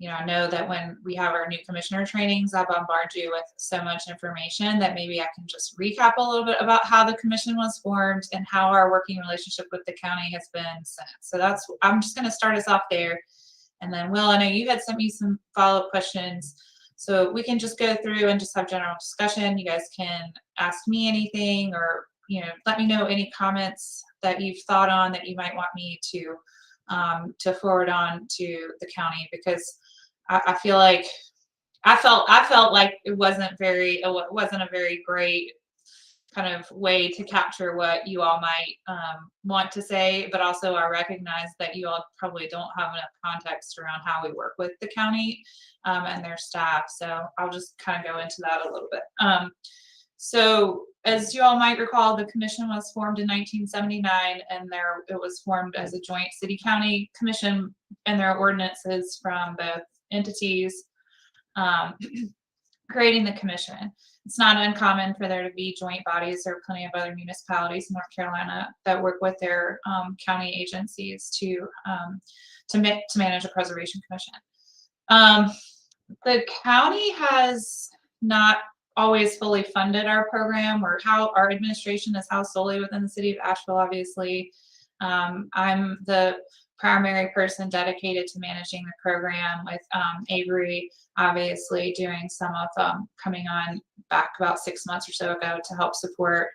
I know that when we have our new commissioner trainings, I bombard you with so much information that maybe I can just recap a little bit about how the commission was formed and how our working relationship with the county has been since. So I'm just going to start us off there. And then, Will, I know you had sent me some follow-up questions. So we can just go through and just have general discussion. You guys can ask me anything or, let me know any comments that you've thought on that you might want me to forward on to the county, because I feel like I felt like it wasn't a very great kind of way to capture what you all might want to say, but also I recognize that you all probably don't have enough context around how we work with the county and their staff. So I'll just kind of go into that a little bit. So as you all might recall, the commission was formed in 1979, and it was formed as a joint city-county commission, and there are ordinances from both entities creating the commission. It's not uncommon for there to be joint bodies. There are plenty of other municipalities in North Carolina that work with their county agencies to manage a preservation commission. The county has not always fully funded our program, or how our administration is housed solely within the city of Asheville, obviously. I'm the primary person dedicated to managing the program, with Avery obviously doing some of coming on back about 6 months or so ago to help support.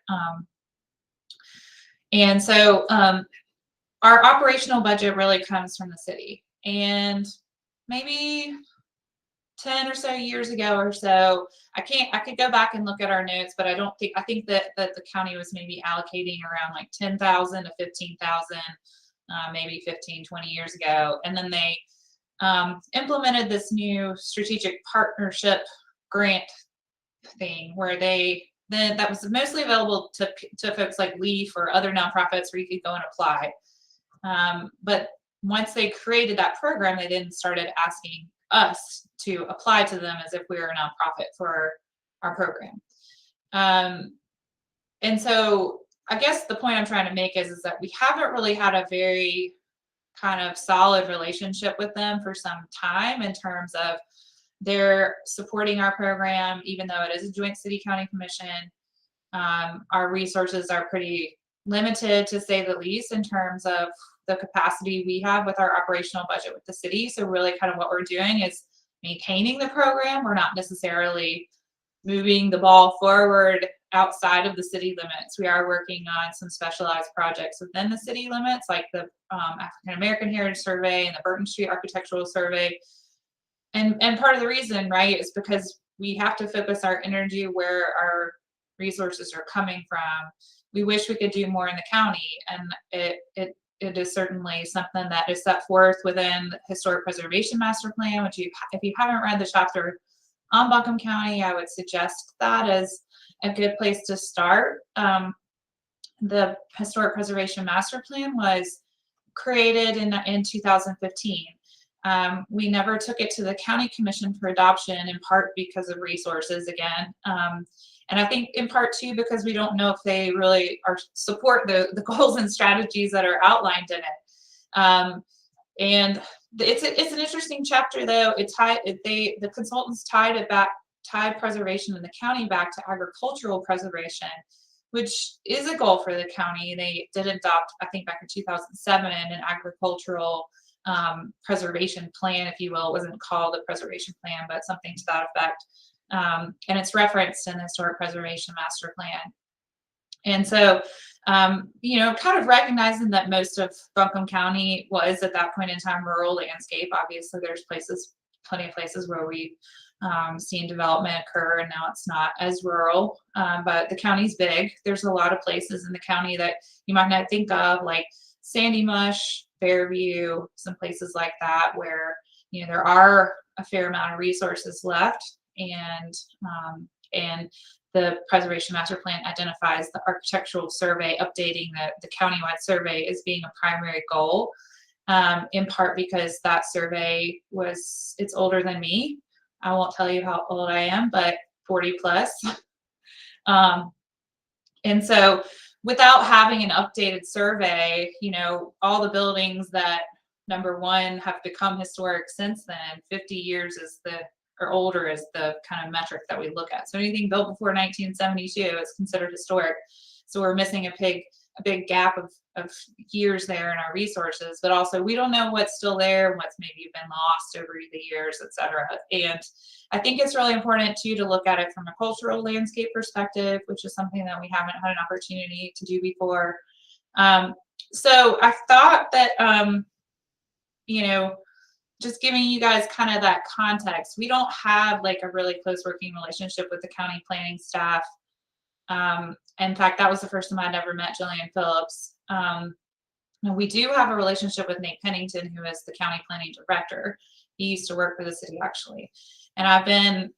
And so our operational budget really comes from the city. And maybe 10 or so years ago or so, I could go back and look at our notes, but I think that the county was maybe allocating around like 10,000 to 15,000, maybe 15, 20 years ago. And then they implemented this new strategic partnership grant thing where that was mostly available to folks like LEAF or other nonprofits where you could go and apply. But once they created that program, they then started asking us to apply to them as if we were a nonprofit for our program. And so I guess the point I'm trying to make is that we haven't really had a very kind of solid relationship with them for some time in terms of they're supporting our program, even though it is a joint city county commission. Our resources are pretty limited, to say the least, in terms of the capacity we have with our operational budget with the city. So really kind of what we're doing is maintaining the program. We're not necessarily moving the ball forward outside of the city limits. We are working on some specialized projects within the city limits, like the African American Heritage Survey and the Burton Street Architectural Survey. And part of the reason, right, is because we have to focus our energy where our resources are coming from. We wish we could do more in the county, and it is certainly something that is set forth within the Historic Preservation Master Plan, which if you haven't read the chapter on Buncombe County, I would suggest that as a good place to start. The Historic Preservation Master Plan was created in 2015. We never took it to the county commission for adoption, in part because of resources again. And I think in part too, because we don't know if they really support the goals and strategies that are outlined in it. And it's an interesting chapter, though. The consultants tied preservation in the county back to agricultural preservation, which is a goal for the county. They did adopt, I think, back in 2007, an agricultural preservation plan, if you will. It wasn't called a preservation plan, but something to that effect. And it's referenced in the Historic Preservation Master Plan. And so, kind of recognizing that most of Buncombe County was at that point in time rural landscape. Obviously, there's plenty of places where we've seen development occur, and now it's not as rural. But the county's big. There's a lot of places in the county that you might not think of, like Sandy Mush, Fairview, some places like that, where there are a fair amount of resources left, and the Preservation Master Plan identifies the architectural survey, updating the countywide survey as being a primary goal, in part because that survey it's older than me. I won't tell you how old I am, but 40 plus. And so without having an updated survey, all the buildings that, number one, have become historic since then, 50 years or older is the kind of metric that we look at. So anything built before 1972 is considered historic. So we're missing a big gap of years there in our resources, but also we don't know what's still there and what's maybe been lost over the years, et cetera. And I think it's really important too to look at it from a cultural landscape perspective, which is something that we haven't had an opportunity to do before. So I thought that, just giving you guys kind of that context, we don't have like a really close working relationship with the county planning staff. In fact, that was the first time I'd ever met Jillian Phillips. We do have a relationship with Nate Pennington, who is the county planning director. He used to work for the city, actually. And I've been,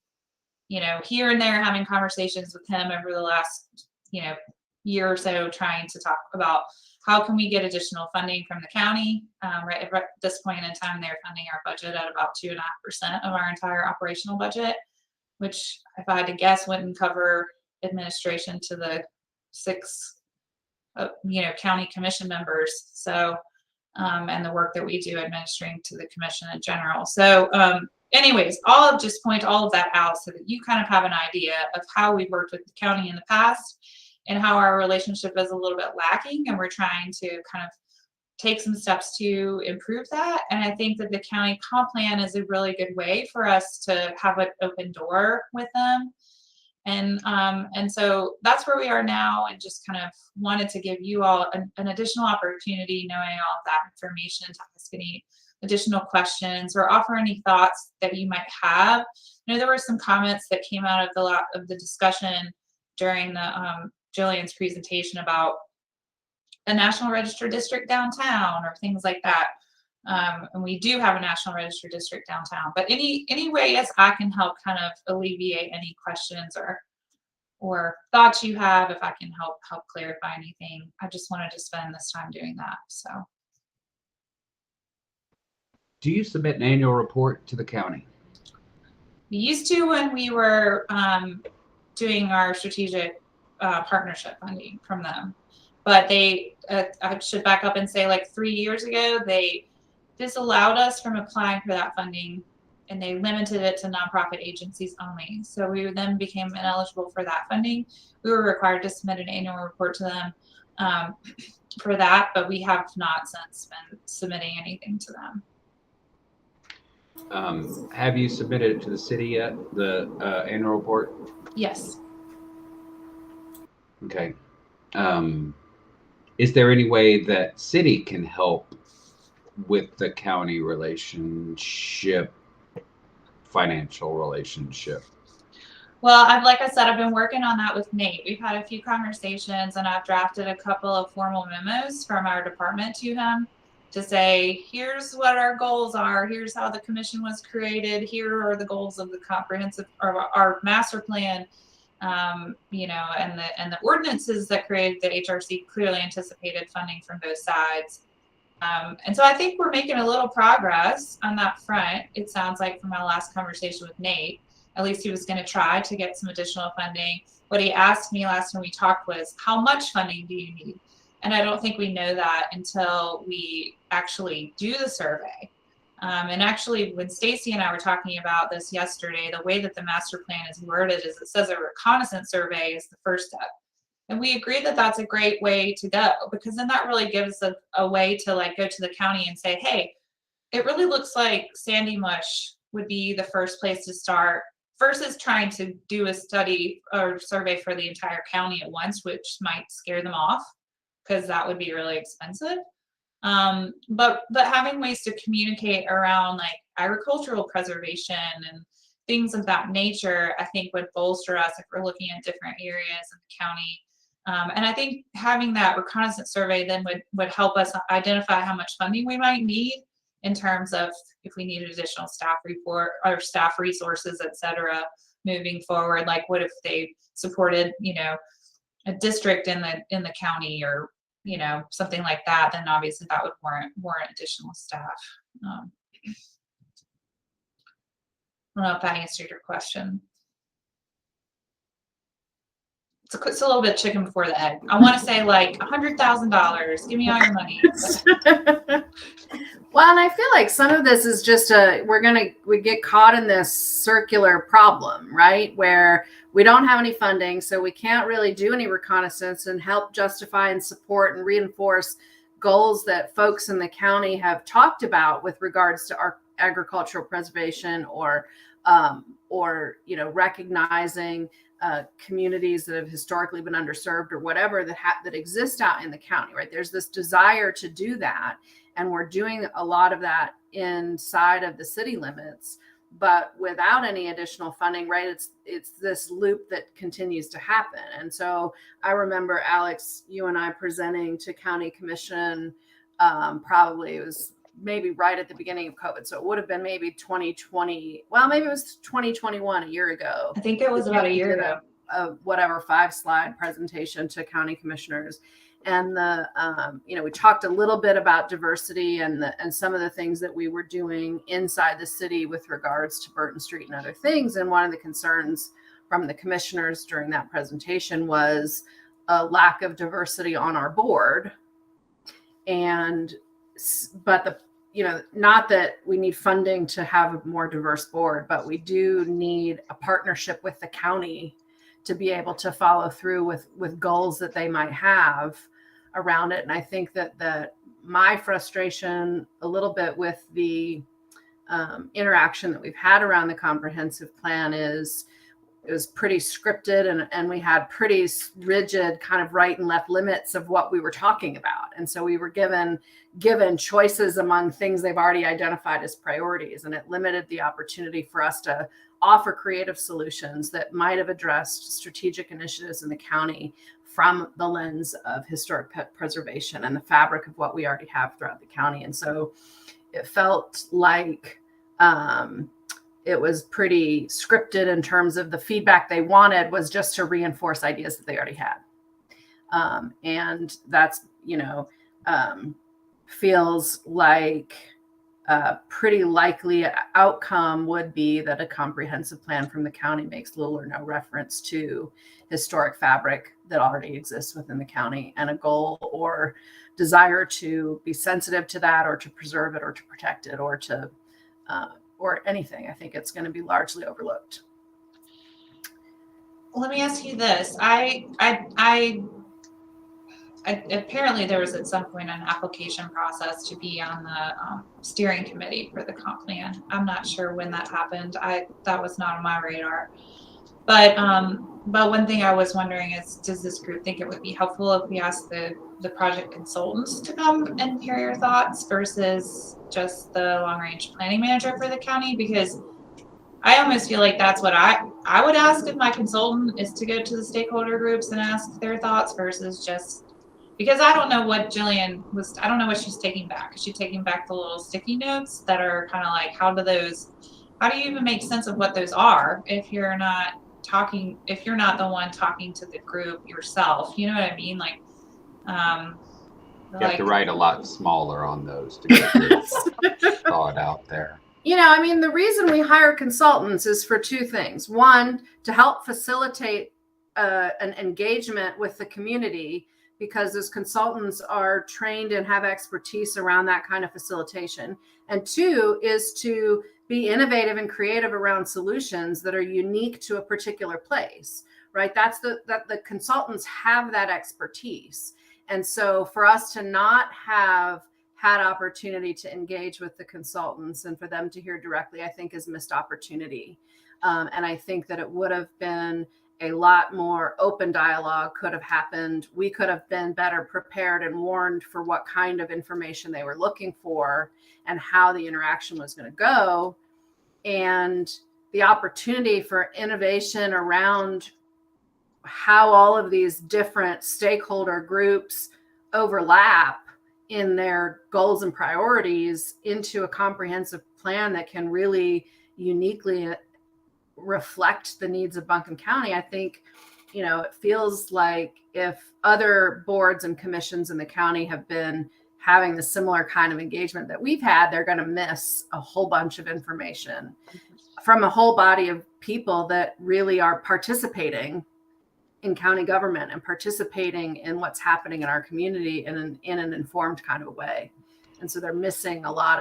here and there having conversations with him over the last, year or so, trying to talk about how can we get additional funding from the county. Right at this point in time, they're funding our budget at about 2.5% of our entire operational budget, which, if I had to guess, wouldn't cover administration to the 6 county commission members. So and the work that we do administering to the commission in general. So anyways, I'll just point all of that out so that you kind of have an idea of how we've worked with the county in the past and how our relationship is a little bit lacking, and we're trying to kind of take some steps to improve that. And I think that the county comp plan is a really good way for us to have an open door with them. And so that's where we are now, and just kind of wanted to give you all an additional opportunity, knowing all of that information, to ask any additional questions or offer any thoughts that you might have. There were some comments that came out of the discussion during the Jillian's presentation about a National Register district downtown or things like that. And we do have a National Register district downtown, but any way as I can help kind of alleviate any questions or thoughts you have, if I can help clarify anything, I just wanted to spend this time doing that. So do you submit an annual report to the county? We used to when we were doing our strategic partnership funding from them. But they, I should back up and say, like 3 years ago, they disallowed us from applying for that funding, and they limited it to nonprofit agencies only. So we then became ineligible for that funding. We were required to submit an annual report to them for that, but we have not since been submitting anything to them. Have you submitted it to the city yet, the annual report? Yes. Okay. Is there any way that city can help with the county relationship, financial relationship? Well, like I said, I've been working on that with Nate. We've had a few conversations, and I've drafted a couple of formal memos from our department to him to say, here's what our goals are. Here's how the commission was created. Here are the goals of the comprehensive, or our master plan. You know, and the ordinances that created the HRC clearly anticipated funding from both sides. And so I think we're making a little progress on that front. It sounds like from my last conversation with Nate, at least he was going to try to get some additional funding. What he asked me last time we talked was, how much funding do you need? And I don't think we know that until we actually do the survey. And actually, when Stacy and I were talking about this yesterday, the way that the master plan is worded is it says a reconnaissance survey is the first step. And we agree that that's a great way to go, because then that really gives a way to like go to the county and say, hey, it really looks like Sandy Mush would be the first place to start versus trying to do a study or survey for the entire county at once, which might scare them off because that would be really expensive. But having ways to communicate around like agricultural preservation and things of that nature, I think would bolster us if we're looking at different areas in the county. And I think having that reconnaissance survey then would help us identify how much funding we might need in terms of if we need additional staff report or staff resources, et cetera, moving forward. Like what if they supported, you know, a district in the county or, you know, something like that, then obviously that would warrant additional staff. I don't know if that answered your question. It's a little bit chicken before the egg. I want to say like $100,000. Give me all your money. Well, and I feel like some of this is just we get caught in this circular problem, right? Where we don't have any funding, so we can't really do any reconnaissance and help justify and support and reinforce goals that folks in the county have talked about with regards to our agricultural preservation or you know, recognizing communities that have historically been underserved or whatever that exist out in the county, right? There's this desire to do that, and we're doing a lot of that inside of the city limits, but without any additional funding, right? It's this loop that continues to happen. And so I remember, Alex, you and I presenting to county commission, probably it was maybe right at the beginning of COVID. So it would have been maybe 2020. Well, maybe it was 2021, a year ago. I think it was about a year ago. Whatever 5-slide presentation to county commissioners. And you know, we talked a little bit about diversity and some of the things that we were doing inside the city with regards to Burton Street and other things. And one of the concerns from the commissioners during that presentation was a lack of diversity on our board. But you know, not that we need funding to have a more diverse board, but we do need a partnership with the county to be able to follow through with goals that they might have around it. And I think that my frustration a little bit with the interaction that we've had around the comprehensive plan is it was pretty scripted, and we had pretty rigid kind of right and left limits of what we were talking about. And so we were given choices among things they've already identified as priorities, and it limited the opportunity for us to offer creative solutions that might have addressed strategic initiatives in the county from the lens of historic preservation and the fabric of what we already have throughout the county. And so it felt like it was pretty scripted in terms of the feedback they wanted was just to reinforce ideas that they already had. And that's, you know, feels like pretty likely outcome would be that a comprehensive plan from the county makes little or no reference to historic fabric that already exists within the county, and a goal or desire to be sensitive to that, or to preserve it, or to protect it, or to or anything. I think it's going to be largely overlooked. Let me ask you this. Apparently there was at some point an application process to be on the steering committee for the comp plan. I'm not sure when that happened. That was not on my radar. But one thing I was wondering is, does this group think it would be helpful if we asked the project consultants to come and hear your thoughts versus just the long range planning manager for the county? Because I almost feel like that's what I would ask if my consultant is to go to the stakeholder groups and ask their thoughts versus just, because I don't know what Jillian was, I don't know what she's taking back. Is she taking back the little sticky notes that are kind of like, how do you even make sense of what those are if you're not the one talking to the group yourself? You know what I mean? Like, you have to write a lot smaller on those to get your thought out there. You know, I mean, the reason we hire consultants is for two things. One, to help facilitate an engagement with the community, because those consultants are trained and have expertise around that kind of facilitation. And two is to be innovative and creative around solutions that are unique to a particular place, right? That the consultants have that expertise. And so for us to not have had opportunity to engage with the consultants and for them to hear directly, I think is missed opportunity. And I think that it would have been a lot more open dialogue could have happened. We could have been better prepared and warned for what kind of information they were looking for and how the interaction was going to go. And the opportunity for innovation around how all of these different stakeholder groups overlap in their goals and priorities into a comprehensive plan that can really uniquely reflect the needs of Buncombe County. I think, you know, it feels like if other boards and commissions in the county have been having the similar kind of engagement that we've had, they're going to miss a whole bunch of information from a whole body of people that really are participating in county government and participating in what's happening in our community in an informed kind of way. And so they're missing a lot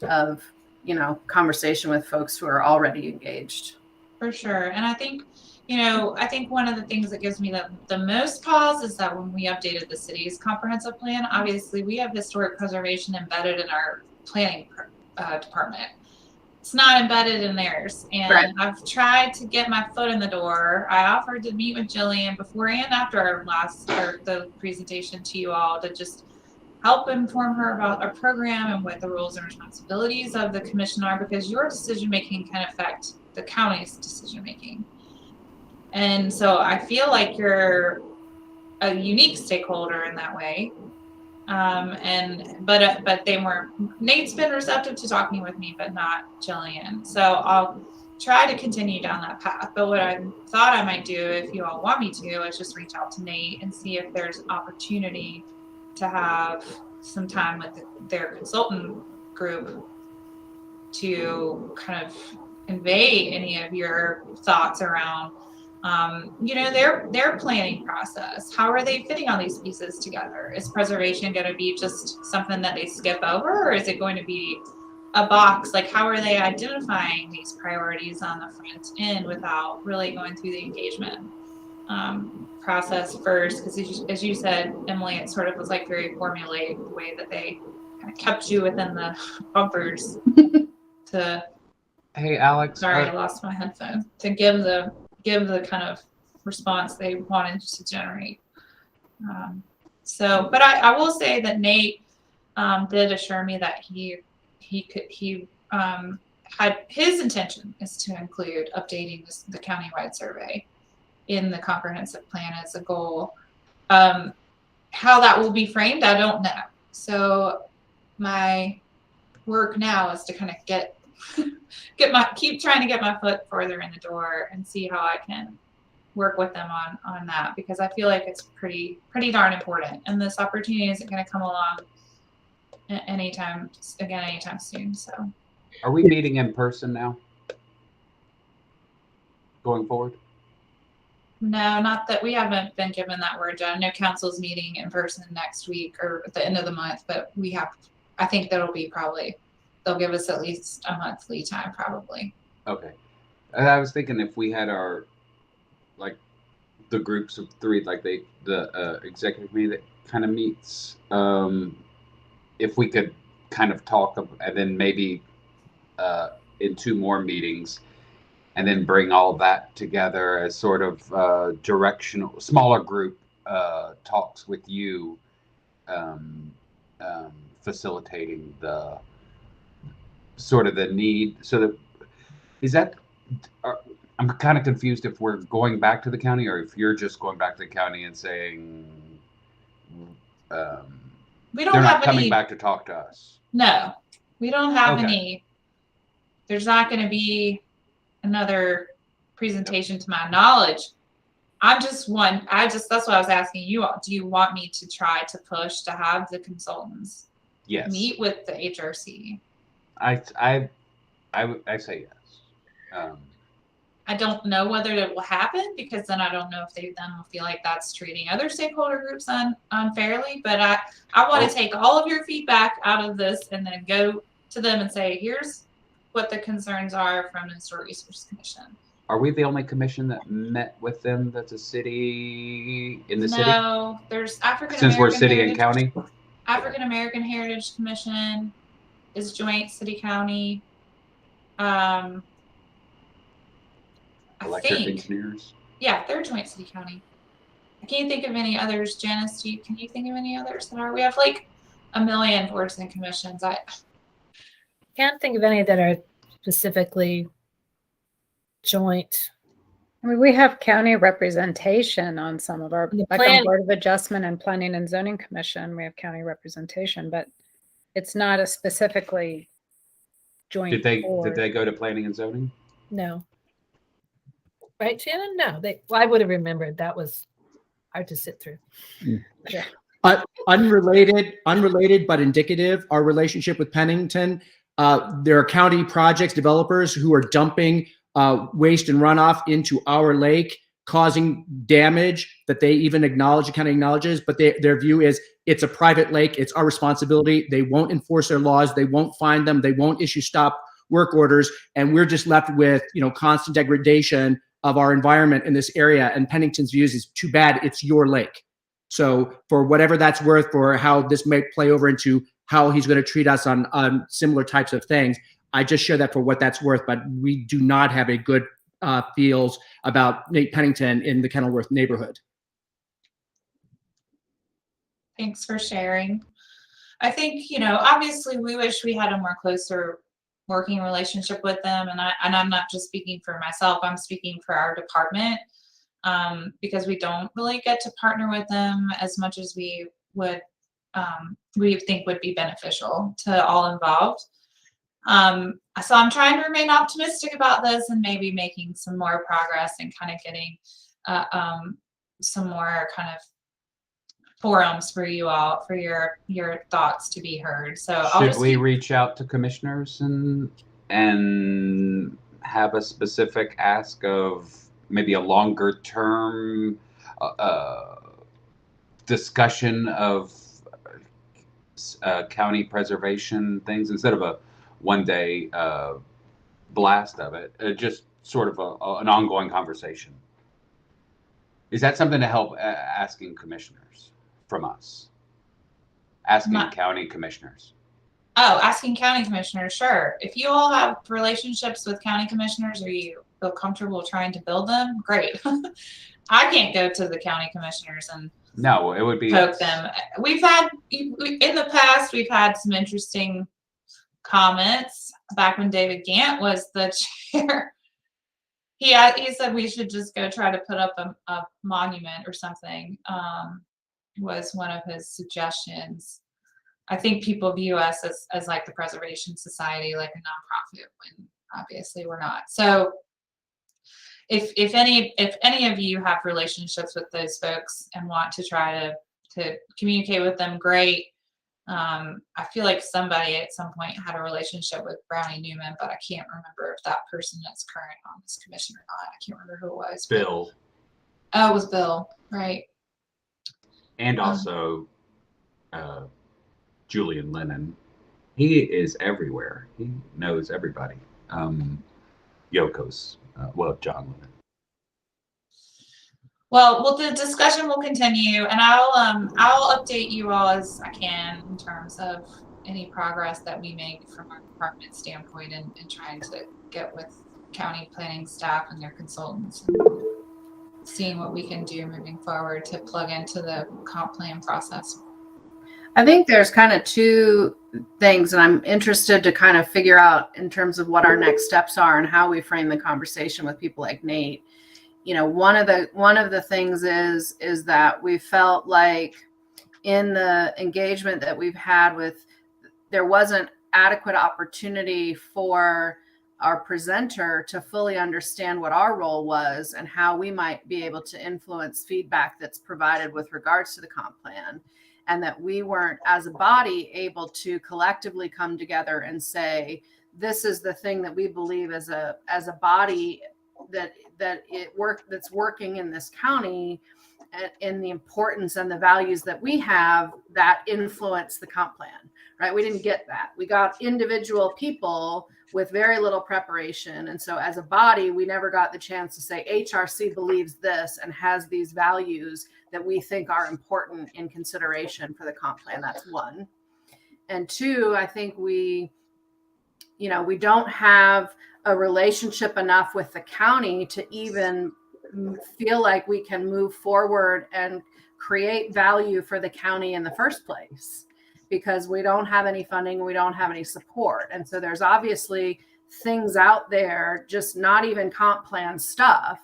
of you know, conversation with folks who are already engaged. For sure. And I think, you know, one of the things that gives me the most pause is that when we updated the city's comprehensive plan, obviously we have historic preservation embedded in our planning department. It's not embedded in theirs. And right. I've tried to get my foot in the door. I offered to meet with Jillian before and after the presentation to you all to just help inform her about our program and what the roles and responsibilities of the commission are, because your decision making can affect the county's decision making. And so I feel like you're a unique stakeholder in that way. But Nate's been receptive to talking with me, but not Jillian. So I'll try to continue down that path. But what I thought I might do, if you all want me to, is just reach out to Nate and see if there's opportunity to have some time with their consultant group to kind of convey any of your thoughts around, you know, their planning process. How are they fitting all these pieces together? Is preservation going to be just something that they skip over, or is it going to be a box? Like, how are they identifying these priorities on the front end without really going through the engagement process first? Because as you said, Emily, it sort of was like very formulaic the way that they kind of kept you within the bumpers to. Hey, Alex. Sorry, I lost my headphone. To give the kind of response they wanted to generate. But I will say that Nate did assure me that he had his intention is to include updating the countywide survey in the comprehensive plan as a goal. How that will be framed, I don't know. So my work now is to kind of keep trying to get my foot further in the door and see how I can work with them on that, because I feel like it's pretty darn important, and this opportunity isn't going to come along anytime soon. So, Are we meeting in person now? Going forward? no, not that we haven't been given that word yet. I know council's meeting in person next week or at the end of the month, but I think that'll be they'll give us at least a monthly time probably. Okay. And I was thinking if we had our, like, the groups of three, like the executive committee that kind of meets, if we could kind of talk and then maybe in 2 more meetings, and then bring all that together as sort of directional, smaller group talks with you, facilitating the sort of the need. So that is that. I'm kind of confused if we're going back to the county or if you're just going back to the county and saying We don't they're have not coming any, back to talk to us. No, we don't have Okay. any. There's not going to be another presentation to my knowledge. That's what I was asking you all. Do you want me to try to push to have the consultants meet with the HRC? I say yes. I don't know whether it will happen because then I don't know if they then will feel like that's treating other stakeholder groups unfairly. But I want to take all of your feedback out of this and then go to them and say, here's what the concerns are from the Historic Resource Commission. Are we the only commission that met with them that's a city in the city? No, there's African American. Since we're city and county? African American Heritage Commission is joint city county. Electric engineers? Yeah, They're joint city county. I can't think of any others. Janice, can you think of any others that are? We have like a million boards and commissions. I can't think of any that are specifically joint. I mean, we have county representation on some of our, like on Board of Adjustment and Planning and Zoning Commission, we have county representation, but it's not a specifically joint board. Did they go to Planning and Zoning? No. Right, Shannon? No, I would have remembered. That was hard to sit through. Yeah. Unrelated, but indicative, our relationship with Pennington. There are county projects developers who are dumping waste and runoff into our lake, causing damage that they even acknowledge, the county acknowledges, but their view is it's a private lake, it's our responsibility. They won't enforce their laws, they won't find them, they won't issue stop work orders, and we're just left with, constant degradation of our environment in this area. And Pennington's views is too bad, it's your lake. So for whatever that's worth, for how this may play over into how he's going to treat us on similar types of things, I just share that for what that's worth, but we do not have a good feels about Nate Pennington in the Kenilworth neighborhood. Thanks for sharing. I think, obviously we wish we had a more closer working relationship with them. And I'm not just speaking for myself, I'm speaking for our department, because we don't really get to partner with them as much as we think would be beneficial to all involved. So I'm trying to remain optimistic about this and maybe making some more progress and kind of getting some more kind of forums for you all, for your thoughts to be heard. So should we reach out to commissioners and have a specific ask of maybe a longer term discussion of county preservation things instead of a one-day blast of it, just sort of an ongoing conversation? Is that something to help asking commissioners from us? Asking county commissioners. Oh, asking county commissioners, sure. If you all have relationships with county commissioners or you feel comfortable trying to build them, great. I can't go to the county commissioners and no, it would be poke them. We've had, in the past, we've had some interesting comments back when David Gant was the chair. He said we should just go try to put up a monument or something, was one of his suggestions. I think people view us as like the Preservation Society, like a nonprofit, when obviously we're not. So if any of you have relationships with those folks and want to try to communicate with them, great. I feel like somebody at some point had a relationship with Brownie Newman, but I can't remember if that person that's current on this commission or not. I can't remember who it was. Bill. Oh, it was Bill, right? And also Julian Lennon. He is everywhere. He knows everybody. Yoko's, John Lennon. Well, the discussion will continue, and I'll update you all as I can in terms of any progress that we make from our department standpoint and trying to get with county planning staff and their consultants, and seeing what we can do moving forward to plug into the comp plan process. I think there's kind of two things, and I'm interested to kind of figure out in terms of what our next steps are and how we frame the conversation with people like Nate. You know, one of the things is that we felt like in the engagement that we've had with, there wasn't adequate opportunity for our presenter to fully understand what our role was and how we might be able to influence feedback that's provided with regards to the comp plan. And that we weren't, as a body, able to collectively come together and say, this is the thing that we believe as a body that's working in this county, and the importance and the values that we have that influence the comp plan, right? We didn't get that. We got individual people with very little preparation. And so as a body, we never got the chance to say, HRC believes this and has these values that we think are important in consideration for the comp plan. That's one. And two, I think we don't have a relationship enough with the county to even feel like we can move forward and create value for the county in the first place, because we don't have any funding, we don't have any support. And so there's obviously things out there, just not even comp plan stuff,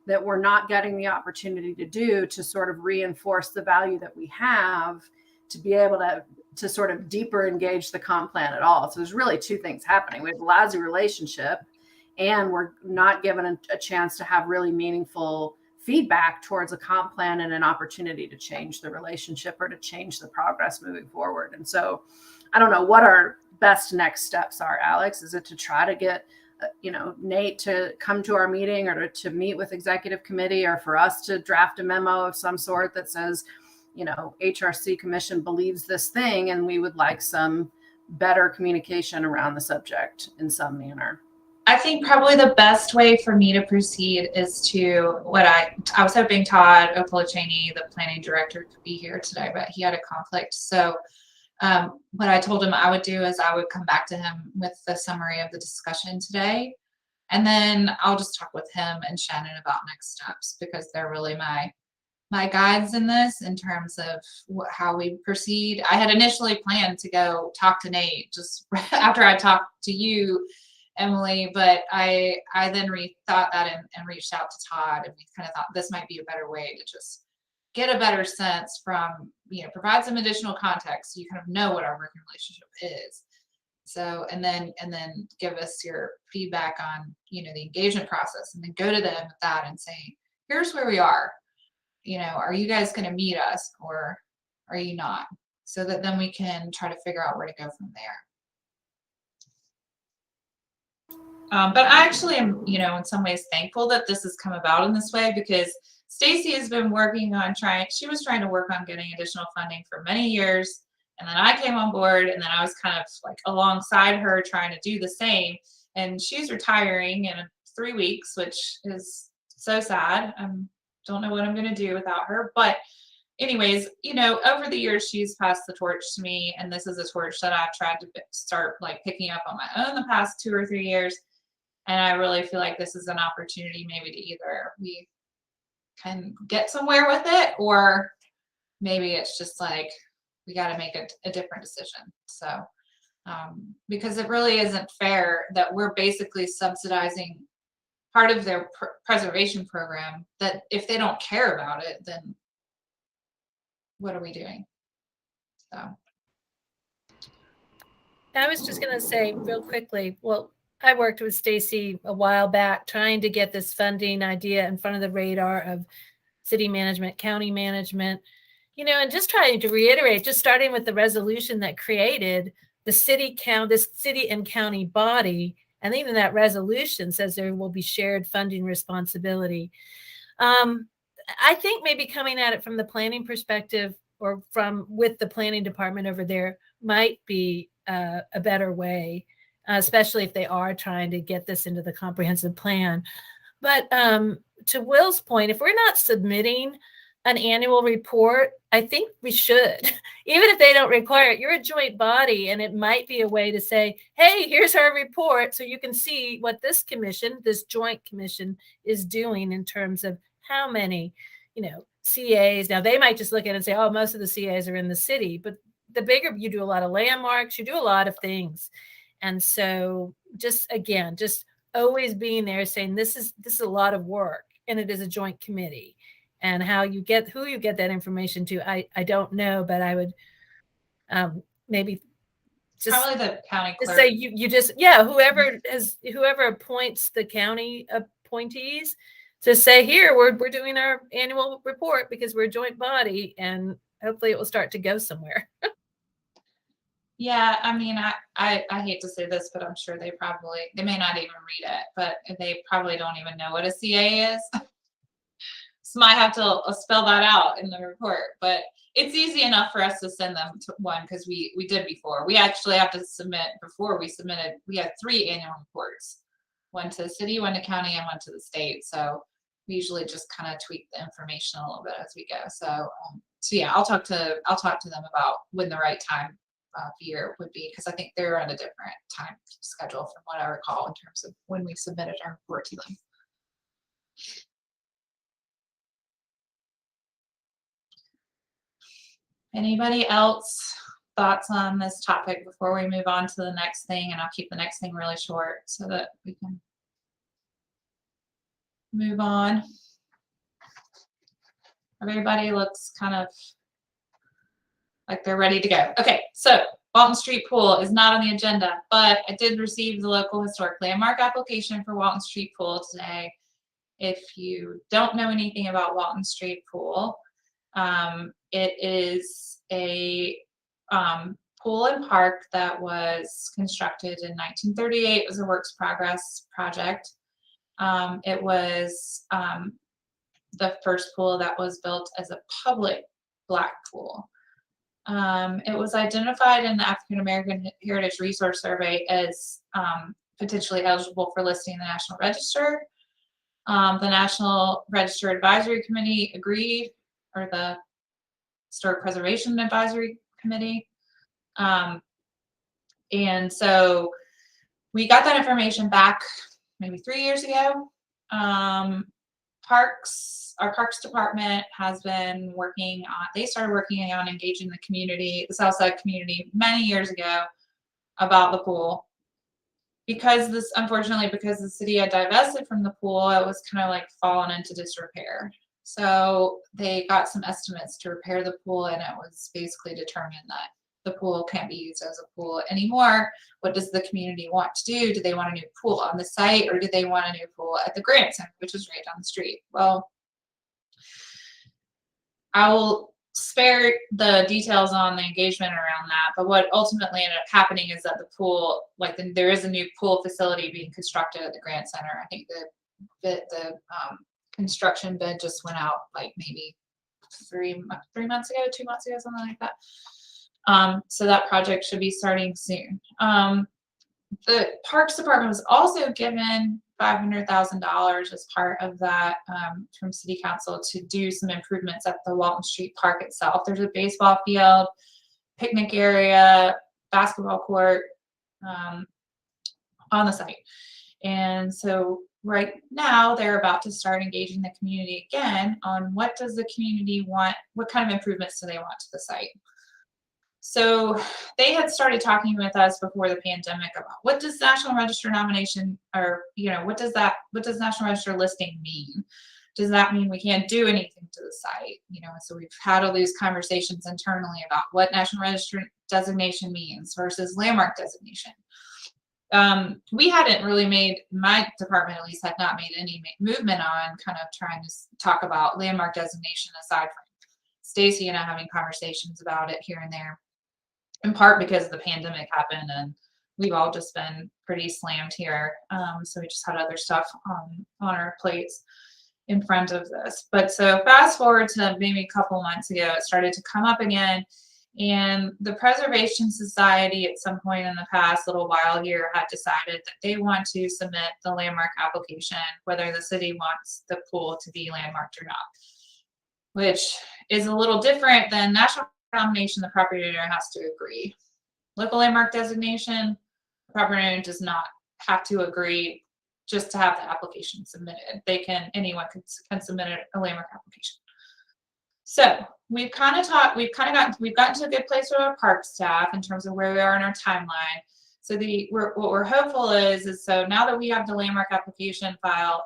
that we're not getting the opportunity to do to sort of reinforce the value that we have to be able to sort of deeper engage the comp plan at all. So there's really two things happening. We have a lousy relationship, and we're not given a chance to have really meaningful feedback towards a comp plan and an opportunity to change the relationship or to change the progress moving forward. And so I don't know what our best next steps are, Alex. Is it to try to get Nate to come to our meeting, or to meet with executive committee, or for us to draft a memo of some sort that says, HRC commission believes this thing, and we would like some better communication around the subject in some manner? I think probably the best way for me to proceed is to what I was hoping Todd Okolachaney, the planning director, could be here today, but he had a conflict. So what I told him I would do is I would come back to him with the summary of the discussion today. And then I'll just talk with him and Shannon about next steps, because they're really my guides in this in terms of how we proceed. I had initially planned to go talk to Nate just after I talked to you, Emily, but I then rethought that and reached out to Todd, and we kind of thought this might be a better way to just get a better sense from, provide some additional context so you kind of know what our working relationship is. So, and then give us your feedback on, the engagement process, and then go to them with that and say, here's where we are. Are you guys going to meet us, or are you not? So that then we can try to figure out where to go from there. But I actually am, in some ways thankful that this has come about in this way, because Stacy has been working on she was trying to work on getting additional funding for many years. And then I came on board, and then I was kind of like alongside her trying to do the same. And she's retiring in 3 weeks, which is so sad. I don't know what I'm going to do without her. But anyways, over the years, she's passed the torch to me. And this is a torch that I've tried to start picking up on my own the past 2 or 3 years. And I really feel like this is an opportunity maybe to either we can get somewhere with it, or maybe it's just we got to make a different decision. So, because it really isn't fair that we're basically subsidizing part of their preservation program, that if they don't care about it, then what are we doing? So. I was just going to say real quickly, I worked with Stacy a while back trying to get this funding idea in front of the radar of city management, county management. And just trying to reiterate, just starting with the resolution that created the this city and county body, and even that resolution says there will be shared funding responsibility. I think maybe coming at it from the planning perspective or with the planning department over there might be a better way, especially if they are trying to get this into the comprehensive plan. But to Will's point, if we're not submitting an annual report, I think we should, even if they don't require it. You're a joint body, and it might be a way to say, hey, here's our report, so you can see what this joint commission is doing in terms of how many, CAs. Now, they might just look at it and say, oh, most of the CAs are in the city, but the bigger, you do a lot of landmarks, you do a lot of things. And so just always being there saying, this is a lot of work, and it is a joint committee. And who you get that information to, I don't know, but I would maybe just probably the county clerk. Just say whoever appoints the county appointees to say, here we're doing our annual report because we're a joint body, and hopefully it will start to go somewhere. Yeah, I mean, I hate to say this, but I'm sure they may not even read it, but they probably don't even know what a CA is. So might have to spell that out in the report, but it's easy enough for us to send them to one because we did before. We actually have to submit we had 3 annual reports, one to the city, one to county, and one to the state. So we usually just kind of tweak the information a little bit as we go. So yeah, I'll talk to them about when the right time of year would be, because I think they're on a different time schedule from what I recall in terms of when we submitted our report to them. Anybody else thoughts on this topic before we move on to the next thing? And I'll keep the next thing really short so that we can move on. Everybody looks kind of like they're ready to go. Okay, so Walton Street Pool is not on the agenda, but I did receive the local historic landmark application for Walton Street Pool today. If you don't know anything about Walton Street Pool, it is a pool and park that was constructed in 1938. It was a works progress project. It was the first pool that was built as a public black pool. It was identified in the African American Heritage Resource Survey as potentially eligible for listing in the National Register. The National Register Advisory Committee agreed, or the Historic Preservation Advisory Committee. And so we got that information back maybe 3 years ago. Our Parks Department has been they started working on engaging the community, the Southside community, many years ago about the pool. Unfortunately, because the city had divested from the pool, it was kind of like fallen into disrepair. So they got some estimates to repair the pool, and it was basically determined that the pool can't be used as a pool anymore. What does the community want to do? Do they want a new pool on the site, or do they want a new pool at the Grant Center, which is right down the street? Well, I will spare the details on the engagement around that, but what ultimately ended up happening is that the pool, there is a new pool facility being constructed at the Grant Center. I think the construction bid just went out maybe 3 months ago, 2 months ago, something like that. So that project should be starting soon. The Parks Department was also given $500,000 as part of that from City Council to do some improvements at the Walton Street Park itself. There's a baseball field, picnic area, basketball court on the site. And so right now they're about to start engaging the community again on what does the community want, what kind of improvements do they want to the site. So they had started talking with us before the pandemic about what does National Register nomination, or what does National Register listing mean? Does that mean we can't do anything to the site? So we've had all these conversations internally about what National Register designation means versus landmark designation. We hadn't really my department at least had not made any movement on kind of trying to talk about landmark designation aside from Stacy and I having conversations about it here and there, in part because the pandemic happened and we've all just been pretty slammed here. So we just had other stuff on our plates in front of this. But so fast forward to maybe a couple months ago, it started to come up again. And the Preservation Society at some point in the past little while here had decided that they want to submit the landmark application, whether the city wants the pool to be landmarked or not, which is a little different than national domination. The property owner has to agree. Local landmark designation, the property owner does not have to agree just to have the application submitted. Anyone can submit a landmark application. So we've gotten to a good place with our park staff in terms of where we are in our timeline. So what we're hopeful is so now that we have the landmark application file,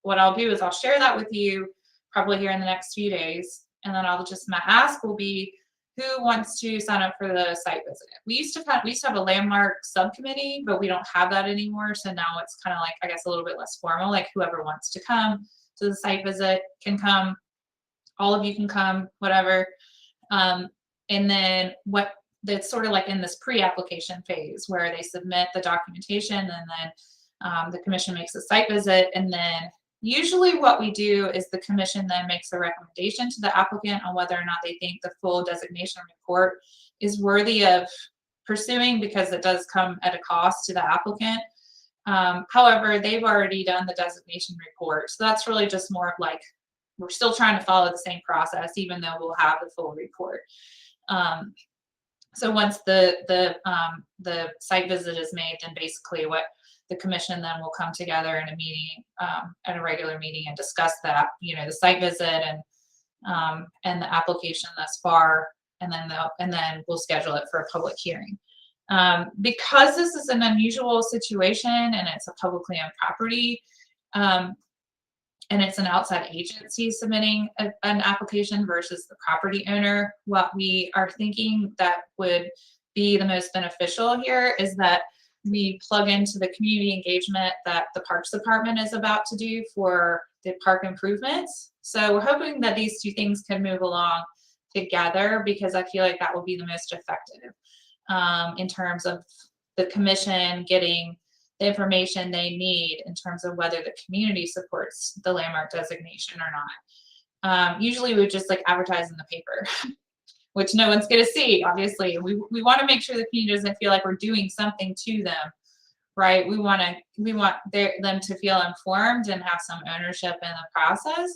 what I'll do is I'll share that with you probably here in the next few days. And then my ask will be, who wants to sign up for the site visit? We used to have a landmark subcommittee, but we don't have that anymore. So now it's kind of like, I guess, a little bit less formal, like whoever wants to come to the site visit can come. All of you can come, whatever. And then that's sort of like in this pre-application phase where they submit the documentation and then the commission makes a site visit. And then usually what we do is the commission then makes a recommendation to the applicant on whether or not they think the full designation report is worthy of pursuing, because it does come at a cost to the applicant. However, they've already done the designation report. So that's really just more of like, we're still trying to follow the same process, even though we'll have the full report. So once the site visit is made, then basically what the commission then will come together in a meeting, at a regular meeting, and discuss that, the site visit and the application thus far, and then we'll schedule it for a public hearing. Because this is an unusual situation and it's a publicly owned property, and it's an outside agency submitting an application versus the property owner, what we are thinking that would be the most beneficial here is that we plug into the community engagement that the Parks Department is about to do for the park improvements. So we're hoping that these two things can move along together, because I feel like that will be the most effective in terms of the commission getting the information they need in terms of whether the community supports the landmark designation or not. Usually we would just like advertise in the paper, which no one's going to see, obviously. We want to make sure the community doesn't feel like we're doing something to them, right? We want them to feel informed and have some ownership in the process.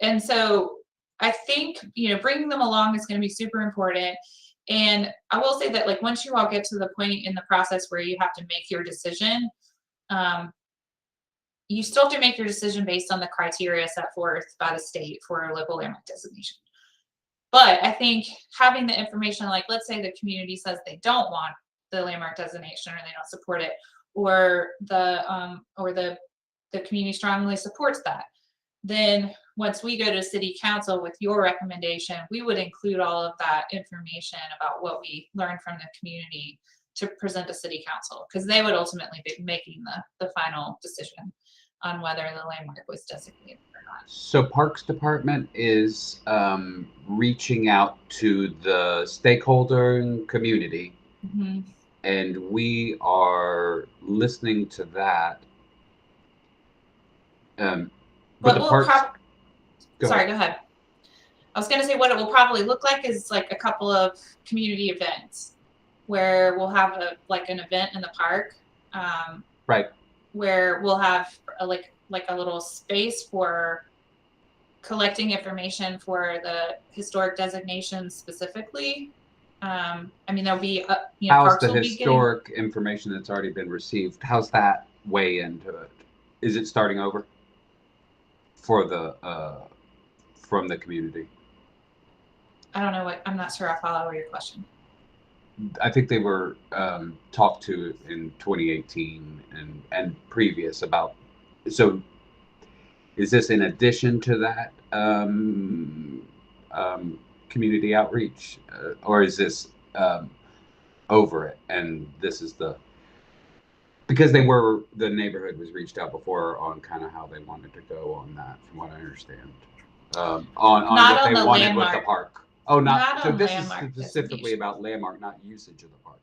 And so I think, bringing them along is going to be super important. And I will say that, like, once you all get to the point in the process where you have to make your decision, you still have to make your decision based on the criteria set forth by the state for local landmark designation. But I think having the information, like, let's say the community says they don't want the landmark designation or they don't support it, or the community strongly supports that, then once we go to city council with your recommendation, we would include all of that information about what we learned from the community to present to city council, because they would ultimately be making the final decision on whether the landmark was designated or not. So Parks Department is reaching out to the stakeholder and community, and we are listening to that. But go ahead. I was going to say what it will probably look like is like a couple of community events where we'll have an event in the park, right, where we'll have a little space for collecting information for the historic designation specifically. There'll be how's the historic information that's already been received? How's that weigh into it? Is it starting over for from the community? I don't know I'm not sure I follow your question. I think they were talked to in 2018 and previous about. So is this in addition to that community outreach, or is this over it? And this is because the neighborhood was reached out before on kind of how they wanted to go on that, from what I understand. on Not what on they the wanted with the landmark. park. Oh, Not so on this is landmark specifically designation. about landmark, not usage of the park.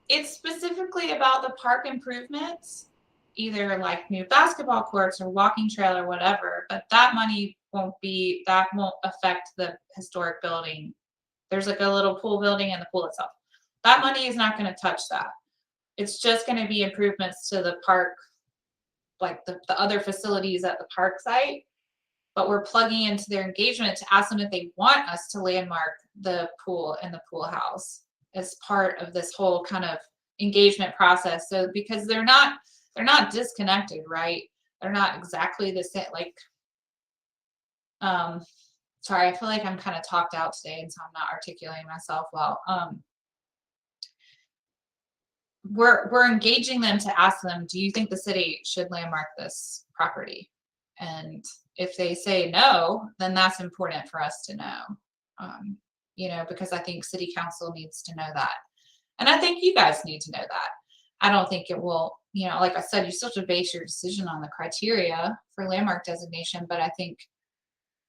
It's specifically about the park improvements, either like new basketball courts or walking trail or whatever, but that money won't affect the historic building. There's like a little pool building and the pool itself. That money is not going to touch that. It's just going to be improvements to the park, like the other facilities at the park site. But we're plugging into their engagement to ask them if they want us to landmark the pool and the pool house as part of this whole kind of engagement process. So because they're not disconnected, right? They're not exactly the same. Like, sorry, I feel like I'm kind of talked out today, and so I'm not articulating myself well. We're engaging them to ask them, do you think the city should landmark this property? And if they say no, then that's important for us to know, because I think city council needs to know that. And I think you guys need to know that. I don't think it will, like I said, you still have to base your decision on the criteria for landmark designation, but I think,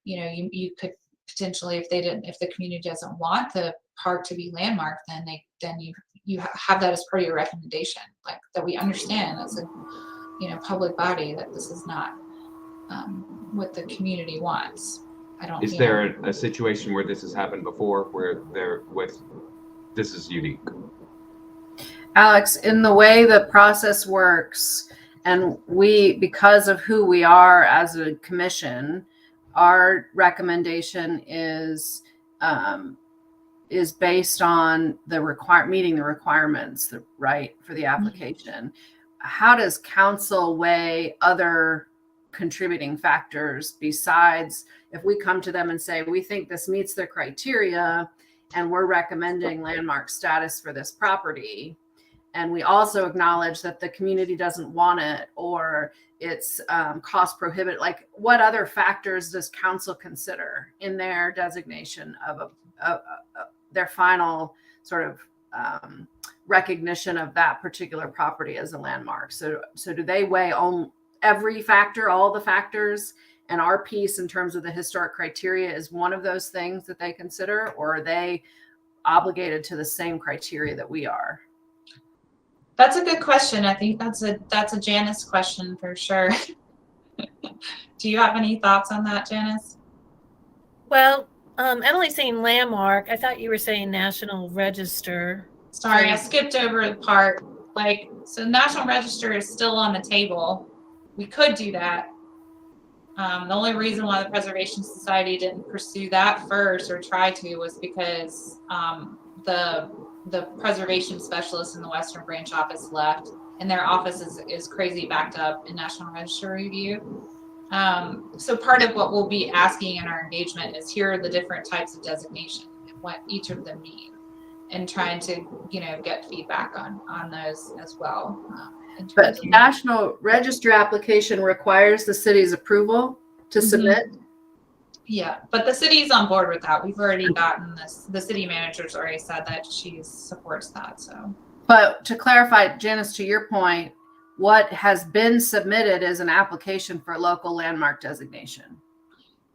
you could potentially, if the community doesn't want the park to be landmarked, then you have that as part of your recommendation, like that we understand as a public body that this is not what the community wants. Is there a situation where this has happened before, where this is unique? Alex, in the way the process works, and because of who we are as a commission, our recommendation is based on meeting the requirements, right, for the application. How does council weigh other contributing factors besides if we come to them and say, we think this meets their criteria and we're recommending landmark status for this property, and we also acknowledge that the community doesn't want it or it's cost prohibitive? Like, what other factors does council consider in their designation of their final sort of recognition of that particular property as a landmark? So do they weigh on every factor, all the factors, and our piece in terms of the historic criteria is one of those things that they consider, or are they obligated to the same criteria that we are? That's a good question. I think that's a Janice question for sure. Do you have any thoughts on that, Janice? Well, Emily's saying landmark. I thought you were saying National Register. Sorry, I skipped over the part. So National Register is still on the table. We could do that. The only reason why the Preservation Society didn't pursue that first or try to was because the preservation specialist in the Western Branch office left, and their office is crazy backed up in National Register review. So part of what we'll be asking in our engagement is, here are the different types of designation and what each of them mean, and trying to get feedback on those as well. But the National Register application requires the city's approval to submit. Yeah, but the city's on board with that. We've already gotten this. The city manager's already said that she supports that. So, but to clarify, Janice, to your point, what has been submitted is an application for local landmark designation.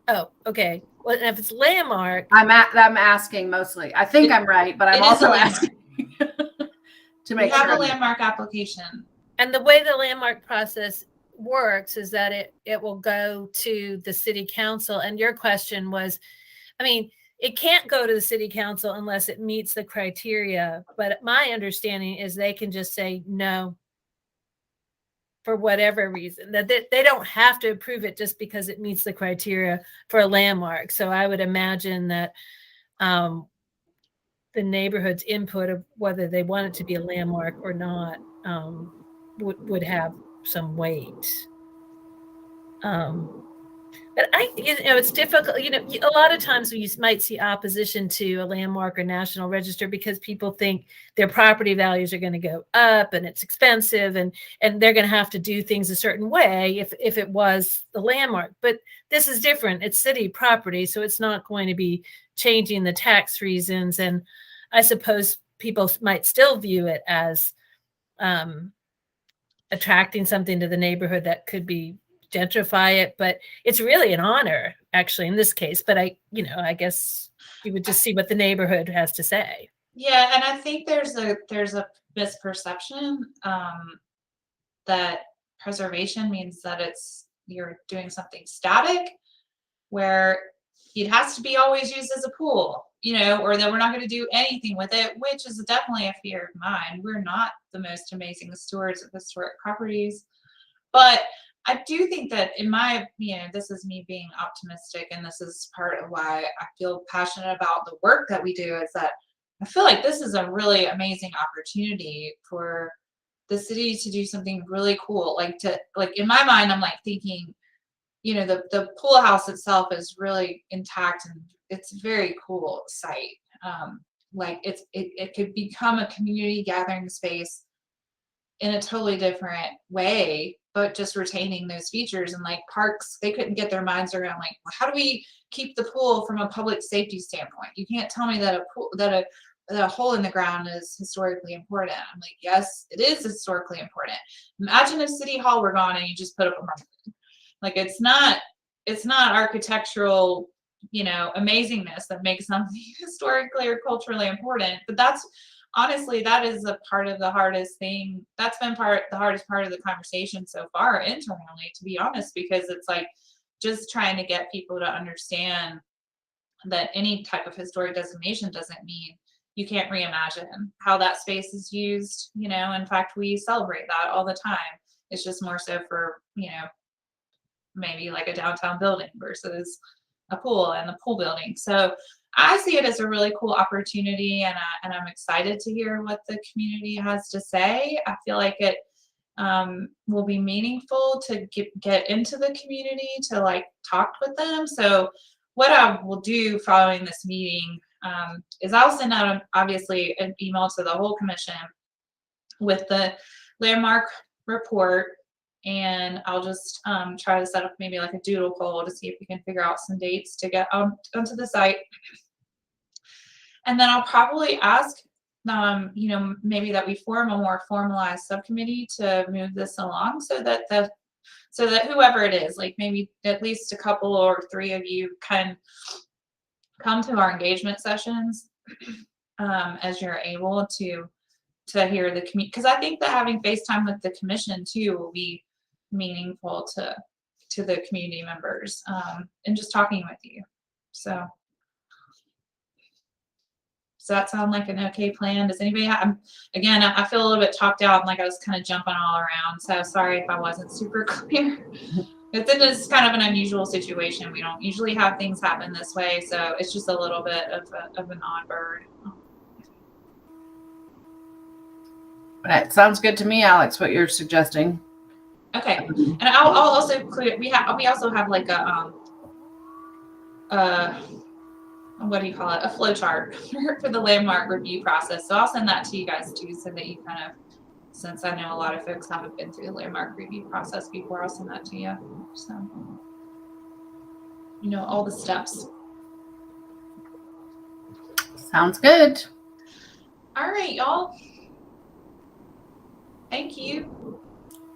Oh, okay. Well, if it's landmark, I'm asking mostly. I think I'm right, but I'm also asking to make sure. We have a landmark application. And the way the landmark process works is that it will go to the city council. And your question was, it can't go to the city council unless it meets the criteria. But my understanding is they can just say no for whatever reason, that they don't have to approve it just because it meets the criteria for a landmark. So I would imagine that the neighborhood's input of whether they want it to be a landmark or not would have some weight. But it's difficult. A lot of times you might see opposition to a landmark or National Register because people think their property values are going to go up and it's expensive and they're going to have to do things a certain way if it was the landmark. But this is different. It's city property, so it's not going to be changing the tax reasons. And I suppose people might still view it as attracting something to the neighborhood that could be gentrify it, but it's really an honor, actually, in this case. But I guess you would just see what the neighborhood has to say. Yeah, and I think there's a misperception that preservation means that you're doing something static, where it has to be always used as a pool, or that we're not going to do anything with it, which is definitely a fear of mine. We're not the most amazing stewards of historic properties, but I do think that, in my opinion, this is me being optimistic, and this is part of why I feel passionate about the work that we do, is that I feel like this is a really amazing opportunity for the city to do something really cool. Like in my mind, I'm like thinking, the pool house itself is really intact, and it's a very cool site. It could become a community gathering space in a totally different way, but just retaining those features. And like parks, they couldn't get their minds around, like, well, how do we keep the pool from a public safety standpoint? You can't tell me that a hole in the ground is historically important. I'm like, yes, it is historically important. Imagine if City Hall were gone and you just put up a marker. Like, it's not architectural, amazingness that makes something historically or culturally important. But that's honestly, that is a part of the hardest thing. That's been the hardest part of the conversation so far internally, to be honest, because it's like just trying to get people to understand that any type of historic designation doesn't mean you can't reimagine how that space is used. In fact, we celebrate that all the time. It's just more so for, maybe like a downtown building versus a pool and the pool building. So I see it as a really cool opportunity, and I'm excited to hear what the community has to say. I feel like it will be meaningful to get into the community, to like talk with them. So what I will do following this meeting is I'll send out obviously an email to the whole commission with the landmark report, and I'll just try to set up maybe like a doodle poll to see if we can figure out some dates to get onto the site. And then I'll probably ask, maybe that we form a more formalized subcommittee to move this along, so that whoever it is, like maybe at least a couple or three of you can come to our engagement sessions as you're able to hear the community, because I think that having FaceTime with the commission too will be meaningful to the community members, and just talking with you. So does that sound like an okay plan? Does anybody have, again, I feel a little bit talked out and like I was kind of jumping all around, so sorry if I wasn't super clear. But this is kind of an unusual situation. We don't usually have things happen this way, so it's just a little bit of an odd bird. That sounds good to me, Alex, what you're suggesting. Okay, and I'll also include, we also have like a what do you call it, a flow chart for the landmark review process. So I'll send that to you guys too, so that you kind of, since I know a lot of folks haven't been through the landmark review process before, I'll send that to you. So all the steps. Sounds good. All right, y'all. Thank you.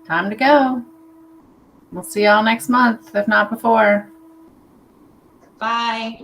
Time to go. We'll see y'all next month, if not before. Bye.